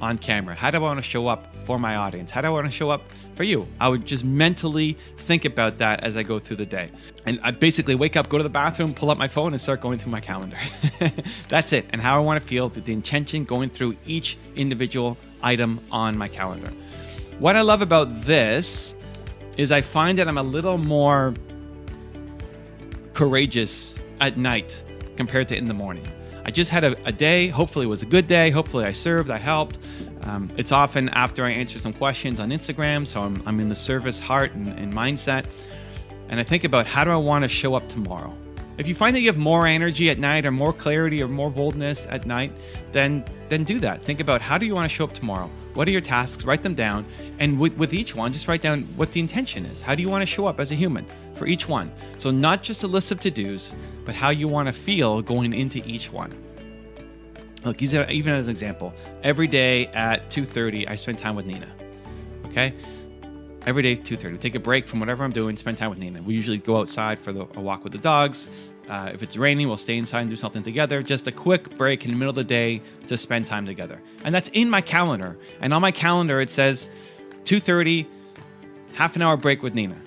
on camera? How do I want to show up for my audience? How do I want to show up for you? I would just mentally think about that as I go through the day. And I basically wake up, go to the bathroom, pull up my phone and start going through my calendar. That's it. And how I want to feel, the intention going through each individual item on my calendar. What I love about this is I find that I'm a little more courageous at night compared to in the morning. I just had a day, hopefully it was a good day, hopefully I served, I helped. It's often after I answer some questions on Instagram, so I'm in the service heart and mindset. And I think about, how do I want to show up tomorrow? If you find that you have more energy at night, or more clarity or more boldness at night, then do that. Think about, how do you want to show up tomorrow? What are your tasks? Write them down. And with each one, just write down what the intention is. How do you want to show up as a human for each one? So not just a list of to-dos, but how you want to feel going into each one. Look, even as an example, every day at 2:30, I spend time with Nina, okay? Every day at 2:30, take a break from whatever I'm doing, spend time with Nina. We usually go outside for a walk with the dogs. If it's raining, we'll stay inside and do something together. Just a quick break in the middle of the day to spend time together. And that's in my calendar. And on my calendar, it says 2:30, half an hour break with Nina.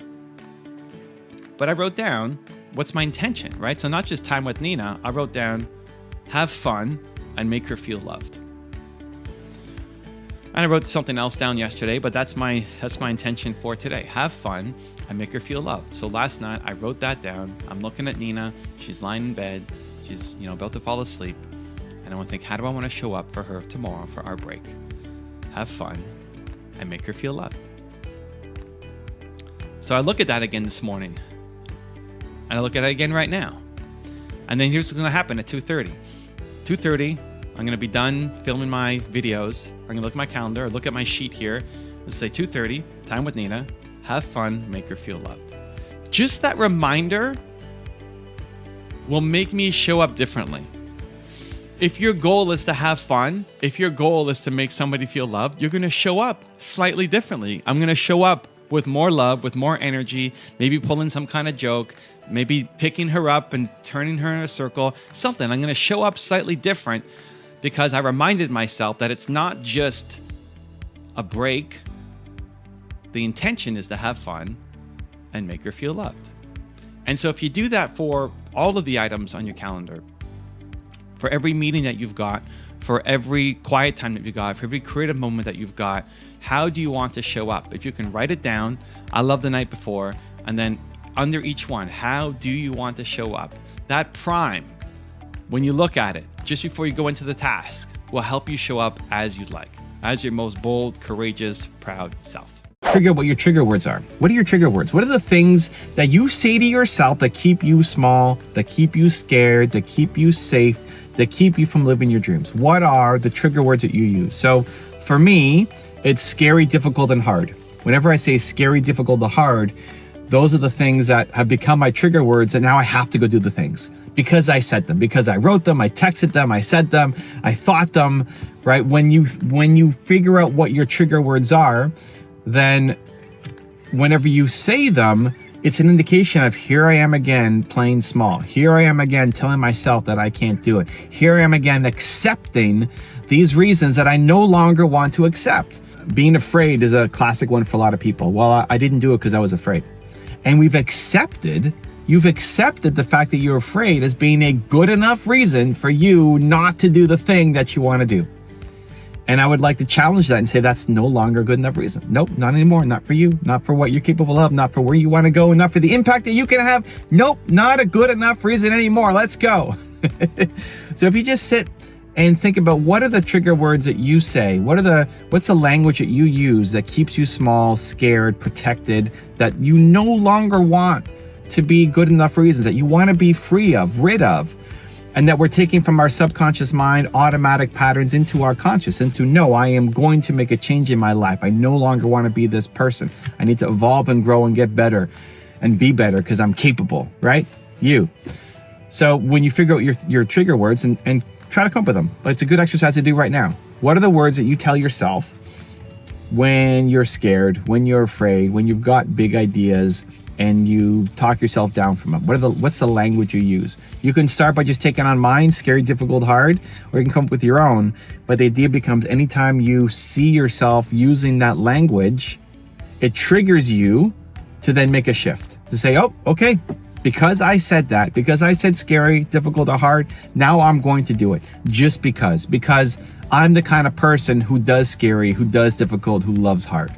But I wrote down, what's my intention, right? So not just time with Nina, I wrote down, have fun and make her feel loved. And I wrote something else down yesterday, but that's my intention for today. Have fun and make her feel loved. So last night I wrote that down. I'm looking at Nina. She's lying in bed. She's about to fall asleep. And I want to think, how do I want to show up for her tomorrow for our break? Have fun and make her feel loved. So I look at that again this morning. And I look at it again right now. And then here's what's going to happen at 2:30. 2:30, I'm going to be done filming my videos. I'm going to look at my calendar, look at my sheet here. Let's say 2:30, time with Nina. Have fun, make her feel loved. Just that reminder will make me show up differently. If your goal is to have fun, if your goal is to make somebody feel loved, you're going to show up slightly differently. I'm going to show up with more love, with more energy, maybe pulling some kind of joke, maybe picking her up and turning her in a circle, something. I'm going to show up slightly different because I reminded myself that it's not just a break. The intention is to have fun and make her feel loved. And so if you do that for all of the items on your calendar, for every meeting that you've got, for every quiet time that you've got, for every creative moment that you've got, how do you want to show up? If you can write it down, I love the night before, and then under each one, how do you want to show up? That prime, when you look at it, just before you go into the task, will help you show up as you'd like, as your most bold, courageous, proud self. Figure out what your trigger words are. What are your trigger words? What are the things that you say to yourself that keep you small, that keep you scared, that keep you safe, that keep you from living your dreams? What are the trigger words that you use? So for me, it's scary, difficult, and hard. Whenever I say scary, difficult, and hard, those are the things that have become my trigger words, and now I have to go do the things because I said them, because I wrote them, I texted them, I said them, I thought them, right? When you figure out what your trigger words are, then whenever you say them, it's an indication of, here I am again playing small. Here I am again telling myself that I can't do it. Here I am again accepting these reasons that I no longer want to accept. Being afraid is a classic one for a lot of people. Well, I didn't do it because I was afraid. And we've accepted You've accepted the fact that you're afraid as being a good enough reason for you not to do the thing that you want to do. And I would like to challenge that and say that's no longer a good enough reason. Nope, not anymore. Not for you, not for what you're capable of, not for where you want to go, and not for the impact that you can have. Nope, not a good enough reason anymore. Let's go. So if you just sit and think about what are the trigger words that you say, what's the language that you use that keeps you small, scared, protected, that you no longer want to be good enough reasons, that you want to be free of, rid of, and that we're taking from our subconscious mind automatic patterns into our conscious, into no, I am going to make a change in my life. I no longer want to be this person. I need to evolve and grow and get better and be better because I'm capable, right? You. So when you figure out your trigger words and try to come up with them, but it's a good exercise to do right now. What are the words that you tell yourself when you're scared, when you're afraid, when you've got big ideas, and you talk yourself down from it? What's the language you use? You can start by just taking on mine, scary, difficult, hard, or you can come up with your own. But the idea becomes anytime you see yourself using that language, it triggers you to then make a shift, to say, oh, okay, because I said that, because I said scary, difficult, or hard, now I'm going to do it just because I'm the kind of person who does scary, who does difficult, who loves hard.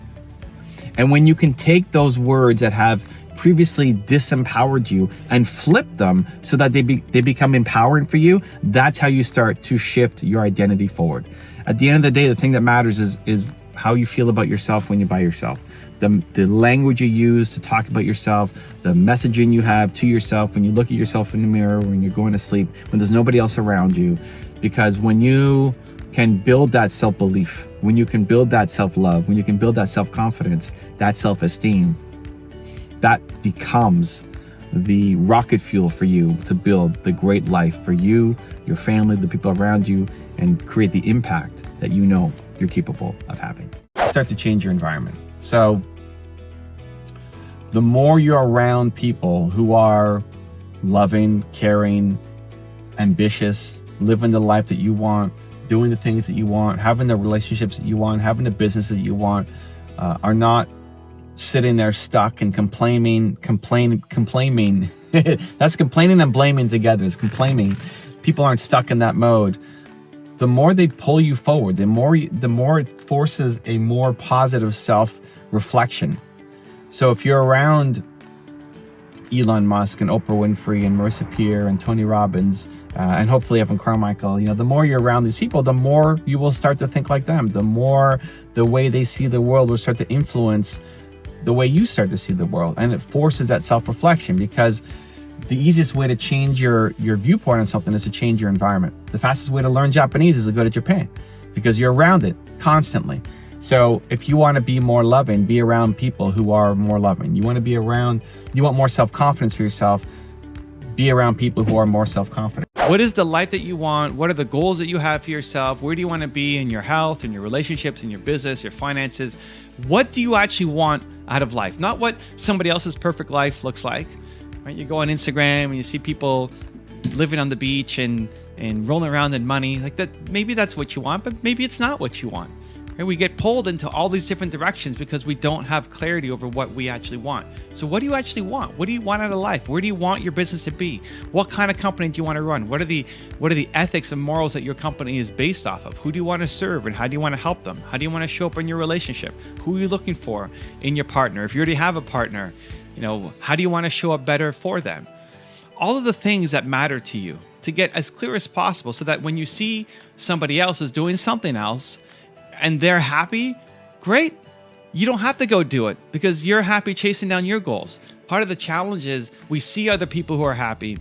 And when you can take those words that have previously disempowered you and flip them so that they become empowering for you, that's how you start to shift your identity forward. At the end of the day, the thing that matters is how you feel about yourself when you're by yourself. The language you use to talk about yourself, the messaging you have to yourself when you look at yourself in the mirror, when you're going to sleep, when there's nobody else around you. Because when you can build that self-belief, when you can build that self-love, when you can build that self-confidence, that self-esteem, that becomes the rocket fuel for you to build the great life for you, your family, the people around you, and create the impact that you know you're capable of having. Start to change your environment. So the more you're around people who are loving, caring, ambitious, living the life that you want, doing the things that you want, having the relationships that you want, having the business that you want, are not sitting there stuck and complaining. That's complaining and blaming together. It's complaining. People aren't stuck in that mode. The more they pull you forward, the more it forces a more positive self-reflection. So if you're around Elon Musk and Oprah Winfrey and Marissa Peer and Tony Robbins and hopefully Evan Carmichael, the more you're around these people, the more you will start to think like them. The more the way they see the world will start to influence the way you start to see the world. And it forces that self-reflection, because the easiest way to change your viewpoint on something is to change your environment. The fastest way to learn Japanese is to go to Japan, because you're around it constantly. So if you want to be more loving, be around people who are more loving. You want more self-confidence for yourself, be around people who are more self-confident. What is the life that you want? What are the goals that you have for yourself? Where do you want to be in your health, in your relationships, in your business, your finances? What do you actually want out of life? Not what somebody else's perfect life looks like. Right? You go on Instagram and you see people living on the beach and rolling around in money. Like that, maybe that's what you want, but maybe it's not what you want. Right? We get pulled into all these different directions because we don't have clarity over what we actually want. So what do you actually want? What do you want out of life? Where do you want your business to be? What kind of company do you want to run? What are the ethics and morals that your company is based off of? Who do you want to serve and how do you want to help them? How do you want to show up in your relationship? Who are you looking for in your partner? If you already have a partner, how do you want to show up better for them? All of the things that matter to you, to get as clear as possible, so that when you see somebody else is doing something else and they're happy, great. You don't have to go do it because you're happy chasing down your goals. Part of the challenge is we see other people who are happy,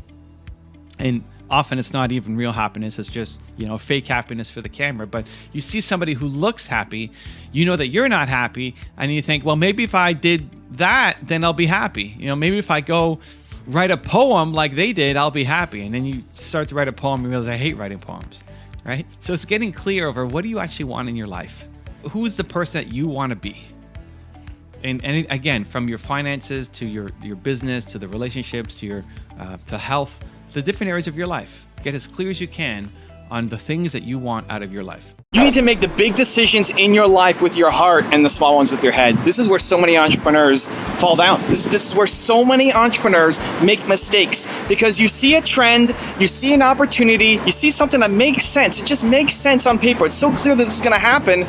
and often it's not even real happiness. It's just, fake happiness for the camera. But you see somebody who looks happy, you know that you're not happy, and you think, well, maybe if I did that, then I'll be happy. Maybe if I go write a poem like they did, I'll be happy. And then you start to write a poem and realize I hate writing poems, right? So it's getting clear over what do you actually want in your life? Who's the person that you want to be? And again, from your finances to your business, to the relationships, to your to health, the different areas of your life. Get as clear as you can on the things that you want out of your life. You need to make the big decisions in your life with your heart and the small ones with your head. This is where so many entrepreneurs fall down. This is where so many entrepreneurs make mistakes, because you see a trend, you see an opportunity, you see something that makes sense. It just makes sense on paper. It's so clear that this is going to happen.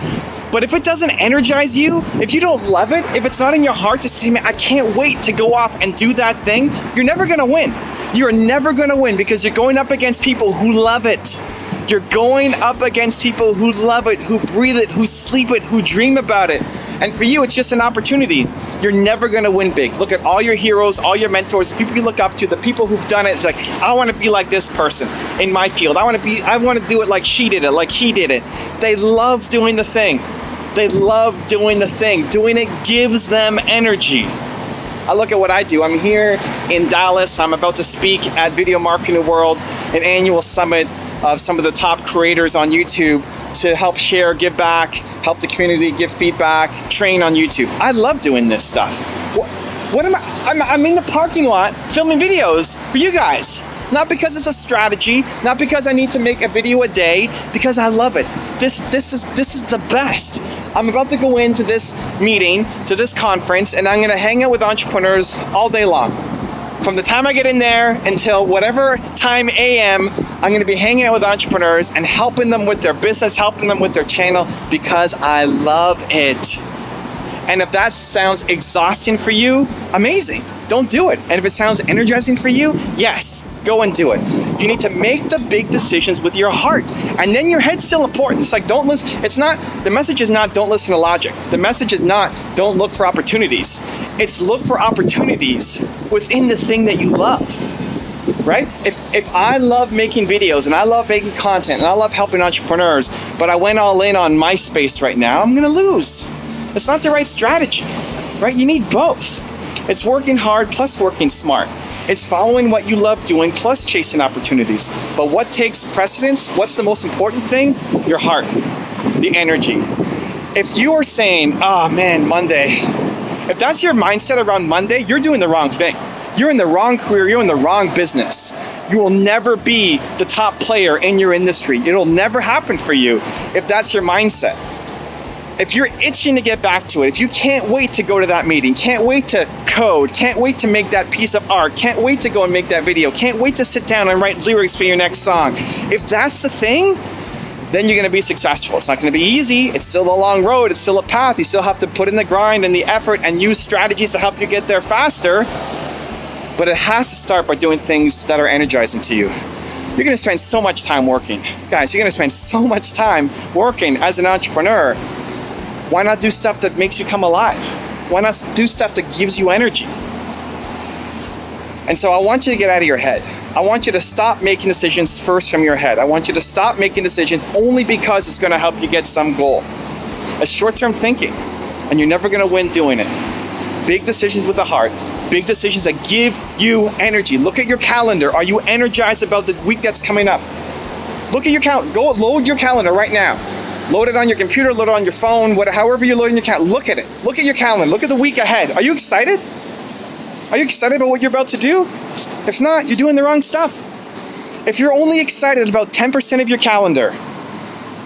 But if it doesn't energize you, if you don't love it, if it's not in your heart to say, man, I can't wait to go off and do that thing, you're never going to win. You're never going to win, because you're going up against people who love it. You're going up against people who love it, who breathe it, who sleep it, who dream about it. And for you, it's just an opportunity. You're never going to win big. Look at all your heroes, all your mentors, the people you look up to, the people who've done it. It's like, I want to be like this person in my field. I want to do it like she did it, like he did it. They love doing the thing. They love doing the thing. Doing it gives them energy. I look at what I do. I'm here in Dallas. I'm about to speak at Video Marketing World, an annual summit of some of the top creators on YouTube, to help share, give back, help the community, give feedback, train on YouTube. I love doing this stuff. What am I? I'm in the parking lot filming videos for you guys. Not because it's a strategy, not because I need to make a video a day, because I love it. This is the best. I'm about to go into this meeting, to this conference, and I'm gonna hang out with entrepreneurs all day long. From the time I get in there until whatever time AM, I'm going to be hanging out with entrepreneurs and helping them with their business, helping them with their channel, because I love it. And if that sounds exhausting for you, amazing. Don't do it. And if it sounds energizing for you, yes, go and do it. You need to make the big decisions with your heart. And then your head's still important. It's like, don't listen. It's not, the message is not, don't listen to logic. The message is not, don't look for opportunities. It's look for opportunities within the thing that you love. Right? If I love making videos and I love making content and I love helping entrepreneurs, but I went all in on MySpace right now, I'm going to lose. It's not the right strategy, right? You need both. It's working hard plus working smart. It's following what you love doing plus chasing opportunities. But what takes precedence? What's the most important thing? Your heart, the energy. If you are saying, oh man, Monday, if that's your mindset around Monday, you're doing the wrong thing. You're in the wrong career, you're in the wrong business. You will never be the top player in your industry. It'll never happen for you if that's your mindset. If you're itching to get back to it, if you can't wait to go to that meeting, can't wait to code, can't wait to make that piece of art, can't wait to go and make that video, can't wait to sit down and write lyrics for your next song, if that's the thing, then you're going to be successful. It's not going to be easy. It's still a long road. It's still a path. You still have to put in the grind and the effort and use strategies to help you get there faster. But it has to start by doing things that are energizing to you. You're going to spend so much time working. Guys, you're going to spend so much time working as an entrepreneur. Why not do stuff that makes you come alive? Why not do stuff that gives you energy? And so I want you to get out of your head. I want you to stop making decisions first from your head. I want you to stop making decisions only because it's going to help you get some goal. It's short-term thinking, and you're never going to win doing it. Big decisions with the heart. Big decisions that give you energy. Look at your calendar. Are you energized about the week that's coming up? Look at your calendar. Go load your calendar right now. Load it on your computer, load it on your phone, however you're loading your calendar. Look at it. Look at your calendar. Look at the week ahead. Are you excited? Are you excited about what you're about to do? If not, you're doing the wrong stuff. If you're only excited about 10% of your calendar,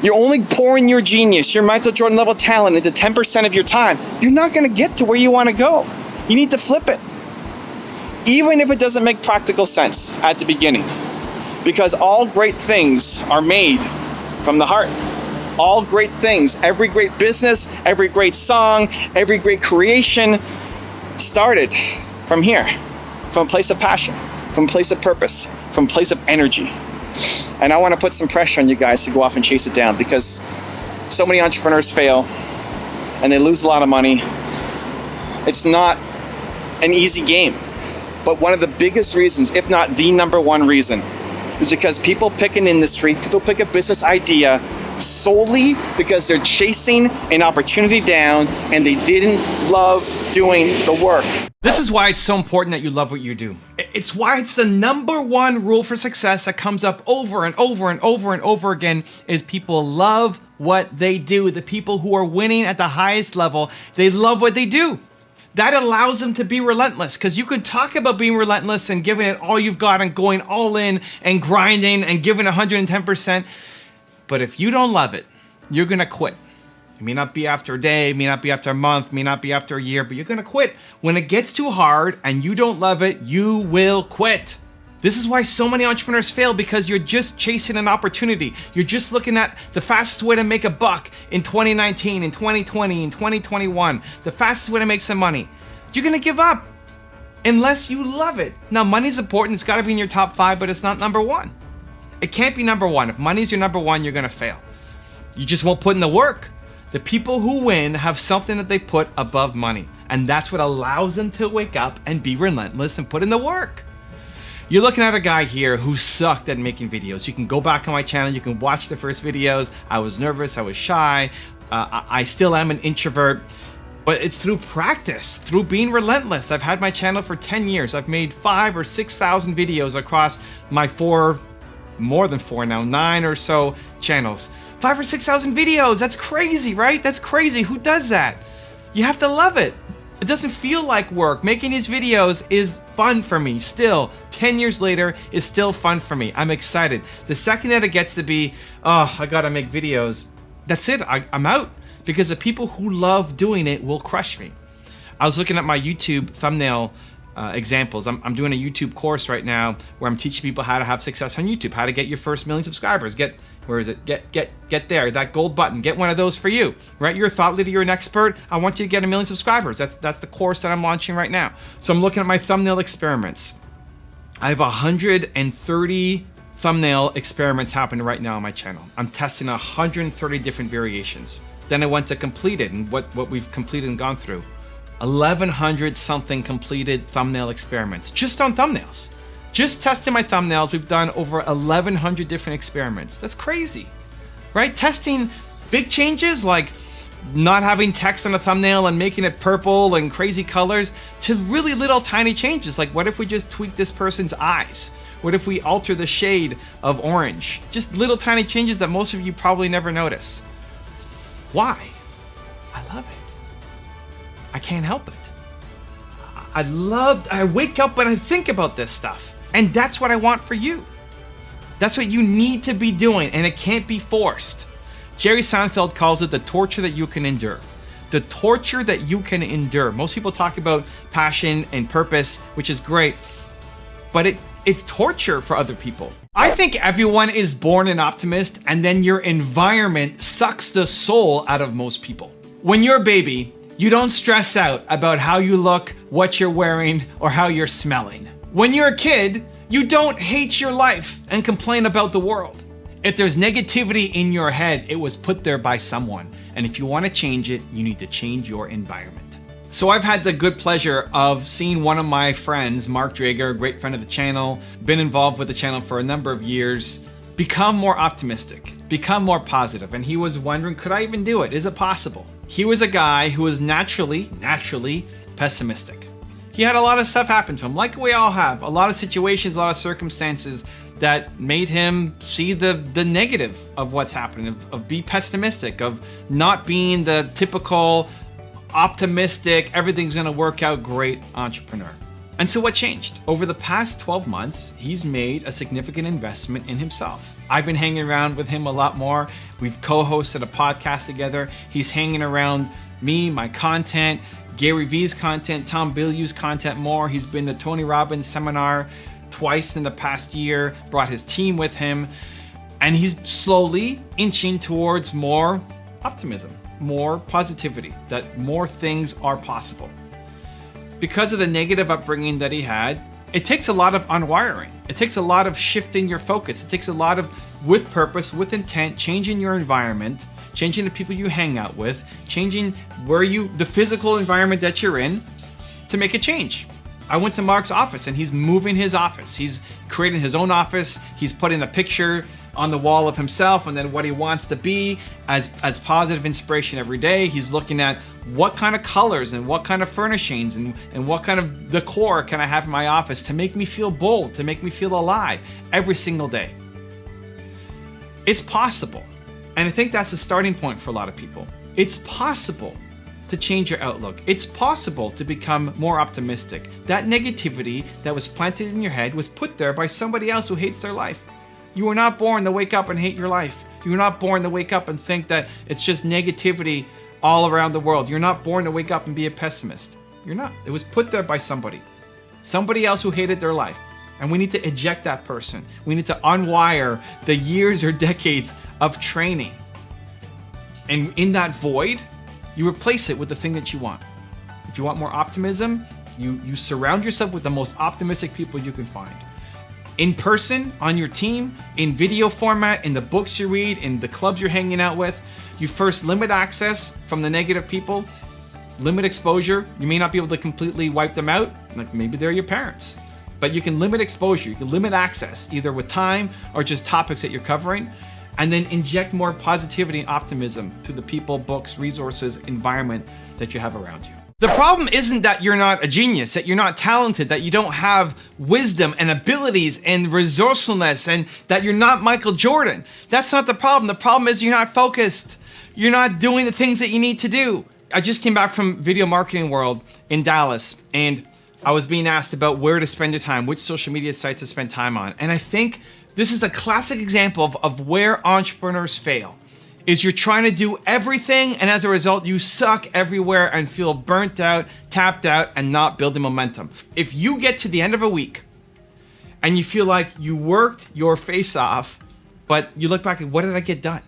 you're only pouring your genius, your Michael Jordan level talent into 10% of your time, you're not going to get to where you want to go. You need to flip it. Even if it doesn't make practical sense at the beginning. Because all great things are made from the heart. All great things, every great business, every great song, every great creation started from here, from a place of passion, from a place of purpose, from a place of energy. And I want to put some pressure on you guys to go off and chase it down, because so many entrepreneurs fail and they lose a lot of money. It's not an easy game. But one of the biggest reasons, if not the number one reason, is because people pick an industry, people pick a business idea solely because they're chasing an opportunity down and they didn't love doing the work. This is why it's so important that you love what you do. It's why it's the number one rule for success that comes up over and over and over and over again, is people love what they do. The people who are winning at the highest level, they love what they do. That allows them to be relentless, because you could talk about being relentless and giving it all you've got and going all in and grinding and giving 110%. But if you don't love it, you're gonna quit. It may not be after a day, may not be after a month, may not be after a year, but you're gonna quit. When it gets too hard and you don't love it, you will quit. This is why so many entrepreneurs fail, because you're just chasing an opportunity. You're just looking at the fastest way to make a buck in 2019, in 2020, in 2021, the fastest way to make some money. You're gonna give up unless you love it. Now, money's important, it's gotta be in your top 5, but it's not number 1. It can't be number 1. If money's your number 1, you're gonna fail. You just won't put in the work. The people who win have something that they put above money, and that's what allows them to wake up and be relentless and put in the work. You're looking at a guy here who sucked at making videos. You can go back on my channel, you can watch the first videos. I was nervous, I was shy. I still am an introvert, but it's through practice, through being relentless. I've had my channel for 10 years. I've made 5,000 or 6,000 videos across my more than 4 now, 9 or so channels. 5,000 or 6,000 videos, that's crazy, right? That's crazy, who does that? You have to love it. It doesn't feel like work. Making these videos is fun for me still. 10 years later, it's still fun for me. I'm excited. The second that it gets to be, oh, I gotta make videos, that's it, I'm out. Because the people who love doing it will crush me. I was looking at my YouTube thumbnail examples. I'm doing a YouTube course right now where I'm teaching people how to have success on YouTube, how to get your first 1 million subscribers. Where is it? Get there, that gold button. Get one of those for you, right? You're a thought leader, you're an expert. I want you to get 1 million subscribers. That's the course that I'm launching right now. So I'm looking at my thumbnail experiments. I have 130 thumbnail experiments happening right now on my channel. I'm testing 130 different variations. Then I went to completed and what we've completed and gone through. 1,100 something completed thumbnail experiments, just on thumbnails. Just testing my thumbnails, we've done over 1,100 different experiments. That's crazy, right? Testing big changes like not having text on a thumbnail and making it purple and crazy colors, to really little tiny changes. Like, what if we just tweak this person's eyes? What if we alter the shade of orange? Just little tiny changes that most of you probably never notice. Why? I love it. I can't help it. I wake up and I think about this stuff, and that's what I want for you. That's what you need to be doing, and it can't be forced. Jerry Seinfeld calls it the torture that you can endure. The torture that you can endure. Most people talk about passion and purpose, which is great, but it's torture for other people. I think everyone is born an optimist, and then your environment sucks the soul out of most people. When you're a baby, you don't stress out about how you look, what you're wearing, or how you're smelling. When you're a kid, you don't hate your life and complain about the world. If there's negativity in your head, it was put there by someone. And if you want to change it, you need to change your environment. So I've had the good pleasure of seeing one of my friends, Mark Drager, a great friend of the channel, been involved with the channel for a number of years, become more optimistic, become more positive. And he was wondering, could I even do it? Is it possible? He was a guy who was naturally pessimistic. He had a lot of stuff happen to him, like we all have. A lot of situations, a lot of circumstances that made him see the negative of what's happening, of be pessimistic, of not being the typical optimistic, everything's gonna work out great entrepreneur. And so what changed? Over the past 12 months, he's made a significant investment in himself. I've been hanging around with him a lot more. We've co-hosted a podcast together. He's hanging around me, my content, Gary Vee's content, Tom Bilyeu's content more. He's been to Tony Robbins' seminar twice in the past year, brought his team with him, and he's slowly inching towards more optimism, more positivity, that more things are possible. Because of the negative upbringing that he had, it takes a lot of unwiring. It takes a lot of shifting your focus. It takes a lot of, with purpose, with intent, changing your environment, changing the people you hang out with, changing the physical environment that you're in to make a change. I went to Mark's office and he's moving his office. He's creating his own office. He's putting a picture on the wall of himself and then what he wants to be as positive inspiration every day. He's looking at what kind of colors and what kind of furnishings and what kind of decor can I have in my office to make me feel bold, to make me feel alive every single day. It's possible. And I think that's the starting point for a lot of people. It's possible to change your outlook. It's possible to become more optimistic. That negativity that was planted in your head was put there by somebody else who hates their life. You were not born to wake up and hate your life. You're not born to wake up and think that it's just negativity all around the world. You're not born to wake up and be a pessimist. You're not. It was put there by somebody else who hated their life. And we need to eject that person. We need to unwire the years or decades of training. And in that void, you replace it with the thing that you want. If you want more optimism, you surround yourself with the most optimistic people you can find. In person, on your team, in video format, in the books you read, in the clubs you're hanging out with, you first limit access from the negative people, limit exposure. You may not be able to completely wipe them out, like maybe they're your parents, but you can limit exposure, you can limit access, either with time or just topics that you're covering, and then inject more positivity and optimism to the people, books, resources, environment that you have around you. The problem isn't that you're not a genius, that you're not talented, that you don't have wisdom and abilities and resourcefulness, and that you're not Michael Jordan. That's not the problem. The problem is you're not focused. You're not doing the things that you need to do. I just came back from Video Marketing World in Dallas, and I was being asked about where to spend your time, which social media sites to spend time on. And I think this is a classic example of where entrepreneurs fail. Is you're trying to do everything, and as a result, you suck everywhere and feel burnt out, tapped out, and not building momentum. If you get to the end of a week and you feel like you worked your face off, but you look back and what did I get done?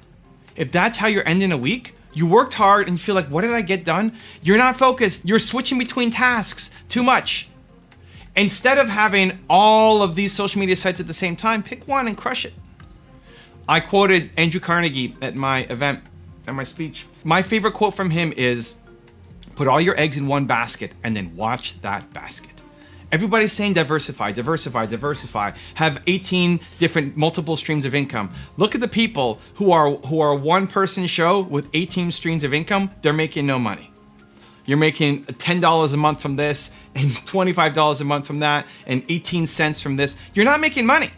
If that's how you're ending a week, you worked hard and you feel like, what did I get done? You're not focused. You're switching between tasks too much. Instead of having all of these social media sites at the same time, pick one and crush it. I quoted Andrew Carnegie at my event, at my speech. My favorite quote from him is, put all your eggs in one basket and then watch that basket. Everybody's saying diversify, diversify, diversify. Have 18 different multiple streams of income. Look at the people who are a one-person show with 18 streams of income. They're making no money. You're making $10 a month from this and $25 a month from that and 18 cents from this. You're not making money.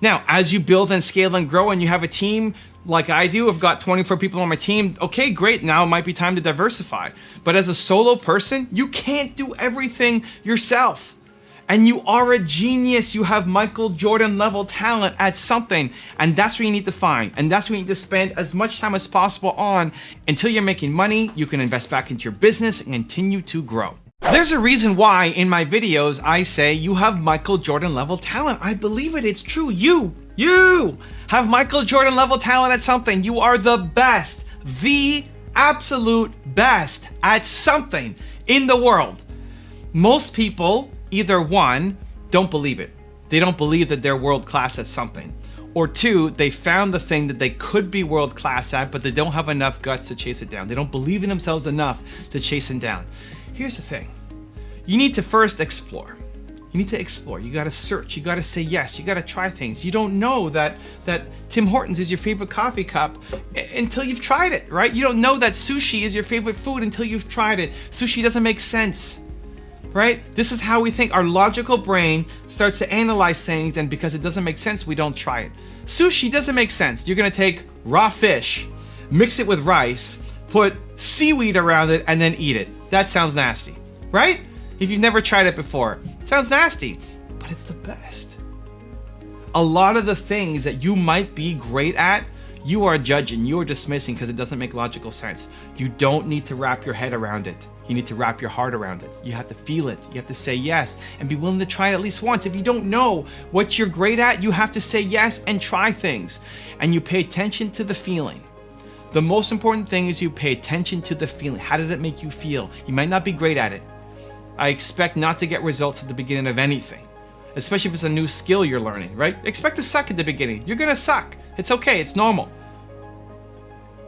Now, as you build and scale and grow and you have a team like I do, I've got 24 people on my team, okay, great, now it might be time to diversify. But as a solo person, you can't do everything yourself. And you are a genius. You have Michael Jordan level talent at something. And that's what you need to find. And that's what you need to spend as much time as possible on until you're making money. You can invest back into your business and continue to grow. There's a reason why in my videos I say you have Michael Jordan level talent. I believe it. It's true. You have Michael Jordan level talent at something. You are the best, the absolute best at something in the world. Most people either one, don't believe it. They don't believe that they're world class at something. Or two, they found the thing that they could be world class at, but they don't have enough guts to chase it down. They don't believe in themselves enough to chase it down. Here's the thing. You need to first explore. You need to explore. You got to search. You got to say yes. You got to try things. You don't know that Tim Hortons is your favorite coffee cup until you've tried it, right? You don't know that sushi is your favorite food until you've tried it. Sushi doesn't make sense, right? This is how we think. Our logical brain starts to analyze things, and because it doesn't make sense, we don't try it. Sushi doesn't make sense. You're going to take raw fish, mix it with rice, put seaweed around it, and then eat it. That sounds nasty, right? If you've never tried it before, it sounds nasty, but it's the best. A lot of the things that you might be great at, you are judging, you are dismissing because it doesn't make logical sense. You don't need to wrap your head around it. You need to wrap your heart around it. You have to feel it. You have to say yes and be willing to try it at least once. If you don't know what you're great at, you have to say yes and try things. And you pay attention to the feeling. The most important thing is you pay attention to the feeling. How did it make you feel? You might not be great at it. I expect not to get results at the beginning of anything, especially if it's a new skill you're learning, right? Expect to suck at the beginning. You're gonna suck. It's okay, it's normal.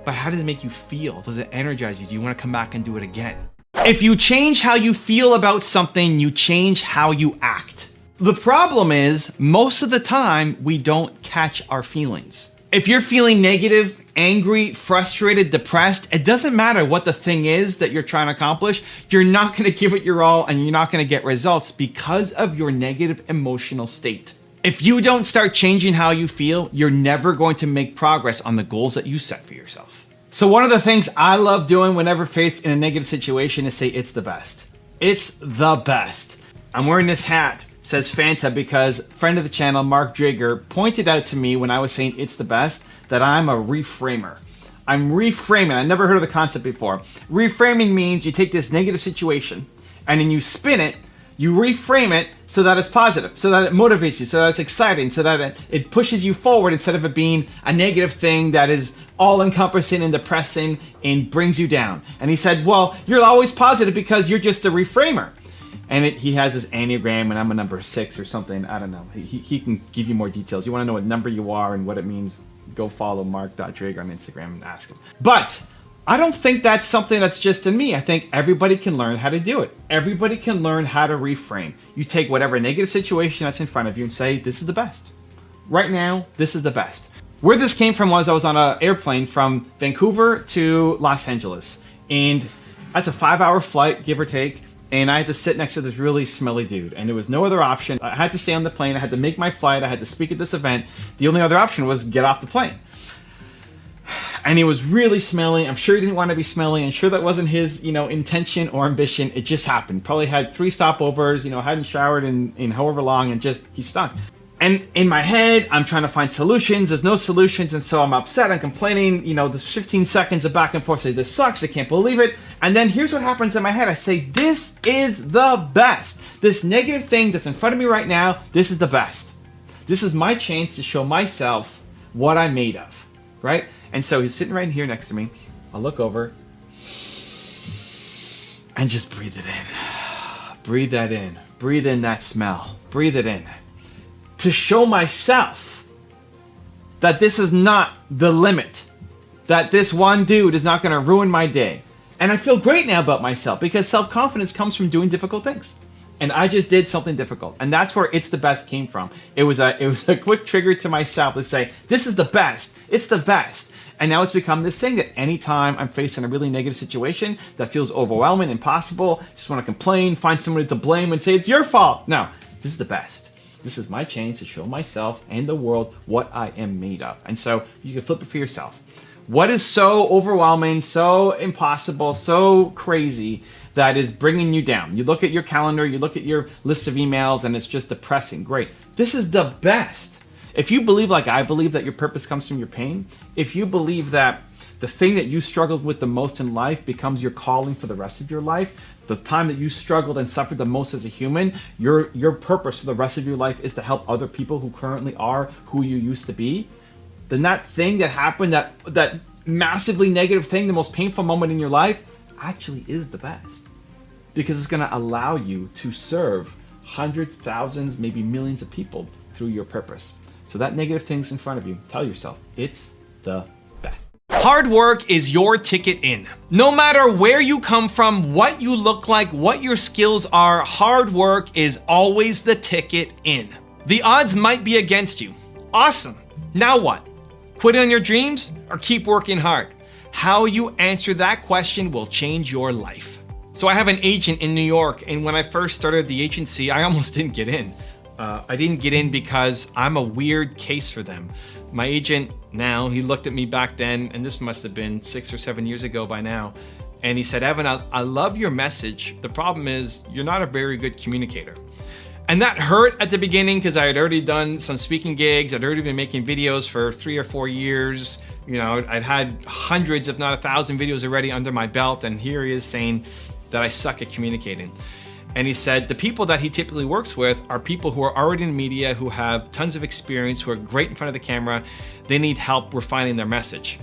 But how does it make you feel? Does it energize you? Do you wanna come back and do it again? If you change how you feel about something, you change how you act. The problem is, most of the time, we don't catch our feelings. If you're feeling negative, angry, frustrated, depressed, it doesn't matter what the thing is that you're trying to accomplish. You're not going to give it your all and you're not going to get results because of your negative emotional state. If you don't start changing how you feel, you're never going to make progress on the goals that you set for yourself. So one of the things I love doing whenever faced in a negative situation is say it's the best. It's the best. I'm wearing this hat. says Fanta because friend of the channel, Mark Drager, pointed out to me when I was saying it's the best that I'm a reframer. I'm reframing. I never heard of the concept before. Reframing means you take this negative situation and then you spin it, you reframe it so that it's positive, so that it motivates you, so that it's exciting, so that it pushes you forward instead of it being a negative thing that is all-encompassing and depressing and brings you down. And he said, well, you're always positive because you're just a reframer. And he has this Enneagram, and I'm a number 6 or something. I don't know. He can give you more details. You want to know what number you are and what it means, go follow mark.drager on Instagram and ask him. But I don't think that's something that's just in me. I think everybody can learn how to do it. Everybody can learn how to reframe. You take whatever negative situation that's in front of you and say, this is the best. Right now, this is the best. Where this came from was I was on an airplane from Vancouver to Los Angeles. And that's a 5-hour flight, give or take. And I had to sit next to this really smelly dude. And there was no other option. I had to stay on the plane. I had to make my flight. I had to speak at this event. The only other option was get off the plane. And he was really smelly. I'm sure he didn't want to be smelly. I'm sure that wasn't his, intention or ambition. It just happened. Probably had 3 stopovers, hadn't showered in however long, and just, he stunk. And in my head, I'm trying to find solutions. There's no solutions, and so I'm upset. I'm complaining. There's 15 seconds of back and forth. Say, this sucks. I can't believe it. And then here's what happens in my head. I say, this is the best. This negative thing that's in front of me right now, this is the best. This is my chance to show myself what I'm made of, right? And so he's sitting right here next to me. I'll look over and just breathe it in. Breathe that in. Breathe in that smell. Breathe it in. To show myself that this is not the limit, that this one dude is not going to ruin my day. And I feel great now about myself because self-confidence comes from doing difficult things. And I just did something difficult. And that's where it's the best came from. It was a quick trigger to myself to say, this is the best. It's the best. And now it's become this thing that anytime I'm facing a really negative situation that feels overwhelming, impossible, just want to complain, find somebody to blame and say, it's your fault. No, this is the best. This is my chance to show myself and the world what I am made of. And so you can flip it for yourself. What is so overwhelming, so impossible, so crazy that is bringing you down? You look at your calendar, you look at your list of emails, and it's just depressing. Great. This is the best. If you believe, like I believe, that your purpose comes from your pain, if you believe that the thing that you struggled with the most in life becomes your calling for the rest of your life, the time that you struggled and suffered the most as a human, your purpose for the rest of your life is to help other people who currently are who you used to be, then that thing that happened, that massively negative thing, the most painful moment in your life, actually is the best. Because it's going to allow you to serve hundreds, thousands, maybe millions of people through your purpose. So that negative thing's in front of you. Tell yourself, it's the best. Hard work is your ticket in. No matter where you come from, what you look like, what your skills are, hard work is always the ticket in. The odds might be against you. Awesome. Now what? Quit on your dreams or keep working hard? How you answer that question will change your life. So I have an agent in New York, and when I first started the agency, I almost didn't get in. I didn't get in because I'm a weird case for them. My agent now, he looked at me back then, and this must have been 6 or 7 years ago by now, and he said, Evan, I love your message. The problem is you're not a very good communicator. And that hurt at the beginning because I had already done some speaking gigs. I'd already been making videos for 3 or 4 years. I'd had hundreds, if not 1,000 videos already under my belt, and here he is saying that I suck at communicating. And he said the people that he typically works with are people who are already in media, who have tons of experience, who are great in front of the camera. They need help refining their message.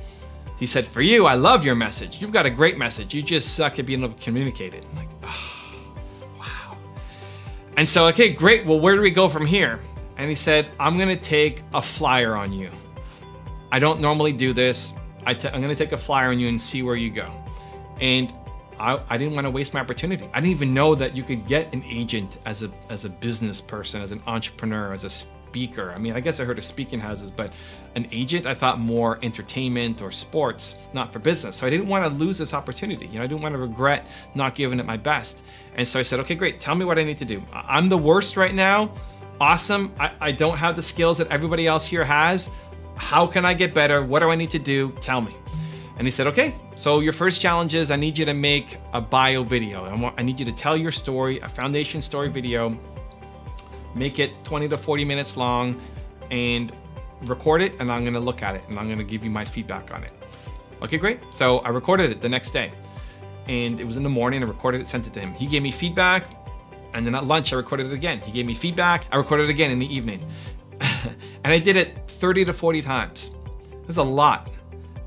He said, for you, I love your message. You've got a great message. You just suck at being able to communicate it. I'm like, oh, wow. And so, okay, great. Well, where do we go from here? And he said, I'm going to take a flyer on you. I don't normally do this. I'm going to take a flyer on you and see where you go. And I didn't want to waste my opportunity. I didn't even know that you could get an agent as a business person, as an entrepreneur, as a speaker. I mean, I guess I heard of speaking houses, but an agent, I thought more entertainment or sports, not for business. So I didn't want to lose this opportunity. I didn't want to regret not giving it my best. And so I said, okay, great. Tell me what I need to do. I'm the worst right now. Awesome. I don't have the skills that everybody else here has. How can I get better? What do I need to do? Tell me. And he said, okay, so your first challenge is I need you to make a bio video. I need you to tell your story, a foundation story video make it 20 to 40 minutes long, and record it, and I'm gonna look at it, and I'm gonna give you my feedback on it. Okay, great. So I recorded it the next day, and it was in the morning. I recorded it, sent it to him. He gave me feedback, and then at lunch I recorded it again. He gave me feedback. I recorded it again in the evening. And I did it 30 to 40 times. That's a lot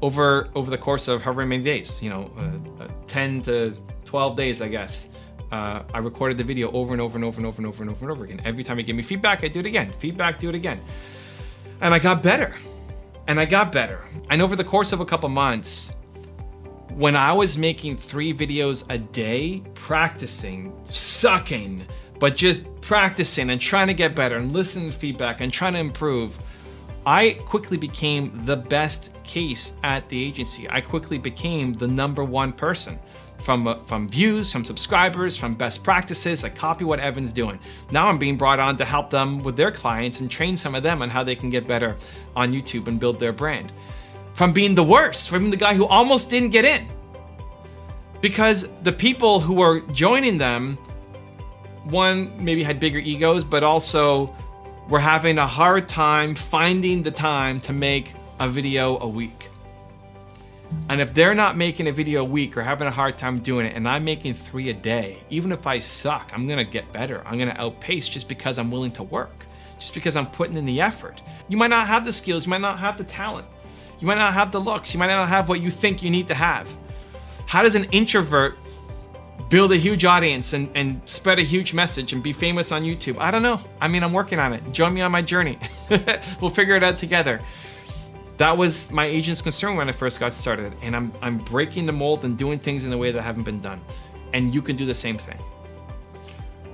over the course of however many days, 10 to 12 days, I guess. I recorded the video over and over and over and over and over and over and over again. Every time he gave me feedback, I do it again. Feedback, do it again. And I got better. And I got better. And over the course of a couple months, when I was making 3 videos a day, practicing, sucking, but just practicing and trying to get better and listening to feedback and trying to improve, I quickly became the best case at the agency. I quickly became the #1 person from views, from subscribers, from best practices. I copy what Evan's doing. Now I'm being brought on to help them with their clients and train some of them on how they can get better on YouTube and build their brand. From being the worst, from being the guy who almost didn't get in. Because the people who were joining them, one, maybe had bigger egos, but also were having a hard time finding the time to make a video a week. And if they're not making a video a week or having a hard time doing it, and I'm making 3 a day, even if I suck, I'm gonna get better. I'm gonna outpace just because I'm willing to work, just because I'm putting in the effort. You might not have the skills, you might not have the talent, you might not have the looks, you might not have what you think you need to have. How does an introvert build a huge audience and spread a huge message and be famous on YouTube? I don't know. I mean, I'm working on it. Join me on my journey. We'll figure it out together. That was my agent's concern when I first got started, and I'm breaking the mold and doing things in a way that haven't been done. And you can do the same thing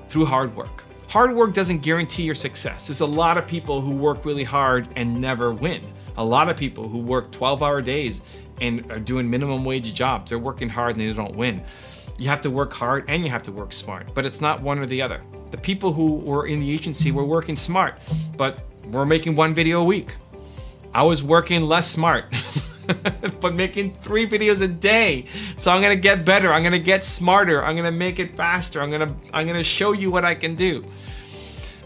through hard work. Hard work doesn't guarantee your success. There's a lot of people who work really hard and never win. A lot of people who work 12-hour days and are doing minimum wage jobs. They're working hard and they don't win. You have to work hard and you have to work smart, but it's not one or the other. The people who were in the agency were working smart, but we're making 1 video a week. I was working less smart, but making 3 videos a day. So I'm gonna get better. I'm gonna get smarter. I'm gonna make it faster. I'm gonna show you what I can do.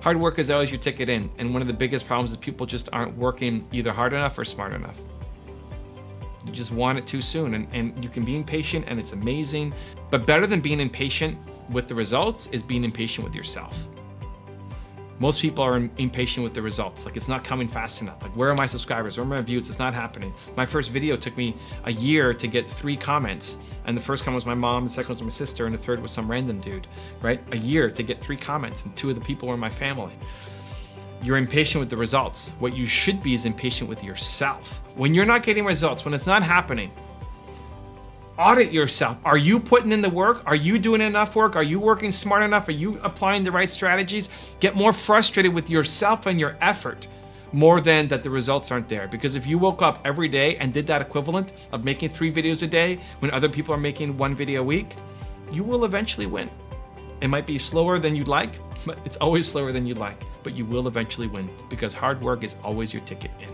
Hard work is always your ticket in. And one of the biggest problems is people just aren't working either hard enough or smart enough. You just want it too soon, and you can be impatient, and it's amazing. But better than being impatient with the results is being impatient with yourself. Most people are impatient with the results. Like, it's not coming fast enough. Like, where are my subscribers? Where are my views? It's not happening. My first video took me a year to get 3 comments. And the first comment was my mom, the second was my sister, and the third was some random dude, right? A year to get 3 comments, and 2 of the people were my family. You're impatient with the results. What you should be is impatient with yourself. When you're not getting results, when it's not happening, audit yourself. Are you putting in the work? Are you doing enough work? Are you working smart enough? Are you applying the right strategies? Get more frustrated with yourself and your effort more than that the results aren't there. Because if you woke up every day and did that equivalent of making 3 videos a day when other people are making 1 video a week, you will eventually win. It might be slower than you'd like, but it's always slower than you'd like, but you will eventually win because hard work is always your ticket in.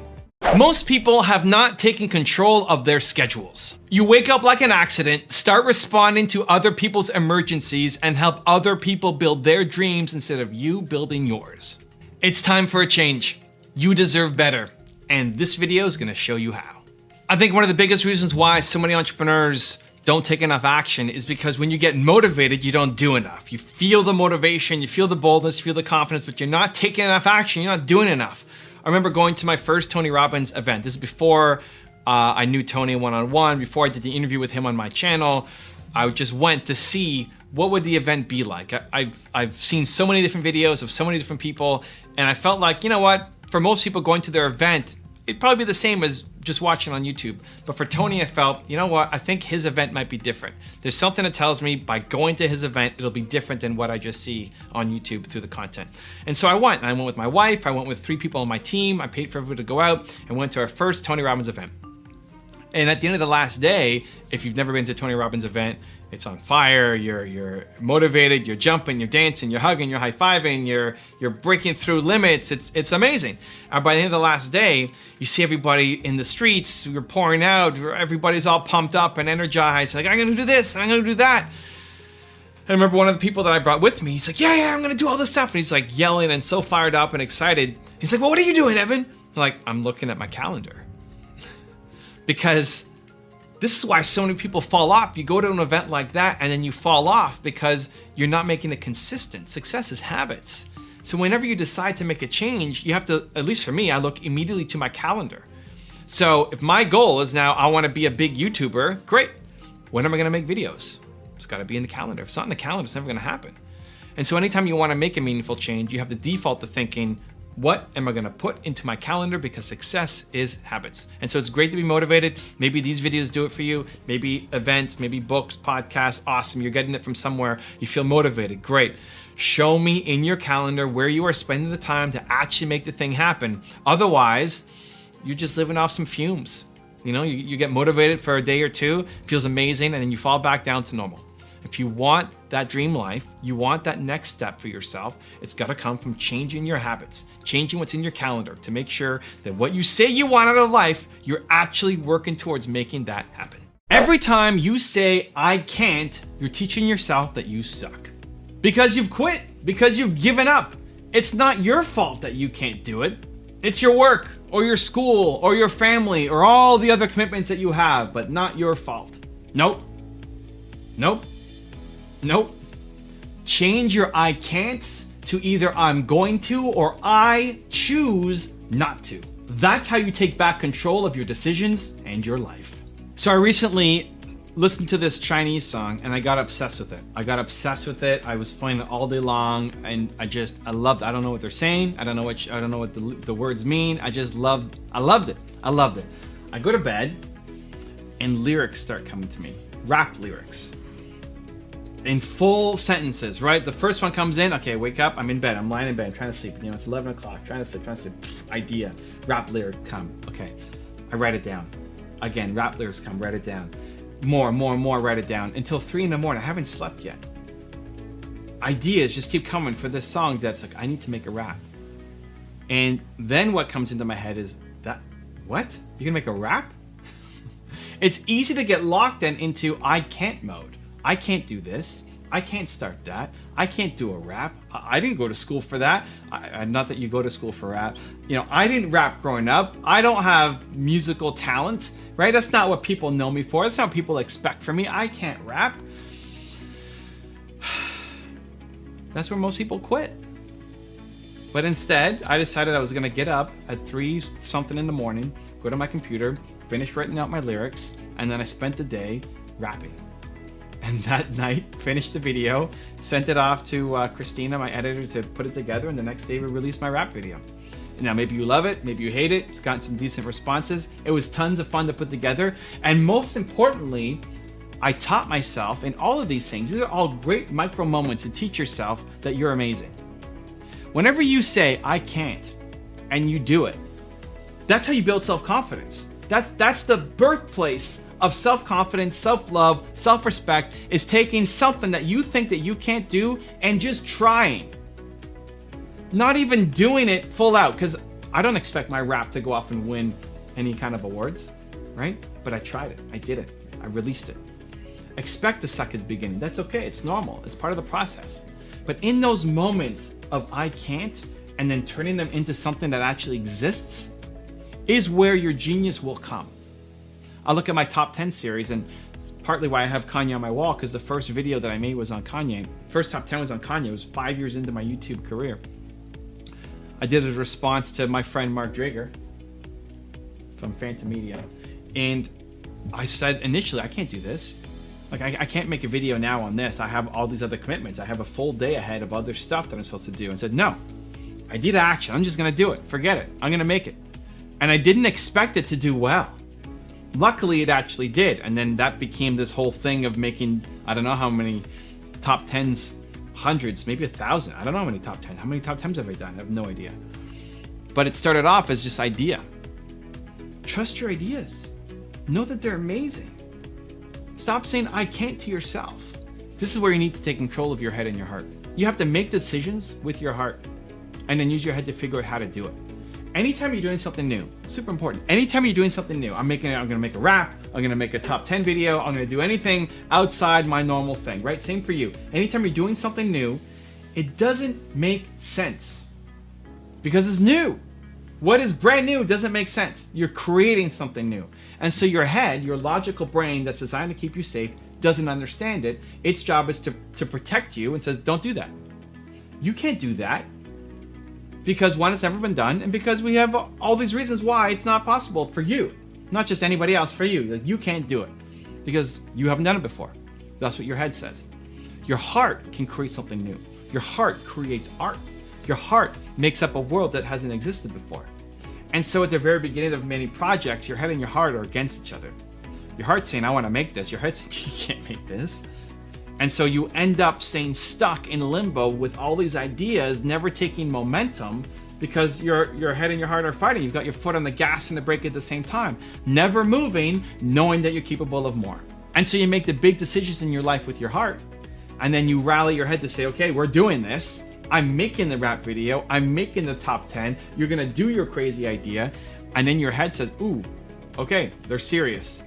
Most people have not taken control of their schedules. You wake up like an accident, start responding to other people's emergencies, and help other people build their dreams instead of you building yours. It's time for a change. You deserve better, and this video is gonna show you how. I think one of the biggest reasons why so many entrepreneurs don't take enough action is because when you get motivated, you don't do enough. You feel the motivation, you feel the boldness, you feel the confidence, but you're not taking enough action, you're not doing enough. I remember going to my first Tony Robbins event. This is before I knew Tony one-on-one, before I did the interview with him on my channel. I just went to see what would the event be like. I've seen so many different videos of so many different people, and I felt like, you know what? For most people going to their event, it'd probably be the same as just watching on YouTube. But for Tony, I felt, you know what? I think his event might be different. There's something that tells me by going to his event, it'll be different than what I just see on YouTube through the content. And so I went. I went with my wife. I went with 3 people on my team. I paid for everybody to go out and went to our first Tony Robbins event. And at the end of the last day, if you've never been to a Tony Robbins event, it's on fire, you're motivated, you're jumping, you're dancing, you're hugging, you're high-fiving, you're breaking through limits. It's amazing. By the end of the last day, you see everybody in the streets, you're pouring out, everybody's all pumped up and energized, like, I'm gonna do this, I'm gonna do that. I remember one of the people that I brought with me, he's like, yeah, I'm gonna do all this stuff. And he's like yelling and so fired up and excited. He's like, well, what are you doing, Evan? I'm like, I'm looking at my calendar. Because this is why so many people fall off. You go to an event like that and then you fall off because you're not making it consistent. Success is habits. So whenever you decide to make a change, you have to, at least for me, I look immediately to my calendar. So if my goal is now I want to be a big YouTuber, great. When am I going to make videos? It's got to be in the calendar. If it's not in the calendar, it's never going to happen. And so anytime you want to make a meaningful change, you have to default to thinking, what am I going to put into my calendar? Because success is habits. And so it's great to be motivated. Maybe these videos do it for you. Maybe events, maybe books, podcasts. Awesome. You're getting it from somewhere. You feel motivated. Great. Show me in your calendar where you are spending the time to actually make the thing happen. Otherwise, you're just living off some fumes. You know, you get motivated for a day or two, feels amazing, and then you fall back down to normal. If you want that dream life, you want that next step for yourself, it's got to come from changing your habits, changing what's in your calendar to make sure that what you say you want out of life, you're actually working towards making that happen. Every time you say, I can't, you're teaching yourself that you suck. Because you've quit, because you've given up. It's not your fault that you can't do it. It's your work or your school or your family or all the other commitments that you have, but not your fault. Nope. Nope. Nope. Change your I can'ts to either I'm going to or I choose not to. That's how you take back control of your decisions and your life. So I recently listened to this Chinese song and I got obsessed with it. I was playing it all day long and I loved it. I don't know what they're saying. I don't know what the words mean. I loved it. I go to bed and lyrics start coming to me. Rap lyrics. In full sentences, right? The first one comes in, okay, wake up, I'm in bed, I'm lying in bed, I'm trying to sleep. You know, it's 11 o'clock, trying to sleep. Idea, rap lyric come, okay. I write it down. Again, rap lyrics come, write it down. More, write it down. Until 3 in the morning, I haven't slept yet. Ideas just keep coming for this song that's like, I need to make a rap. And then what comes into my head is, what? You're gonna make a rap? It's easy to get locked then into I can't mode. I can't do this. I can't start that. I can't do a rap. I didn't go to school for that. Not that you go to school for rap. You know, I didn't rap growing up. I don't have musical talent, right? That's not what people know me for. That's not what people expect from me. I can't rap. That's where most people quit. But instead, I decided I was gonna get up at 3 something in the morning, go to my computer, finish writing out my lyrics, and then I spent the day rapping. And that night, finished the video, sent it off to Christina, my editor, to put it together, and the next day we released my rap video. Now, maybe you love it, maybe you hate it, it's gotten some decent responses. It was tons of fun to put together, and most importantly, I taught myself in all of these things. These are all great micro moments to teach yourself that you're amazing. Whenever you say, I can't, and you do it, that's how you build self-confidence. That's the birthplace of self-confidence, self-love, self-respect, is taking something that you think that you can't do and just trying. Not even doing it full out, because I don't expect my rap to go off and win any kind of awards, right? But I tried it, I did it, I released it. Expect to suck at the beginning, that's okay, it's normal, it's part of the process. But in those moments of I can't, and then turning them into something that actually exists, is where your genius will come. I look at my top 10 series, and it's partly why I have Kanye on my wall, because the first video that I made was on Kanye. First top 10 was on Kanye. It was 5 years into my YouTube career. I did a response to my friend Mark Drager from Phantom Media. And I said initially, I can't do this. Like, I can't make a video now on this. I have all these other commitments. I have a full day ahead of other stuff that I'm supposed to do. And said, no, I did action. I'm just gonna do it. Forget it. I'm gonna make it. And I didn't expect it to do well. Luckily, it actually did. And then that became this whole thing of making, I don't know how many top 10s, hundreds, maybe 1,000. I don't know how many top 10. How many top 10s have I done? I have no idea. But it started off as just idea. Trust your ideas. Know that they're amazing. Stop saying I can't to yourself. This is where you need to take control of your head and your heart. You have to make decisions with your heart and then use your head to figure out how to do it. Anytime you're doing something new, super important. Anytime you're doing something new, I'm gonna make a rap, I'm gonna make a top 10 video. I'm gonna do anything outside my normal thing, right? Same for you. Anytime you're doing something new, it doesn't make sense because it's new. What is brand new doesn't make sense. You're creating something new. And so your head, your logical brain that's designed to keep you safe, doesn't understand it. Its job is to protect you and says, don't do that. You can't do that because one, it's never been done, and because we have all these reasons why it's not possible for you, not just anybody else, for you. Like, you can't do it because you haven't done it before. That's what your head says. Your heart can create something new. Your heart creates art. Your heart makes up a world that hasn't existed before. And so at the very beginning of many projects, your head and your heart are against each other. Your heart's saying, I want to make this. Your head's saying, you can't make this. And so you end up staying stuck in limbo with all these ideas, never taking momentum because your head and your heart are fighting. You've got your foot on the gas and the brake at the same time, never moving, knowing that you're capable of more. And so you make the big decisions in your life with your heart, and then you rally your head to say, okay, we're doing this. I'm making the rap video. I'm making the top 10. You're gonna do your crazy idea. And then your head says, ooh, okay, they're serious.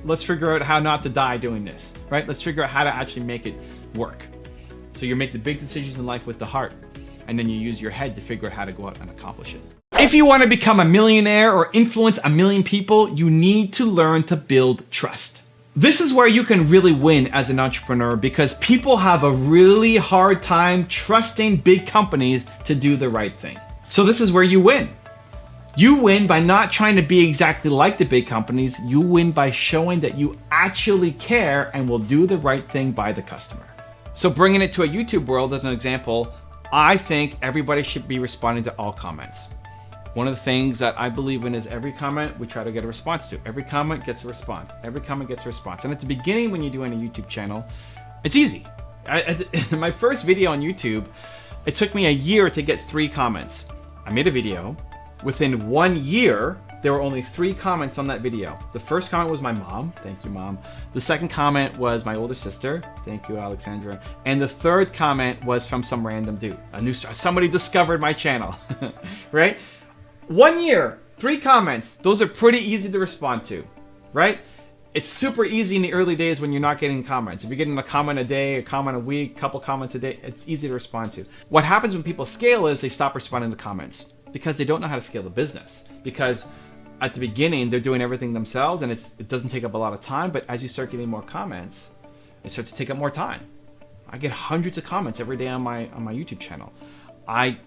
Let's figure out how not to die doing this, right? Let's figure out how to actually make it work. So you make the big decisions in life with the heart, and then you use your head to figure out how to go out and accomplish it. If you want to become a millionaire or influence a million people, you need to learn to build trust. This is where you can really win as an entrepreneur because people have a really hard time trusting big companies to do the right thing. So this is where you win. You win by not trying to be exactly like the big companies. You win by showing that you actually care and will do the right thing by the customer. So bringing it to a YouTube world as an example, I think everybody should be responding to all comments. One of the things that I believe in is every comment we try to get a response to. Every comment gets a response. Every comment gets a response. And at the beginning when you're doing a YouTube channel, it's easy. My first video on YouTube, it took me a year to get 3 comments. I made a video. Within 1 year, there were only 3 comments on that video. The first comment was my mom. Thank you, Mom. The second comment was my older sister. Thank you, Alexandra. And the third comment was from some random dude, a new star. Somebody discovered my channel, right? 1 year, 3 comments. Those are pretty easy to respond to, right? It's super easy in the early days when you're not getting comments. If you're getting a comment a day, a comment a week, a couple comments a day, it's easy to respond to. What happens when people scale is they stop responding to comments because they don't know how to scale the business. Because at the beginning, they're doing everything themselves and it doesn't take up a lot of time, but as you start getting more comments, it starts to take up more time. I get hundreds of comments every day on my YouTube channel. I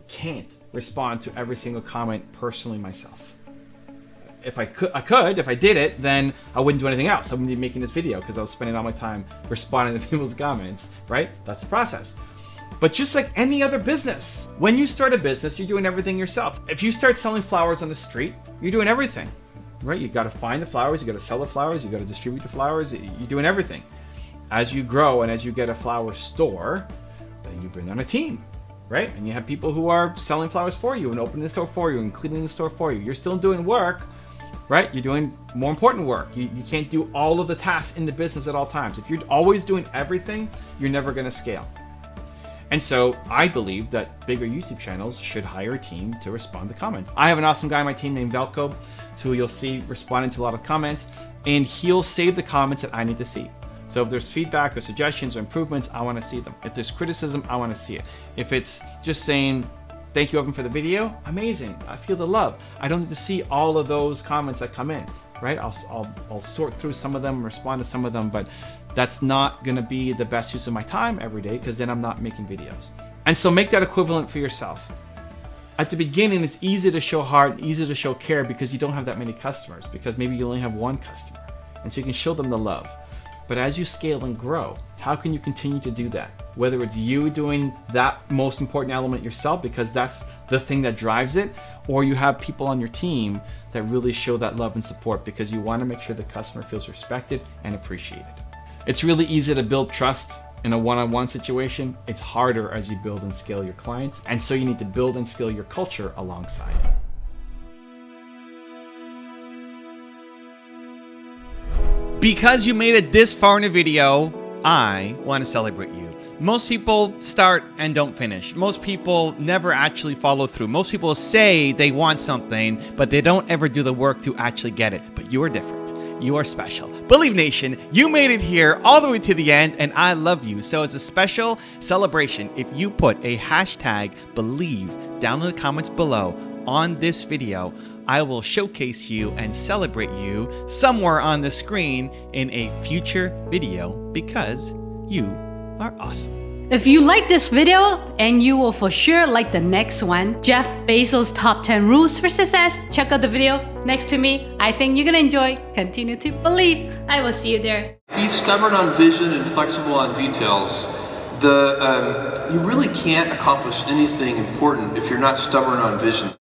can't respond to every single comment personally myself. If I could, if I did it, then I wouldn't do anything else. I wouldn't be making this video because I was spending all my time responding to people's comments, right? That's the process. But just like any other business, when you start a business, you're doing everything yourself. If you start selling flowers on the street, you're doing everything, right? You got to find the flowers, you got to sell the flowers, you got to distribute the flowers, you're doing everything. As you grow and as you get a flower store, then you bring on a team, right? And you have people who are selling flowers for you and opening the store for you and cleaning the store for you. You're still doing work, right? You're doing more important work. You can't do all of the tasks in the business at all times. If you're always doing everything, you're never going to scale. And so I believe that bigger YouTube channels should hire a team to respond to comments. I have an awesome guy on my team named Velko, who you'll see responding to a lot of comments, and he'll save the comments that I need to see. So if there's feedback or suggestions or improvements, I want to see them. If there's criticism, I want to see it. If it's just saying, thank you, Evan, for the video, amazing. I feel the love. I don't need to see all of those comments that come in, right? I'll sort through some of them, respond to some of them, but that's not going to be the best use of my time every day because then I'm not making videos. And so make that equivalent for yourself. At the beginning, it's easy to show heart, easy to show care because you don't have that many customers, because maybe you only have 1 customer. And so you can show them the love. But as you scale and grow, how can you continue to do that? Whether it's you doing that most important element yourself because that's the thing that drives it, or you have people on your team that really show that love and support because you want to make sure the customer feels respected and appreciated. It's really easy to build trust in a one-on-one situation. It's harder as you build and scale your clients. And so you need to build and scale your culture alongside. Because you made it this far in a video, I want to celebrate you. Most people start and don't finish. Most people never actually follow through. Most people say they want something, but they don't ever do the work to actually get it. But you're different. you are special. Believe Nation, you made it here all the way to the end, and I love you. So as a special celebration, if you put a hashtag believe down in the comments below on this video, I will showcase you and celebrate you somewhere on the screen in a future video because you are awesome. If you like this video, and you will for sure like the next one, Jeff Bezos' top 10 rules for success, check out the video next to me. I think you're gonna enjoy. Continue to believe. I will see you there. Be stubborn on vision and flexible on details. You really can't accomplish anything important if you're not stubborn on vision.